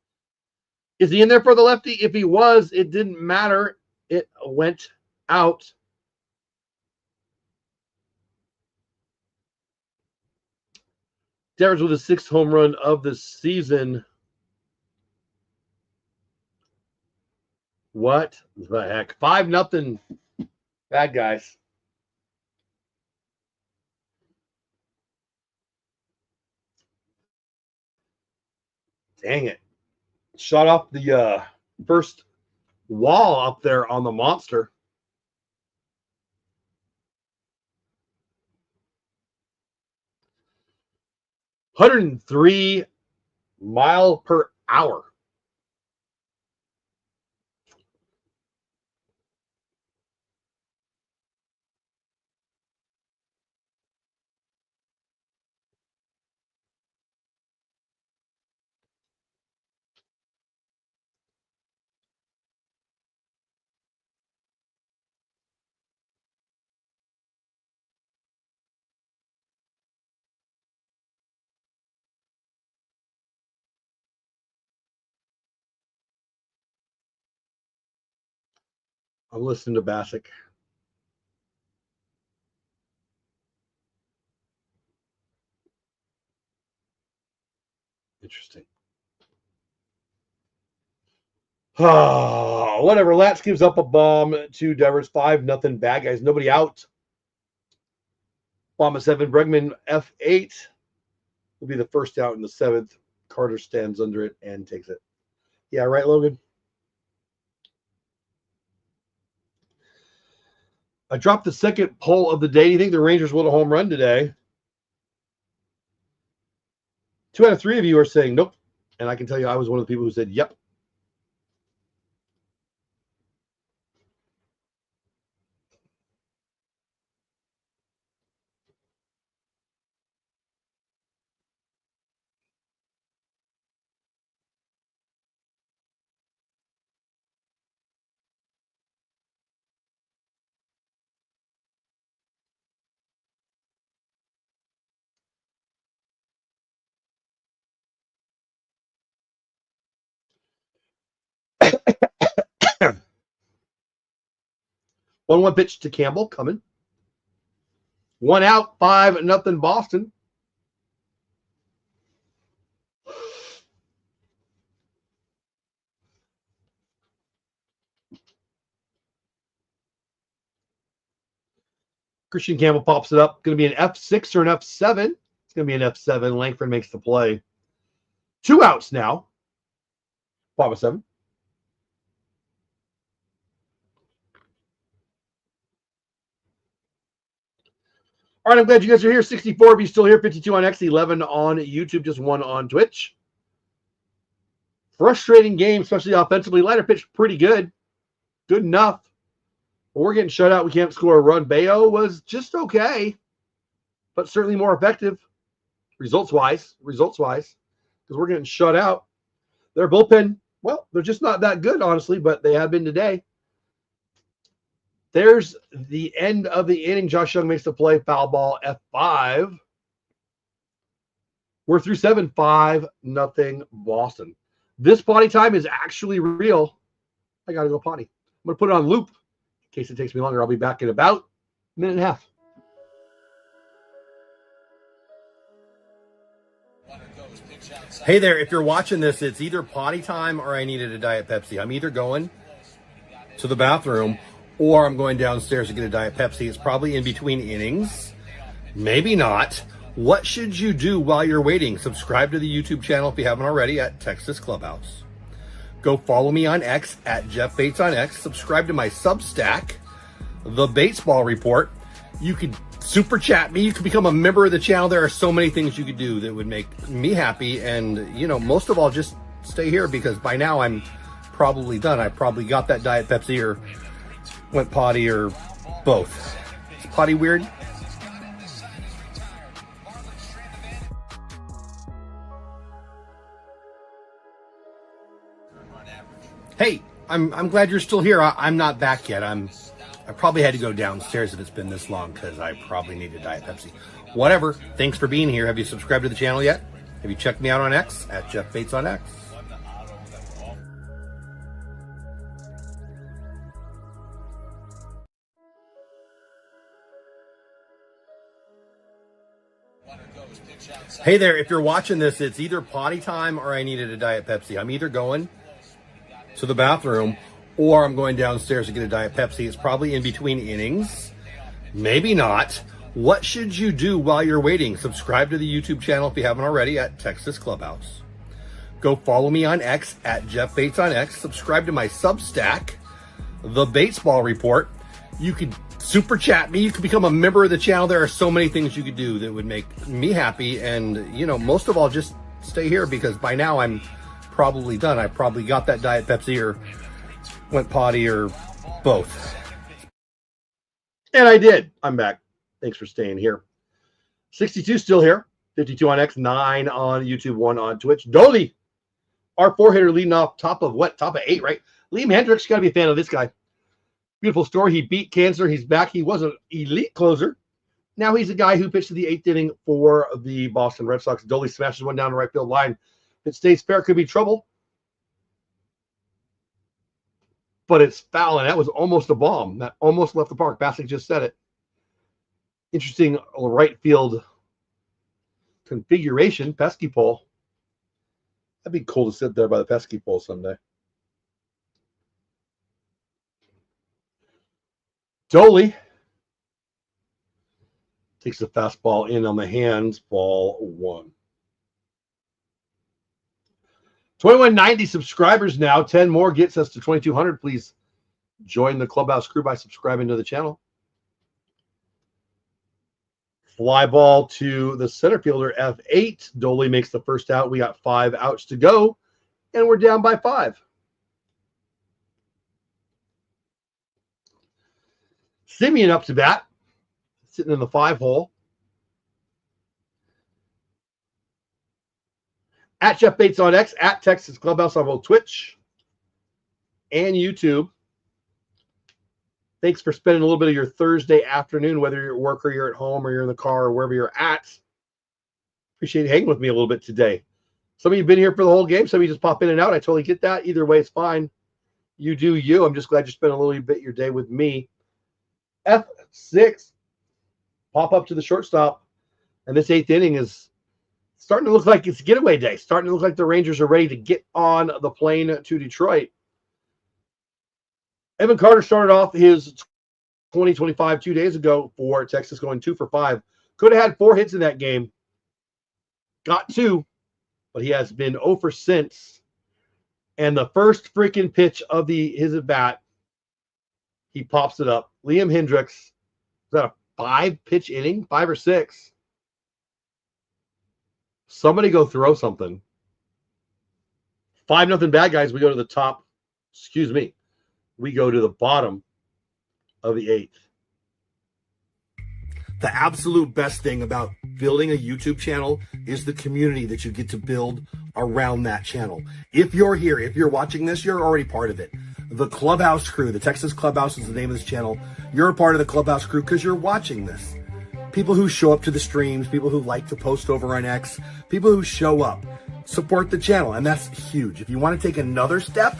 is he in there for the lefty? If he was, it didn't matter. It went out. Devers with his 6th home run of the season. What the heck? 5-0. Bad guys. Dang it. Shot off the first wall up there on the monster. (103 miles per hour). I'm listening to Bassick. Interesting. Whatever. Latz gives up a bomb to Devers. 5-0. Bad guys. Nobody out. Bomb at 7. Bregman F8 will be the first out in the 7th. Carter stands under it and takes it. Yeah, right, Logan? I dropped the second poll of the day. Do you think the Rangers will hit a home run today? 2 out of 3 of you are saying nope. And I can tell you I was one of the people who said yep. One pitch to Campbell coming. 1 out, 5-0 Boston. Christian Campbell pops it up. Going to be an F6 or an F7. It's going to be an F7. Langford makes the play. 2 outs now. 5-7. All right, I'm glad you guys are here. 64 of you still here. 52 on X, 11 on YouTube, just 1 on Twitch. Frustrating game, especially offensively. Lighter pitch, pretty good. Good enough. But we're getting shut out. We can't score a run. Bayo was just okay, but certainly more effective results-wise, because we're getting shut out. Their bullpen, well, they're just not that good, honestly, but they have been today. There's the end of the inning. Josh Young makes the play. Foul ball, F5. We're through 7, 5-0 Boston. This potty time is actually real. I got to go potty. I'm going to put it on loop in case it takes me longer. I'll be back in about a minute and a half. Hey there, if you're watching this, it's either potty time or I needed a Diet Pepsi. I'm either going to the bathroom or I'm going downstairs to get a Diet Pepsi. It's probably in between innings. Maybe not. What should you do while you're waiting? Subscribe to the YouTube channel if you haven't already at Texas Clubhouse. Go follow me on X at jeffbatesonX. Subscribe to my Substack, The Batesball Report. You could super chat me. You could become a member of the channel. There are so many things you could do that would make me happy. And, you know, most of all, just stay here because by now I'm probably done. I probably got that Diet Pepsi or went potty or both. Is potty weird? Hey, I'm glad you're still here. I'm not back yet. I probably had to go downstairs if it's been this long because I probably need a Diet Pepsi. Whatever. Thanks for being here. Have you subscribed to the channel yet? Have you checked me out on X at jeffbatesonX? Hey there, if you're watching this, it's either potty time or I needed a Diet Pepsi. I'm either going to the bathroom or I'm going downstairs to get a Diet Pepsi. It's probably in between innings. Maybe not. What should you do while you're waiting? Subscribe to the YouTube channel if you haven't already at Texas Clubhouse. Go follow me on X at jeffbatesonX. Subscribe to my Substack, The Batesball Report. You could super chat me. You could become a member of the channel. There are so many things you could do that would make me happy. And, you know, most of all, just stay here because by now I'm probably done. I probably got that Diet Pepsi or went potty or both. And I did. I'm back. Thanks for staying here. 62 still here. 52 on X, 9 on YouTube, 1 on Twitch. Dolly, our 4-hitter leading off top of what? Top of 8, right? Liam Hendricks, got to be a fan of this guy. Beautiful story. He beat cancer. He's back. He was an elite closer. Now he's a guy who pitched to the 8th inning for the Boston Red Sox. Dolly smashes one down the right field line. If it stays fair, could be trouble. but it's foul, and that was almost a bomb. That almost left the park. Bassick just said it. Interesting right field configuration. Pesky pole. That'd be cool to sit there by the pesky pole someday. Doley takes the fastball in on the hands. Ball 1. 2190 subscribers now. 10 more gets us to 2200. Please join the Clubhouse crew by subscribing to the channel. Fly ball to the center fielder, F8. Doley makes the first out. We got 5 outs to go, and we're down by 5. Simeon up to bat, sitting in the 5 hole. At jeffbatesonX, at Texas Clubhouse on both Twitch and YouTube. Thanks for spending a little bit of your Thursday afternoon, whether you're at work or you're at home or you're in the car or wherever you're at. Appreciate hanging with me a little bit today. Some of you have been here for the whole game. Some of you just pop in and out. I totally get that. Either way, it's fine. You do you. I'm just glad you spent a little bit of your day with me. F6. Pop up to the shortstop. And this 8th inning is starting to look like it's getaway day. Starting to look like the Rangers are ready to get on the plane to Detroit. Evan Carter started off his 2025 2 days ago for Texas, going 2 for 5. Could have had 4 hits in that game. Got 2, but he has been 0 for since. And the first freaking pitch of his at bat, he pops it up. Liam Hendricks, is that a 5-pitch inning? 5 or 6? Somebody go throw something. 5-0 bad guys. We go to the top. Excuse me. We go to the bottom of the 8th. The absolute best thing about building a YouTube channel is the community that you get to build around that channel. If you're here, if you're watching this, you're already part of it. The Clubhouse crew, the Texas Clubhouse is the name of this channel. You're a part of the Clubhouse crew because you're watching this. People who show up to the streams, people who like to post over on X, people who show up, support the channel, and that's huge. If you want to take another step,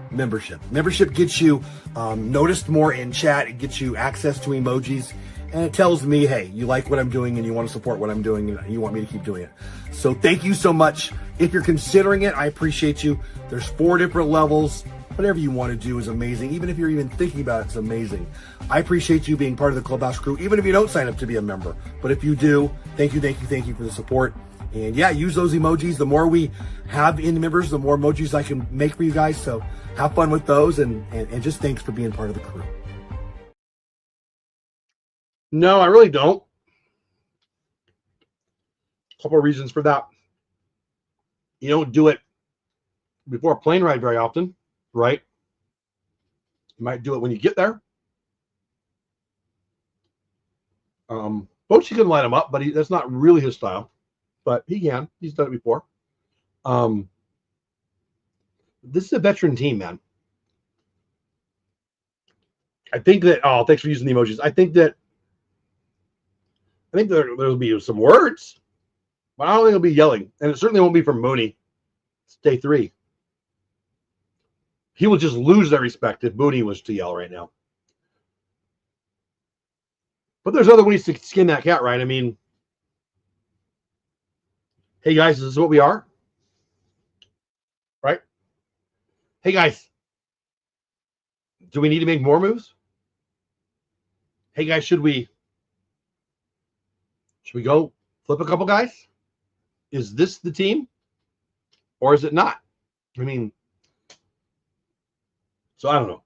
membership. Membership gets you noticed more in chat. It gets you access to emojis. And it tells me, hey, you like what I'm doing and you want to support what I'm doing and you want me to keep doing it. So thank you so much. If you're considering it, I appreciate you. There's 4 different levels. Whatever you want to do is amazing. Even if you're even thinking about it, it's amazing. I appreciate you being part of the Clubhouse crew, even if you don't sign up to be a member. But if you do, thank you for the support. And yeah, use those emojis. The more we have in members, the more emojis I can make for you guys. So have fun with those and just thanks for being part of the crew. No, I really don't. A couple of reasons for that. You don't do it before a plane ride very often, right? You might do it when you get there. Bochy can light him up, but that's not really his style. But he can. He's done it before. This is a veteran team, man. I think that, thanks for using the emojis. I think there'll be some words, but I don't think it'll be yelling. And it certainly won't be from Mooney. It's day 3. He will just lose their respect if Mooney was to yell right now. But there's other ways to skin that cat, right? I mean, hey guys, this is what we are. Right? Hey guys, do we need to make more moves? Hey guys, should we go flip a couple guys? Is this the team or is it not? I mean, so I don't know.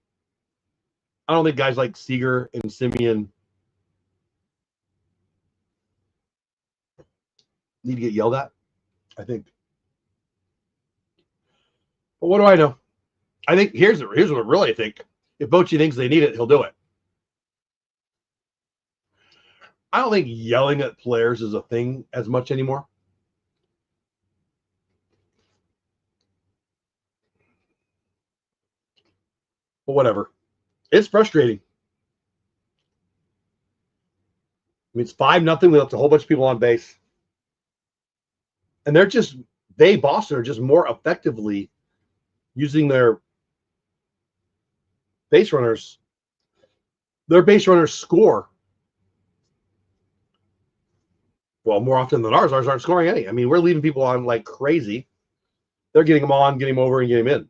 I don't think guys like Seager and Simeon need to get yelled at, I think. But what do I know? I think here's what I really think. If Bochy thinks they need it, he'll do it. I don't think yelling at players is a thing as much anymore. But whatever. It's frustrating. I mean, it's 5-0. We left a whole bunch of people on base. And Boston are just more effectively using their base runners, their base runners score. Well, more often than ours aren't scoring any. I mean, we're leaving people on like crazy. They're getting them on, getting them over, and getting them in.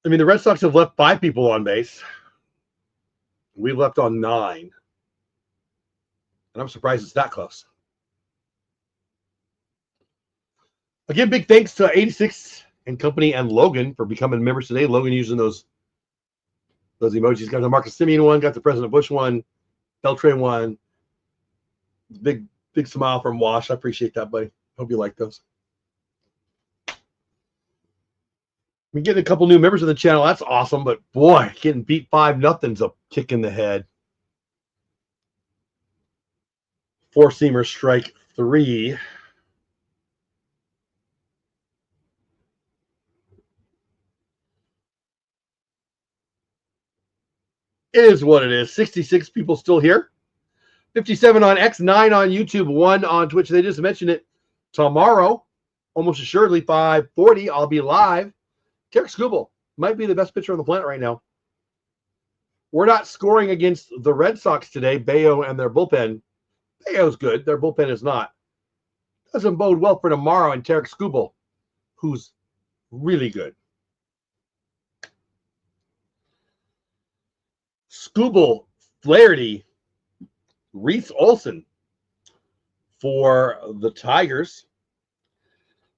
I mean, the Red Sox have left 5 people on base. We've left on 9. And I'm surprised it's that close. Again, big thanks to 86 and Company and Logan for becoming members today. Logan using those emojis. Got the Marcus Simeon one, got the President Bush one, Beltran one. Big smile from Wash. I appreciate that, buddy. Hope you like those. We're getting a couple new members of the channel. That's awesome, but boy, getting beat 5-0's a kick in the head. 4-seamer strike 3. It is what it is. 66 people still here. 57 on X, 9 on YouTube, 1 on Twitch. They just mentioned it. Tomorrow, almost assuredly 5:40, I'll be live. Tarek Skubal might be the best pitcher on the planet right now. We're not scoring against the Red Sox today, Bayo and their bullpen. Bayo's good. Their bullpen is not. Doesn't bode well for tomorrow and Tarek Skubal, who's really good. Skubal, Flaherty, Reese Olson for the Tigers.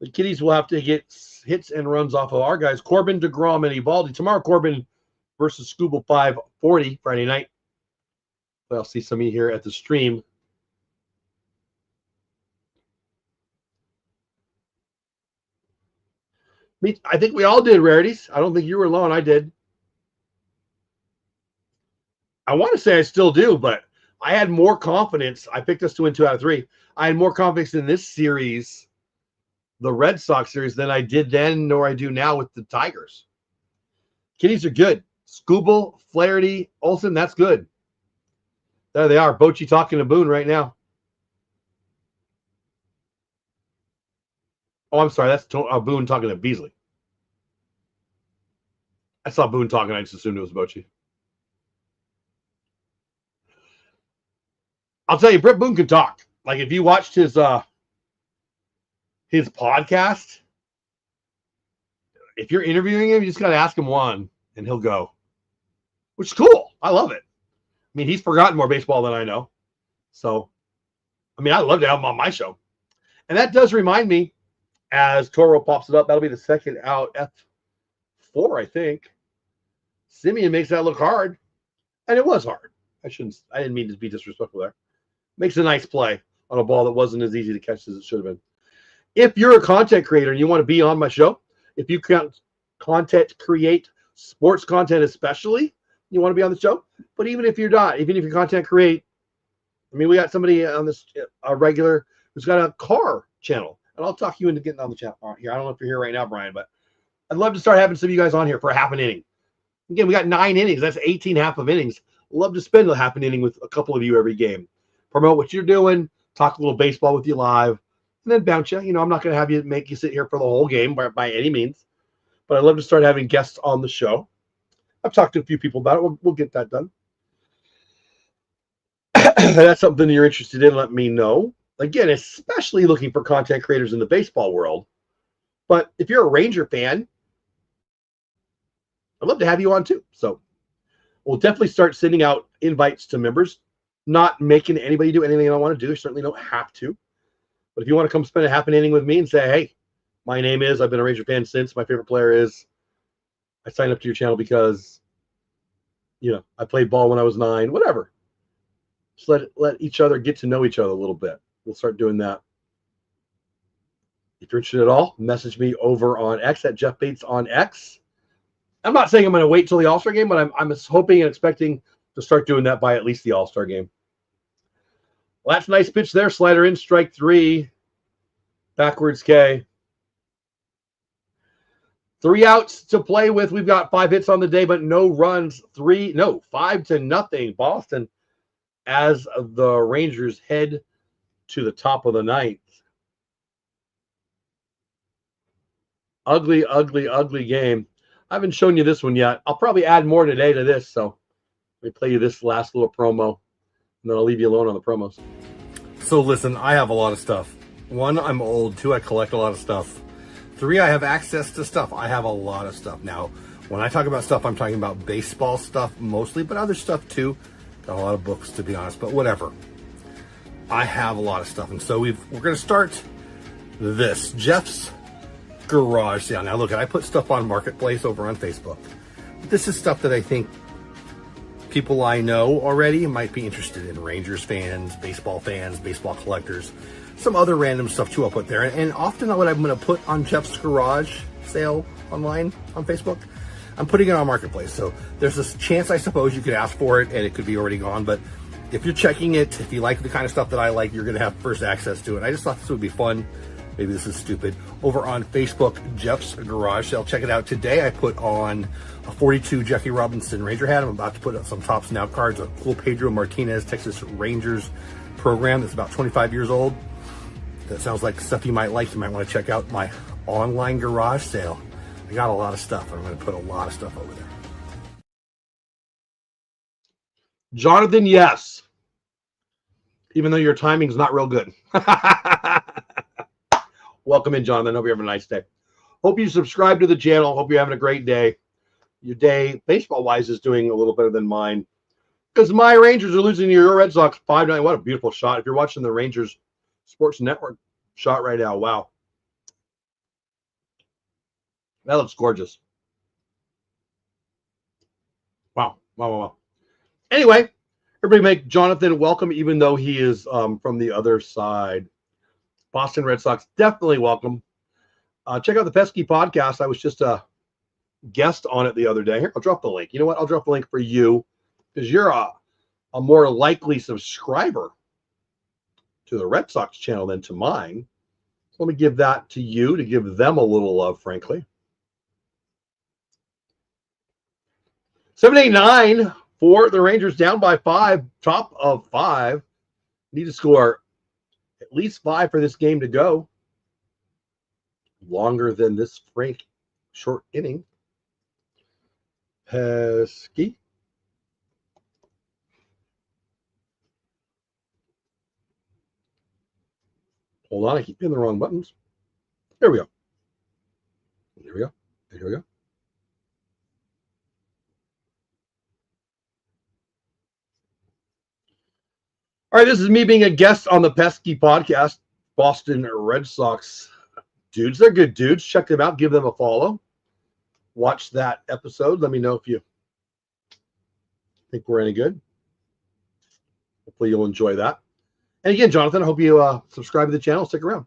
The Kitties will have to get hits and runs off of our guys. Corbin, DeGrom, and Evaldi. Tomorrow, Corbin versus Skubal, 5:40 Friday night. I'll see some of you here at the stream. I think we all did, Rarities. I don't think you were alone. I did. I want to say I still do, but I had more confidence. I picked us to win 2 out of 3. I had more confidence in this series, the Red Sox series, than I did then, nor I do now with the Tigers. Kitties are good. Skubal, Flaherty, Olsen, that's good. There they are. Bochy talking to Boone right now. Oh, I'm sorry. That's Boone talking to Beasley. I saw Boone talking. I just assumed it was Bochy. I'll tell you, Brett Boone can talk. Like, if you watched his podcast, if you're interviewing him, you just got to ask him one, and he'll go, which is cool. I love it. I mean, he's forgotten more baseball than I know. So, I mean, I'd love to have him on my show. And that does remind me, as Toro pops it up, that'll be the second out, F4, I think. Simeon makes that look hard. And it was hard. I didn't mean to be disrespectful there. Makes a nice play on a ball that wasn't as easy to catch as it should have been. If you're a content creator and you want to be on my show, if you can content create sports content especially, you want to be on the show. But even if you're not, even if you content create, I mean, we got somebody on this, a regular, who's got a car channel. And I'll talk you into getting on the channel here. I don't know if you're here right now, Brian, but I'd love to start having some of you guys on here for a half an inning. Again, we got 9 innings. That's 18 half of innings. Love to spend a half an inning with a couple of you every game. Promote what you're doing, talk a little baseball with you live, and then bounce you. You know, I'm not going to have you make you sit here for the whole game by any means, but I'd love to start having guests on the show. I've talked to a few people about it. We'll get that done. If that's something you're interested in, let me know. Again, especially looking for content creators in the baseball world. But if you're a Ranger fan, I'd love to have you on too. So we'll definitely start sending out invites to members. Not making anybody do anything I don't want to do. You certainly don't have to. But if you want to come spend a half an inning with me and say, hey, my name is, I've been a Ranger fan since, my favorite player is, I signed up to your channel because, you know, I played ball when I was 9, whatever. Just let each other get to know each other a little bit. We'll start doing that. If you're interested at all, message me over on X at jeffbatesonX. I'm not saying I'm going to wait till the All-Star game, but I'm hoping and expecting to start doing that by at least the All-Star game. Well, that's a nice pitch there. Slider in, strike 3. Backwards K. 3 outs to play with. We've got 5 hits on the day, but no runs. 5-0. Boston. as the Rangers head to the top of the ninth. Ugly, ugly, ugly game. I haven't shown you this one yet. I'll probably add more today to this. So let me play you this last little promo, and then I'll leave you alone on the promos. So listen, I have a lot of stuff. 1, I'm old. 2, I collect a lot of stuff. 3, I have access to stuff. I have a lot of stuff. Now, when I talk about stuff, I'm talking about baseball stuff mostly, but other stuff too. Got a lot of books, to be honest, but whatever. I have a lot of stuff, and so we're going to start this. Jeff's garage sale. Now look, I put stuff on Marketplace over on Facebook. This is stuff that I think people I know already might be interested in. Rangers fans, baseball collectors, some other random stuff too I'll put there. And often what I'm going to put on Jeff's garage sale online on Facebook, I'm putting it on Marketplace. So there's this chance, I suppose, you could ask for it and it could be already gone. But if you're checking it, if you like the kind of stuff that I like, you're going to have first access to it. I just thought this would be fun. Maybe this is stupid. Over on Facebook, Jeff's garage sale. Check it out. Today I put on a 42 Jackie Robinson Ranger hat. I'm about to put up some Tops Now cards. A cool Pedro Martinez Texas Rangers program that's about 25 years old. That sounds like stuff you might like. You might want to check out my online garage sale. I got a lot of stuff. I'm going to put a lot of stuff over there. Jonathan, yes. Even though your timing's not real good. Welcome in, Jonathan. Hope you're having a nice day. Hope you subscribe to the channel. Hope you're having a great day. Your day, baseball-wise, is doing a little better than mine. Because my Rangers are losing to your Red Sox 5-9. What a beautiful shot. If you're watching the Rangers Sports Network shot right now, wow. That looks gorgeous. Wow, wow, wow, wow. Anyway, everybody make Jonathan welcome, even though he is from the other side. Boston Red Sox, definitely welcome. Check out the Pesky podcast. I was just a guest on it the other day. Here, I'll drop the link. You know what? I'll drop the link for you because you're a more likely subscriber to the Red Sox channel than to mine. So let me give that to you to give them a little love, frankly. 7-8-9 for the Rangers, down by 5, top of 5. Need to score at least 5 for this game to go. Longer than this Frank short inning. Pesky. Hold on, I keep hitting the wrong buttons. There we go. There we go. There we go. All right, this is me being a guest on the Pesky podcast. Boston Red Sox dudes. They're good dudes. Check them out. Give them a follow. Watch that episode. Let me know if you think we're any good. Hopefully you'll enjoy that. And again, Jonathan, I hope you subscribe to the channel. Stick around.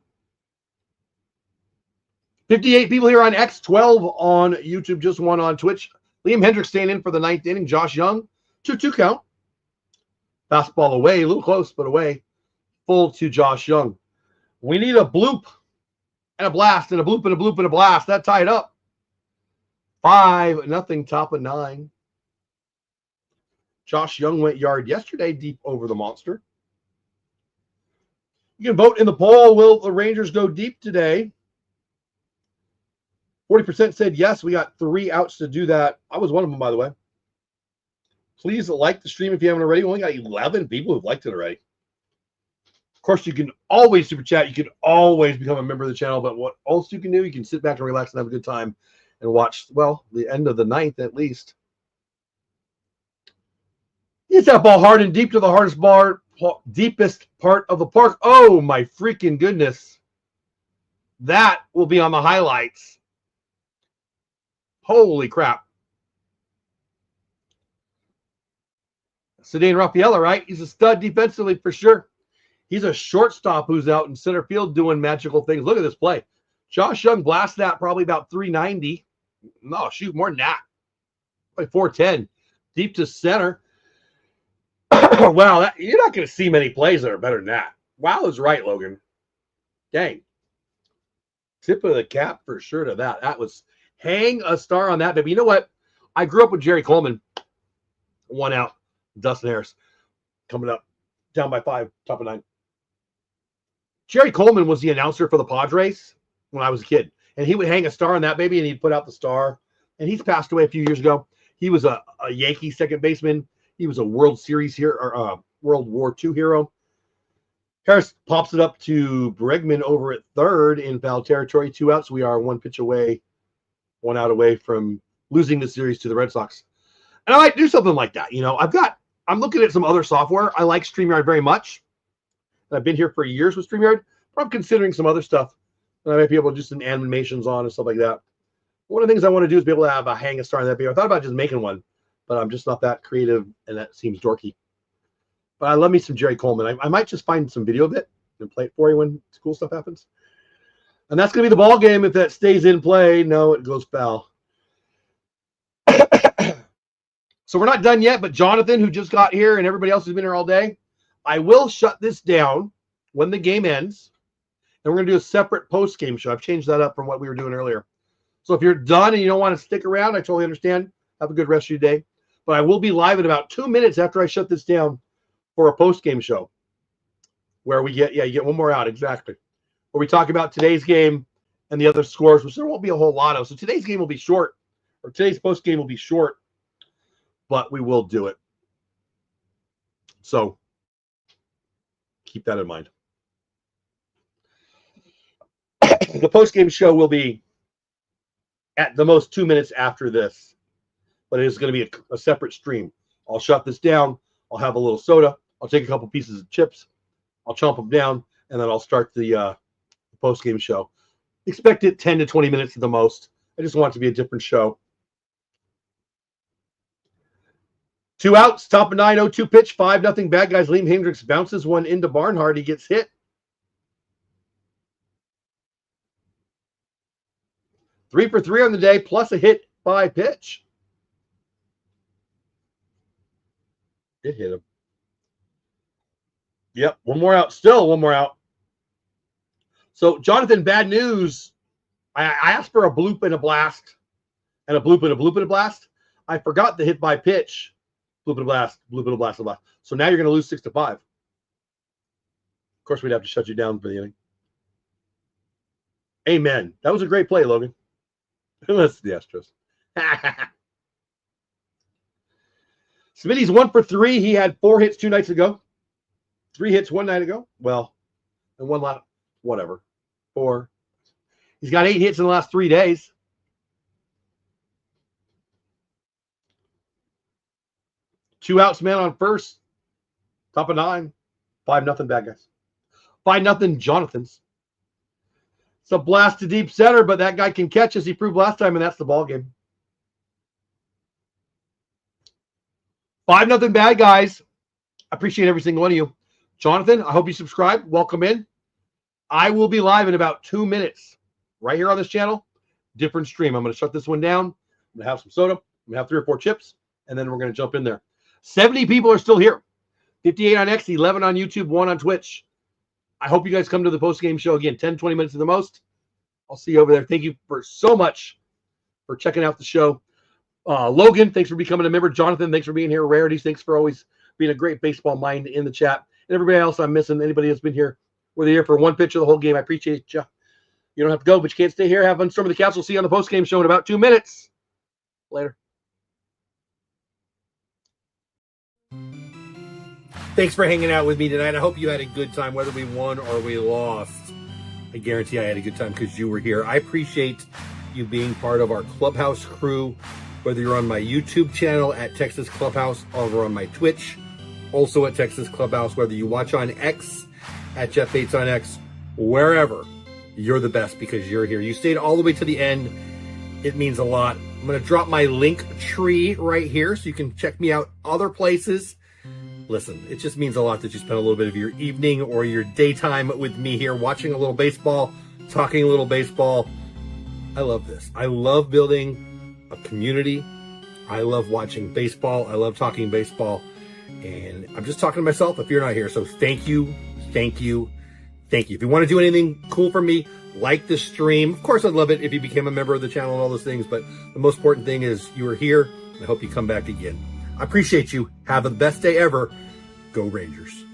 58 people here on X, 12 on YouTube, just 1 on Twitch. Liam Hendricks staying in for the 9th inning. Josh Young, 2-2 count. Fastball away, a little close, but away. Full to Josh Young. We need a bloop and a blast and a bloop and a bloop and a blast. That tied up. 5-0, top of 9. Josh Young went yard yesterday, deep over the monster. You can vote in the poll. Will the Rangers go deep today? 40% said yes. We got 3 outs to do that. I was one of them, by the way. Please like the stream if you haven't already. We only got 11 people who've liked it already. Of course, you can always super chat. You can always become a member of the channel. But what else you can do, you can sit back and relax and have a good time and watch, well, the end of the 9th at least. Hits that ball hard and deep to the deepest part of the park. Oh, my freaking goodness. That will be on the highlights. Holy crap. Ceddanne Rafaela, right? He's a stud defensively for sure. He's a shortstop who's out in center field doing magical things. Look at this play. Josh Young blasts that probably about 390. No, shoot, more than that. Like 410. Deep to center. Wow, you're not going to see many plays that are better than that. Wow is right, Logan. Dang. Tip of the cap for sure to that. That was hang a star on that, baby. You know what? I grew up with Jerry Coleman. 1 out. Dustin Harris coming up. down by 5, top of 9. Jerry Coleman was the announcer for the Padres when I was a kid, and he would hang a star on that baby, and he'd put out the star. And he's passed away a few years ago. He was a Yankee second baseman. He was a World Series here, or World War II hero. Harris pops it up to Bregman over at third in foul territory. 2 outs. We are 1 pitch away, 1 out away from losing the series to the Red Sox. And I might do something like that. I'm looking at some other software. I like StreamYard very much. I've been here for years with StreamYard, but I'm considering some other stuff that I might be able to do some animations on and stuff like that. One of the things I want to do is be able to have a hang a star in that video. I thought about just making one, but I'm just not that creative, and that seems dorky. But I love me some Jerry Coleman. I might just find some video of it and play it for you when cool stuff happens. And that's going to be the ball game if that stays in play. No, it goes foul. So we're not done yet, but Jonathan, who just got here, and everybody else who's been here all day, I will shut this down when the game ends, and we're going to do a separate post-game show. I've changed that up from what we were doing earlier. So if you're done and you don't want to stick around, I totally understand. Have a good rest of your day. But I will be live in about 2 minutes after I shut this down for a post-game show where you get one more out, exactly, where we talk about today's game and the other scores, which there won't be a whole lot of. So today's game will be short, or today's post-game will be short, but we will do it. So keep that in mind. The post-game show will be at the most 2 minutes after this, but it is going to be a separate stream. I'll shut this down. I'll have a little soda. I'll take a couple pieces of chips. I'll chomp them down, and then I'll start the post-game show. Expect it 10 to 20 minutes at the most. I just want it to be a different show. 2 outs, top of 9, 0-2 pitch, 5-0 bad guys. Liam Hendricks bounces one into Barnhart. He gets hit. 3 for 3 on the day, plus a hit by pitch. It hit him. Yep, one more out. Still one more out. So, Jonathan, bad news. I asked for a bloop and a blast, and a bloop and a bloop and a blast. I forgot the hit by pitch. Bloop and a blast, bloop and a blast, and a blast. So now you're going to lose 6-5. Of course, we'd have to shut you down for the inning. Amen. That was a great play, Logan. Unless the Astros. Smitty's 1 for 3. He had 4 hits 2 nights ago. 3 hits 1 night ago. Well, and 1 lot, whatever. 4. He's got 8 hits in the last 3 days. Two outs, man, on first. Top of 9. 5-0 bad guys. 5-0 Jonathan's. It's a blast to deep center, but that guy can catch, as he proved last time, and that's the ball game. 5-0 bad guys. I appreciate every single one of you. Jonathan, I hope you subscribe. Welcome in. I will be live in about 2 minutes right here on this channel. Different stream. I'm going to shut this one down. I'm going to have some soda. I'm going to have 3 or 4 chips, and then we're going to jump in there. 70 people are still here. 58 on X, 11 on YouTube, 1 on Twitch. I hope you guys come to the post-game show again. 10, 20 minutes at the most. I'll see you over there. Thank you so much for checking out the show. Logan, thanks for becoming a member. Jonathan, thanks for being here. Rarities, thanks for always being a great baseball mind in the chat. And everybody else I'm missing, anybody that's been here, whether you're here for 1 pitch of the whole game, I appreciate you. You don't have to go, but you can't stay here. Have fun storming the couch. We'll see you on the post-game show in about 2 minutes. Later. Thanks for hanging out with me tonight. I hope you had a good time, whether we won or we lost. I guarantee I had a good time because you were here. I appreciate you being part of our Clubhouse crew, whether you're on my YouTube channel at Texas Clubhouse or over on my Twitch, also at Texas Clubhouse, whether you watch on X at jeffbatesonX, wherever. You're the best because you're here. You stayed all the way to the end. It means a lot. I'm going to drop my link tree right here so you can check me out other places. Listen, it just means a lot that you spend a little bit of your evening or your daytime with me here, watching a little baseball, talking a little baseball. I love this. I love building a community. I love watching baseball. I love talking baseball. And I'm just talking to myself if you're not here. So thank you, thank you, thank you. If you want to do anything cool for me, like the stream. Of course, I'd love it if you became a member of the channel and all those things. But the most important thing is you are here. I hope you come back again. I appreciate you. Have the best day ever. Go Rangers.